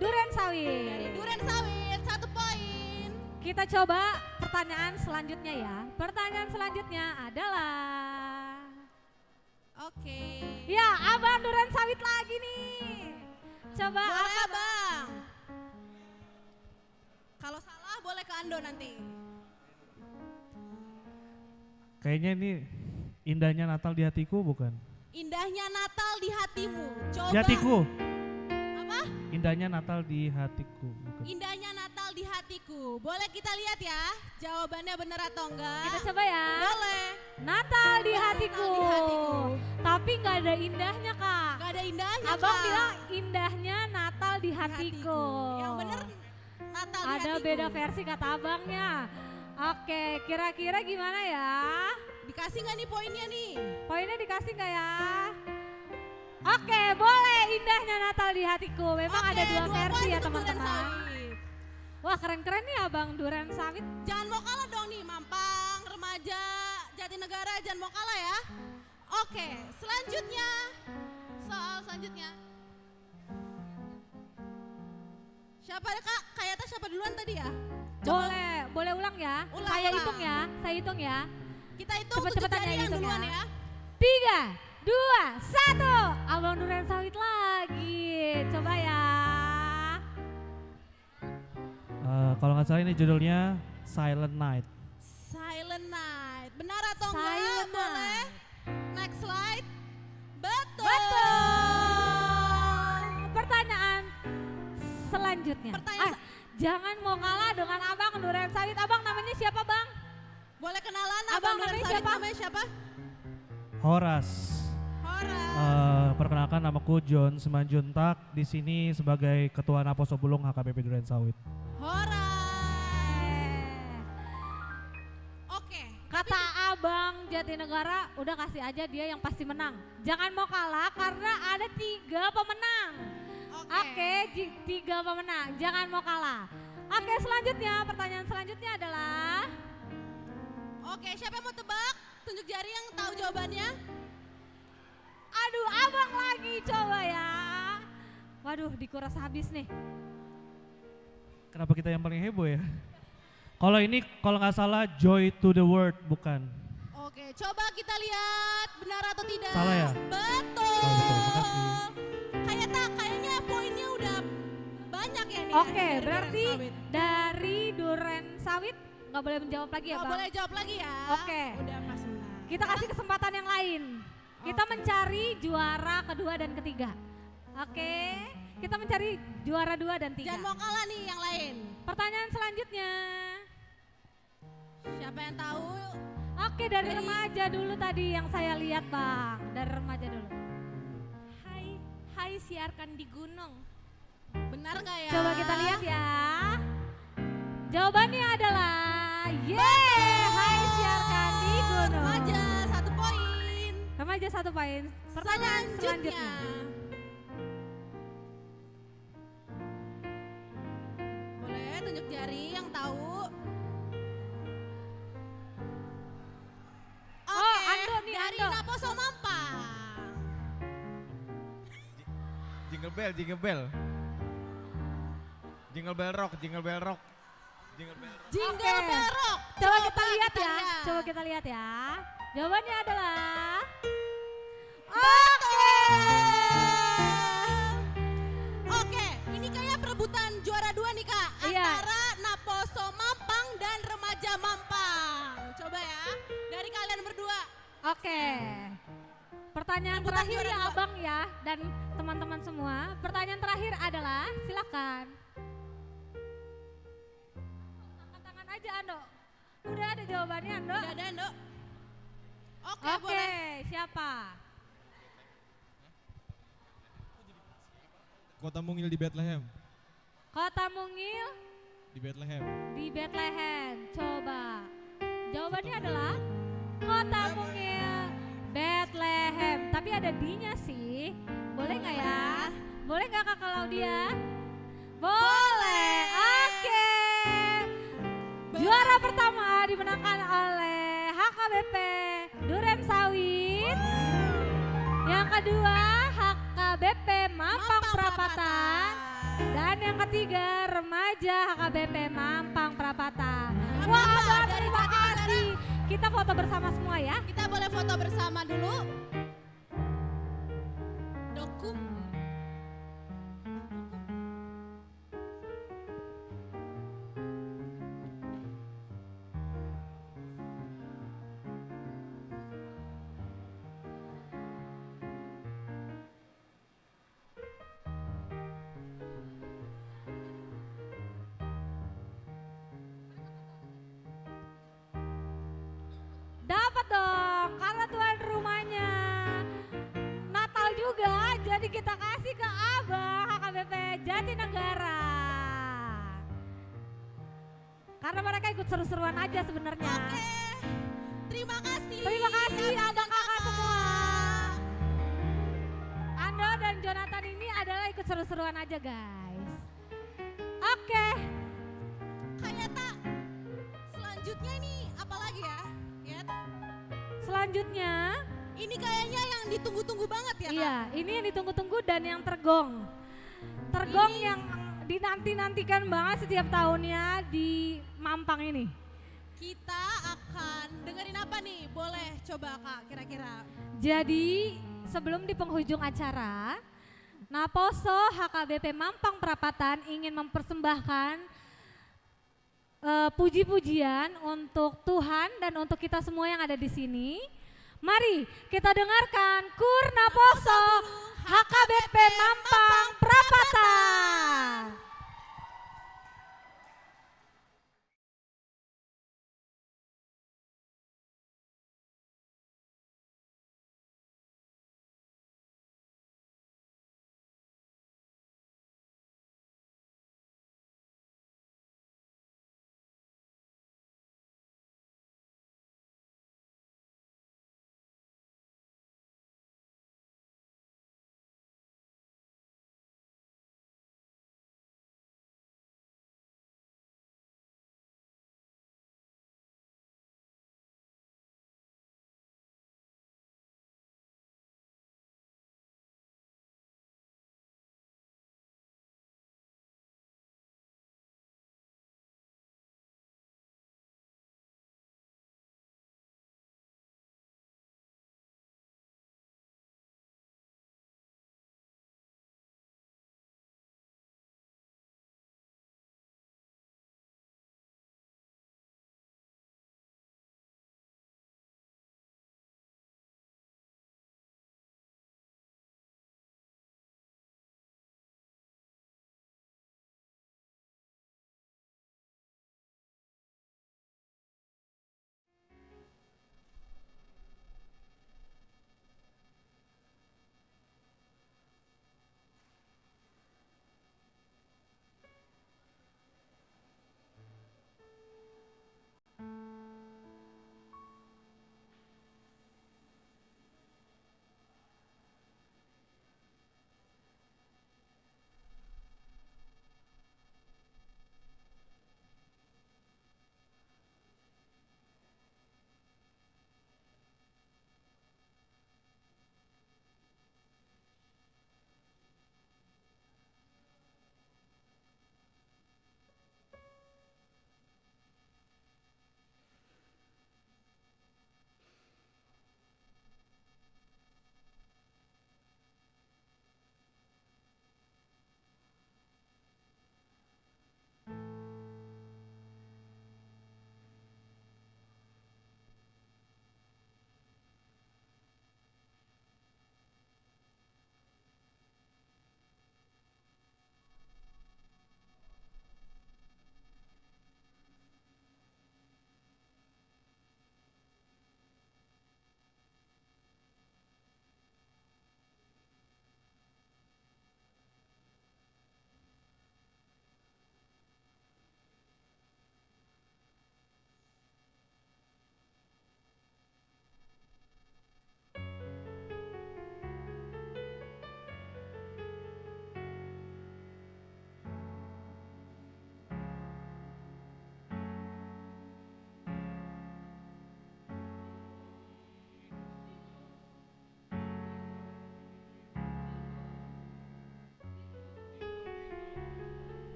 Speaker 11: Duren Sawit.
Speaker 6: Dari Duren Sawit, 1 poin.
Speaker 11: Kita coba pertanyaan selanjutnya ya. Pertanyaan selanjutnya adalah.
Speaker 6: Oke.
Speaker 11: Ya, Abang Duren Sawit lagi nih. Coba
Speaker 6: Boleh,
Speaker 11: angkat.
Speaker 6: Abang. Kalau salah boleh ke Ando nanti.
Speaker 16: Kayaknya ini indahnya Natal di hatiku bukan?
Speaker 6: Indahnya Natal di hatimu. Coba.
Speaker 16: Di hatiku.
Speaker 6: Apa?
Speaker 16: Indahnya Natal di hatiku bukan?
Speaker 6: Indahnya Natal di hatiku. Boleh kita lihat ya, jawabannya benar atau enggak?
Speaker 11: Kita coba ya.
Speaker 6: Boleh.
Speaker 11: Natal di hatiku.
Speaker 6: Natal di hatiku.
Speaker 11: Tapi nggak ada indahnya, Kak.
Speaker 6: Gak ada indahnya,
Speaker 11: Abang
Speaker 6: Kak.
Speaker 11: bilang indahnya Natal di hatiku.
Speaker 6: Yang bener Natal di
Speaker 11: Ada
Speaker 6: hatiku.
Speaker 11: beda versi kata abangnya. Oke, kira-kira gimana ya?
Speaker 6: Dikasih nggak nih poinnya nih?
Speaker 11: Poinnya dikasih nggak ya? Oke, boleh indahnya Natal di hatiku. Memang
Speaker 6: Oke,
Speaker 11: ada 2
Speaker 6: 2
Speaker 11: versi
Speaker 6: poin
Speaker 11: ya
Speaker 6: untuk Duren
Speaker 11: teman-teman.
Speaker 6: Sawit.
Speaker 11: Wah, keren-keren nih Abang Duren Sawit.
Speaker 6: Jangan mau kalah dong nih, Mampang, Remaja, Jatinegara, jangan mau kalah ya. Oke, selanjutnya, soal selanjutnya. Siapa Kak? Kayaknya siapa duluan tadi ya?
Speaker 11: Boleh ulang ya?
Speaker 6: Ulang,
Speaker 11: Saya
Speaker 6: ulang.
Speaker 11: hitung ya, saya hitung ya.
Speaker 6: Kita hitung
Speaker 11: Cepet-cepetan
Speaker 6: tunjuk jari
Speaker 11: ya
Speaker 6: yang
Speaker 11: hitung
Speaker 6: duluan
Speaker 11: ya.
Speaker 6: ya.
Speaker 11: 3, 2, 1. Abang Duren Sawit lagi. Coba ya.
Speaker 16: Kalau nggak salah ini judulnya Silent Night.
Speaker 6: Silent Night. Benar atau
Speaker 11: Silent
Speaker 6: enggak?
Speaker 11: Night.
Speaker 6: Boleh. Next slide. Betul.
Speaker 11: Betul. Pertanyaan selanjutnya. Jangan mau kalah dengan Abang Duren Sawit. Abang namanya siapa, Bang?
Speaker 6: Boleh kenalan
Speaker 11: Abang
Speaker 6: Duren
Speaker 11: namanya
Speaker 6: Sawit,
Speaker 11: siapa?
Speaker 6: namanya siapa?
Speaker 16: Horas.
Speaker 6: Horas.
Speaker 16: Perkenalkan namaku John Simanjuntak. Di sini sebagai Ketua Naposo Bulung HKBP Duren Sawit.
Speaker 6: Oke.
Speaker 11: Kata Abang Jatinegara, udah kasih aja dia yang pasti menang. Jangan mau kalah karena ada 3 pemenang. Oke, 3 pemenang. Jangan mau kalah. Oke, selanjutnya pertanyaan selanjutnya adalah.
Speaker 6: Oke, siapa yang mau tebak? Tunjuk jari yang tahu jawabannya.
Speaker 11: Aduh, Abang lagi coba ya. Waduh, dikuras habis nih.
Speaker 16: Kenapa kita yang paling heboh ya? Kalau ini kalau nggak salah Joy to the World bukan?
Speaker 6: Oke, coba kita lihat benar atau tidak.
Speaker 16: Salah ya?
Speaker 6: Betul.
Speaker 16: Oh, betul, makasih.
Speaker 6: Kayaknya poinnya udah banyak ya nih.
Speaker 11: Oke, berarti dari Duren Sawit nggak boleh menjawab lagi ya,
Speaker 6: Nggak
Speaker 11: Bang?
Speaker 6: boleh jawab lagi ya.
Speaker 11: Oke.
Speaker 6: Udah Mas menang.
Speaker 11: Kita kasih kesempatan yang lain. Kita mencari juara kedua dan ketiga. Oke, kita mencari juara 2 dan 3.
Speaker 6: Jangan mau kalah nih yang lain.
Speaker 11: Pertanyaan selanjutnya.
Speaker 6: Siapa yang tahu?
Speaker 11: Oke, dari remaja dulu tadi yang saya lihat, Bang. Dari remaja dulu.
Speaker 6: Hai siarkan di gunung. Benar nggak ya?
Speaker 11: Coba kita lihat ya. Jawabannya adalah hai siarkan di gunung.
Speaker 6: Remaja 1 poin.
Speaker 11: Remaja 1 poin. Pertanyaan selanjutnya.
Speaker 6: Boleh tunjuk jari yang tahu.
Speaker 11: Ando nih,
Speaker 6: dari
Speaker 11: Ando.
Speaker 6: Naposo Mampang.
Speaker 9: Jingle bell, jingle bell. Jingle bell rock, jingle bell rock. Jingle bell rock.
Speaker 6: Jingle
Speaker 11: Oke.
Speaker 6: bell rock.
Speaker 11: Coba kita lihat
Speaker 6: kita
Speaker 11: ya.
Speaker 6: lihat.
Speaker 11: Coba kita lihat ya. Jawabannya adalah
Speaker 6: Oke, ini kayak perebutan juara 2 nih Kak.
Speaker 11: Iya,
Speaker 6: antara Naposo Mampang dan Remaja Mampang. Coba ya, dari kalian berdua.
Speaker 11: Oke. Pertanyaan terakhir ya abang ya dan teman-teman semua. Pertanyaan terakhir adalah silakan. Angkat tangan aja Ando. Udah ada jawabannya Ando?
Speaker 6: Udah ada Ando. Oke,
Speaker 11: Oke,
Speaker 6: boleh.
Speaker 11: siapa?
Speaker 9: Kota Mungil di Bethlehem.
Speaker 11: Kota Mungil
Speaker 9: Di Bethlehem.
Speaker 11: di Bethlehem. Coba. Jawabannya adalah Kota Mungil Bethlehem. Tapi ada D-nya sih. Boleh nggak ya? Boleh nggak Kak Claudia? Boleh. Oke. Juara pertama dimenangkan oleh HKBP Duren Sawit. Yang kedua HKBP Mampang Perapatan. Dan yang ketiga remaja HKBP Mampang Perapatan. Wah, terima kasih. Kita foto bersama semua ya.
Speaker 6: Kita boleh foto bersama dulu. Dokum.
Speaker 11: Dapat dong, karena tuan rumahnya Natal juga, jadi kita kasih ke Abang HKBP Jatinegara. Karena mereka ikut seru-seruan aja sebenarnya.
Speaker 6: Terima kasih.
Speaker 11: Terima kasih abang kakak semua. Ando dan Jonathan ini adalah ikut seru-seruan aja guys. Oke.
Speaker 6: Kayak tak. Selanjutnya ini apa lagi ya? Yat?
Speaker 11: Selanjutnya.
Speaker 6: Ini kayaknya yang ditunggu-tunggu banget ya Kak?
Speaker 11: Iya, ini yang ditunggu-tunggu dan yang tergong. Tergong yang dinanti-nantikan banget setiap tahunnya di Mampang ini.
Speaker 6: Kita akan dengerin apa nih? Boleh coba Kak kira-kira.
Speaker 11: Jadi sebelum di penghujung acara, Naposo HKBP Mampang Perapatan ingin mempersembahkan puji-pujian untuk Tuhan dan untuk kita semua yang ada di sini. Mari kita dengarkan Kur Naposo HKBP Mampang Perapatan.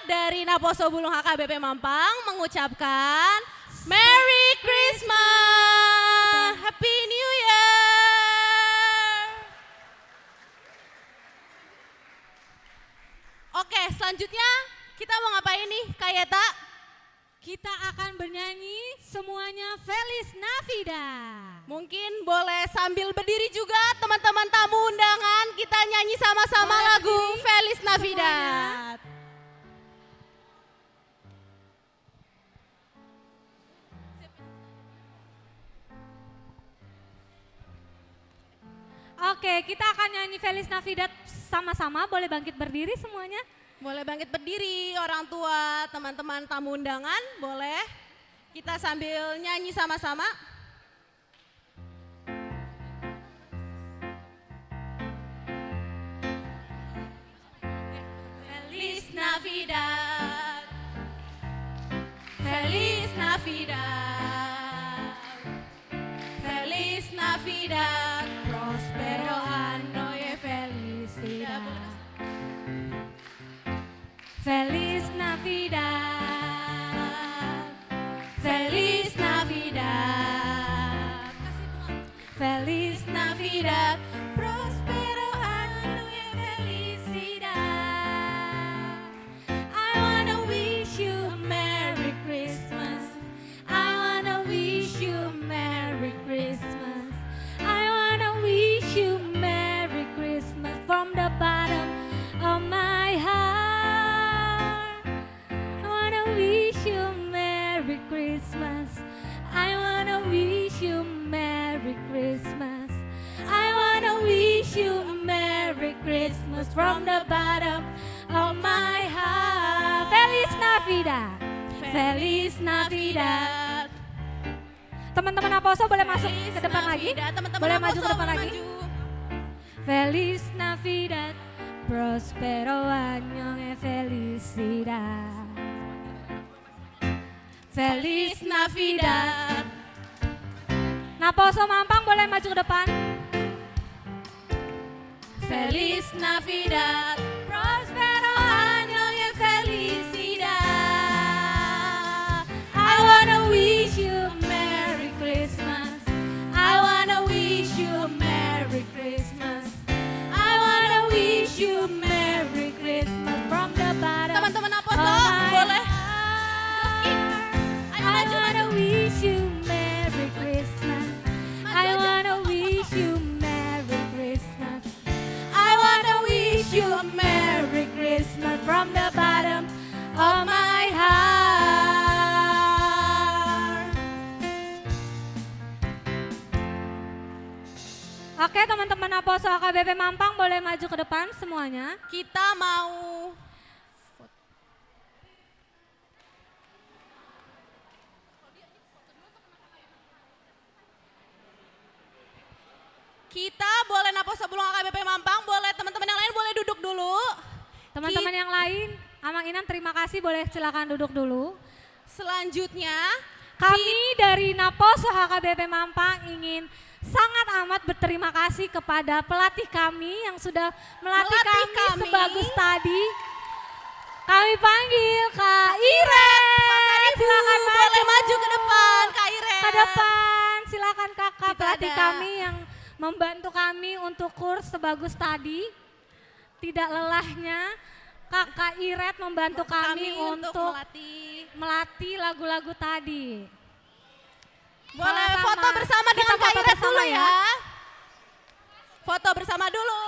Speaker 6: dari Naposo Bulung HKBP Mampang mengucapkan Merry Christmas, Happy New Year. Oke, selanjutnya kita mau ngapain nih, Kak Yeta?
Speaker 11: Kita akan bernyanyi semuanya Feliz Navidad.
Speaker 6: Mungkin boleh sambil berdiri juga teman-teman tamu undangan, kita nyanyi sama-sama lagu Feliz Navidad.
Speaker 11: Oke, kita akan nyanyi Feliz Navidad sama-sama. Boleh bangkit berdiri semuanya?
Speaker 6: Boleh bangkit berdiri, orang tua, teman-teman tamu undangan, boleh. Kita sambil nyanyi sama-sama. Feliz Navidad, Feliz Navidad, Feliz Navidad, Prospero Anno y Felicidad.
Speaker 11: Feliz Navidad,
Speaker 6: Feliz Navidad, Feliz Navidad, Prospero Año y Felicidad. I wanna wish you a Merry Christmas. I wanna wish you a Merry Christmas.
Speaker 11: I wanna wish you Merry Christmas from the bottom of my heart. I wanna wish you Merry Christmas. I wanna wish you Merry Christmas.
Speaker 6: I wanna wish you a Merry Christmas from the bottom of my heart.
Speaker 11: Feliz Navidad.
Speaker 6: Feliz Navidad.
Speaker 11: Teman-teman Aposo boleh masuk ke depan lagi?
Speaker 6: Teman-teman
Speaker 11: Boleh maju
Speaker 6: Aposo
Speaker 11: ke depan
Speaker 6: boleh
Speaker 11: lagi?
Speaker 6: maju.
Speaker 11: Feliz Navidad, prospero año y felicidad.
Speaker 6: Feliz Navidad.
Speaker 11: Naposo Mampang boleh maju ke depan?
Speaker 6: Feliz Navidad, prospero año y felicidad. I wanna wish you a Merry Christmas. I wanna wish you a Merry Christmas. I wanna wish you a Merry Christmas from the bottom. Teman-teman Aposo boleh.
Speaker 11: I wanna wish you Merry Christmas. I wanna wish you Merry Christmas.
Speaker 6: I wanna wish you a Merry Christmas from the bottom of my heart.
Speaker 11: Oke, teman-teman Aposo HKBP Mampang boleh maju ke depan semuanya.
Speaker 6: Kita mau boleh Naposo Bulung HKBP Mampang, boleh teman-teman yang lain boleh duduk dulu.
Speaker 11: Teman-teman yang lain, Amang Inam terima kasih, boleh silakan duduk dulu.
Speaker 6: Selanjutnya,
Speaker 11: kami dari Naposo HKBP Mampang ingin sangat amat berterima kasih kepada pelatih kami yang sudah melatih kami sebagus tadi. Kami panggil Kak Iren. Silakan
Speaker 6: boleh maju ke depan, Kak Iren.
Speaker 11: Ke depan, silakan kakak
Speaker 6: Kita
Speaker 11: pelatih
Speaker 6: ada.
Speaker 11: kami yang membantu kami untuk kurs sebagus tadi. Tidak lelahnya Kakak Iret membantu kami untuk melatih lagu-lagu tadi.
Speaker 6: Boleh
Speaker 11: Sama-sama.
Speaker 6: foto bersama
Speaker 11: Kita
Speaker 6: dengan Kak
Speaker 11: foto
Speaker 6: Iret
Speaker 11: bersama
Speaker 6: dulu
Speaker 11: ya.
Speaker 6: ya. Foto bersama dulu.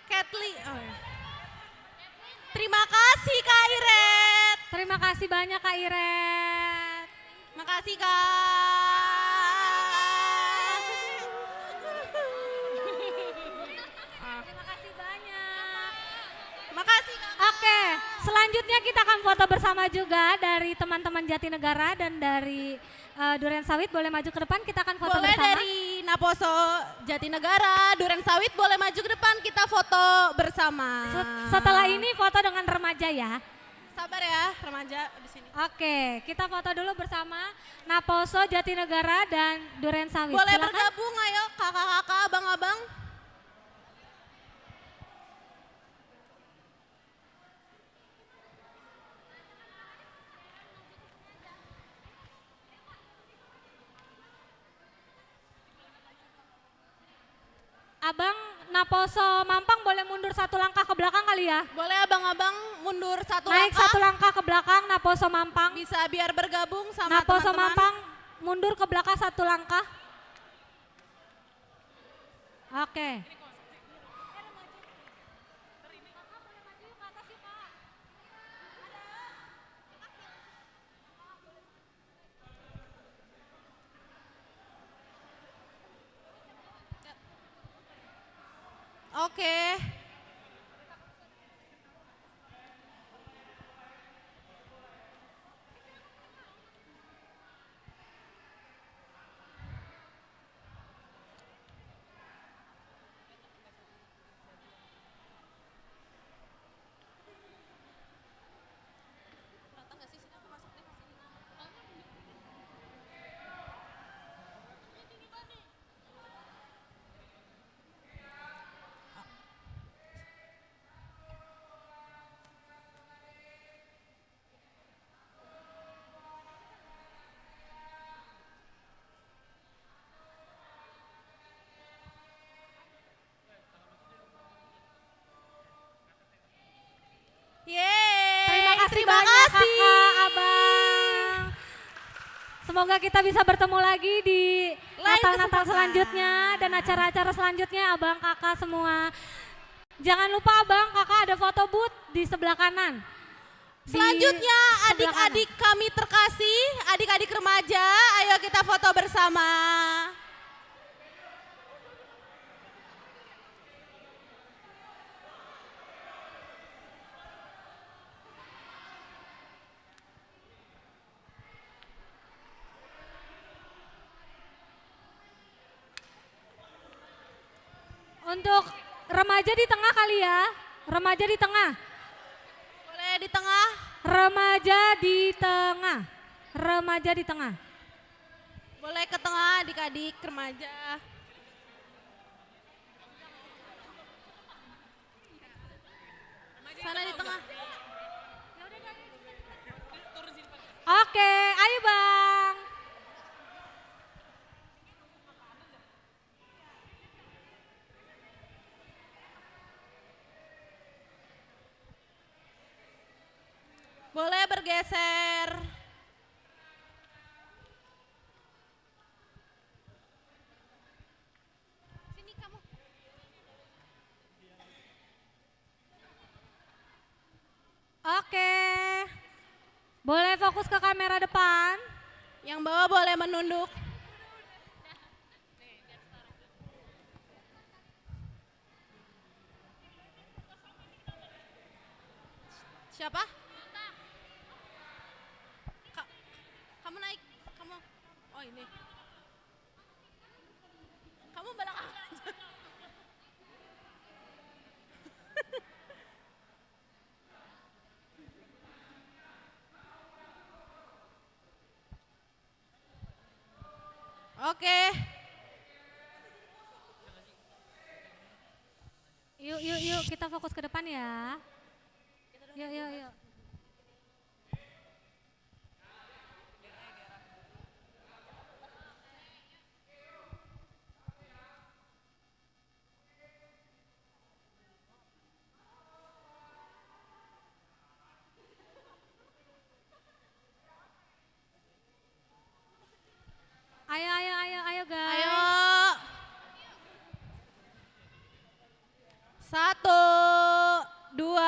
Speaker 6: Kathleen. Oh, ya. Terima kasih Kak Iret.
Speaker 11: Terima kasih banyak Kak Iret.
Speaker 6: Makasih Kak.
Speaker 11: Terima kasih banyak.
Speaker 6: Makasih Kak.
Speaker 11: Oke, selanjutnya kita akan foto bersama juga dari teman-teman Jatinegara dan dari Duren Sawit. Boleh maju ke depan, kita akan foto
Speaker 6: Boleh
Speaker 11: bersama.
Speaker 6: dari Naposo Jatinegara, Duren Sawit boleh maju ke depan, kita foto bersama.
Speaker 11: Setelah ini foto dengan remaja ya.
Speaker 6: Sabar ya remaja di sini.
Speaker 11: Oke, kita foto dulu bersama Naposo Jatinegara dan Duren Sawit.
Speaker 6: Boleh
Speaker 11: Silakan.
Speaker 6: bergabung ayo kakak-kakak, abang-abang.
Speaker 11: Abang Naposo Mampang boleh mundur satu langkah ke belakang kali ya?
Speaker 6: Boleh abang-abang mundur satu
Speaker 11: Naik
Speaker 6: langkah.
Speaker 11: satu langkah ke belakang Naposo Mampang.
Speaker 6: Bisa biar bergabung sama
Speaker 11: Naposo
Speaker 6: teman-teman.
Speaker 11: Mampang mundur ke belakang satu langkah. Oke.
Speaker 6: Oke. Yeay,
Speaker 11: Terima kasih
Speaker 6: terima
Speaker 11: banyak
Speaker 6: kasih.
Speaker 11: kakak, abang. Semoga kita bisa bertemu lagi di Natal-Natal
Speaker 6: kesempatan.
Speaker 11: selanjutnya dan acara-acara selanjutnya abang kakak semua. Jangan lupa abang kakak ada foto booth di sebelah kanan. Di
Speaker 6: Selanjutnya
Speaker 11: sebelah
Speaker 6: adik-adik kami terkasih, adik-adik remaja, ayo kita foto bersama.
Speaker 11: Untuk remaja di tengah kali ya. Remaja di tengah.
Speaker 6: Boleh di tengah.
Speaker 11: Remaja di tengah. Remaja di tengah.
Speaker 6: Boleh ke tengah adik-adik remaja. Sana di tengah.
Speaker 11: Oke, ayo bang.
Speaker 6: Boleh bergeser. Sini kamu.
Speaker 11: Oke. Boleh fokus ke kamera depan.
Speaker 6: Yang bawah boleh menunduk. Siapa? Kamu naik, kamu. Oh ini. Kamu belakang aja. Oke.
Speaker 11: Yuk, kita fokus ke depan ya. Yuk. Ayo guys.
Speaker 6: Ayo. 1, 2,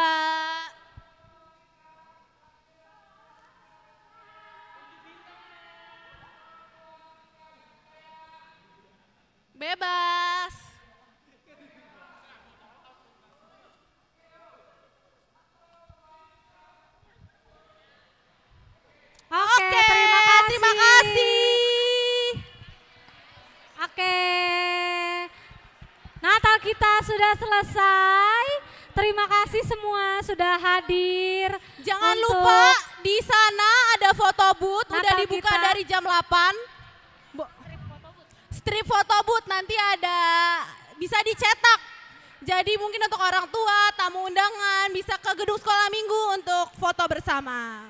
Speaker 6: Bebas.
Speaker 11: Oke, terima kasih. Oke. Natal kita sudah selesai. Terima kasih semua sudah hadir.
Speaker 6: Jangan
Speaker 11: untuk
Speaker 6: lupa di sana ada foto booth, udah
Speaker 11: Natal
Speaker 6: dibuka
Speaker 11: kita.
Speaker 6: dari jam 8. Strip foto booth nanti ada, bisa dicetak. Jadi mungkin untuk orang tua, tamu undangan bisa ke gedung sekolah minggu untuk foto bersama.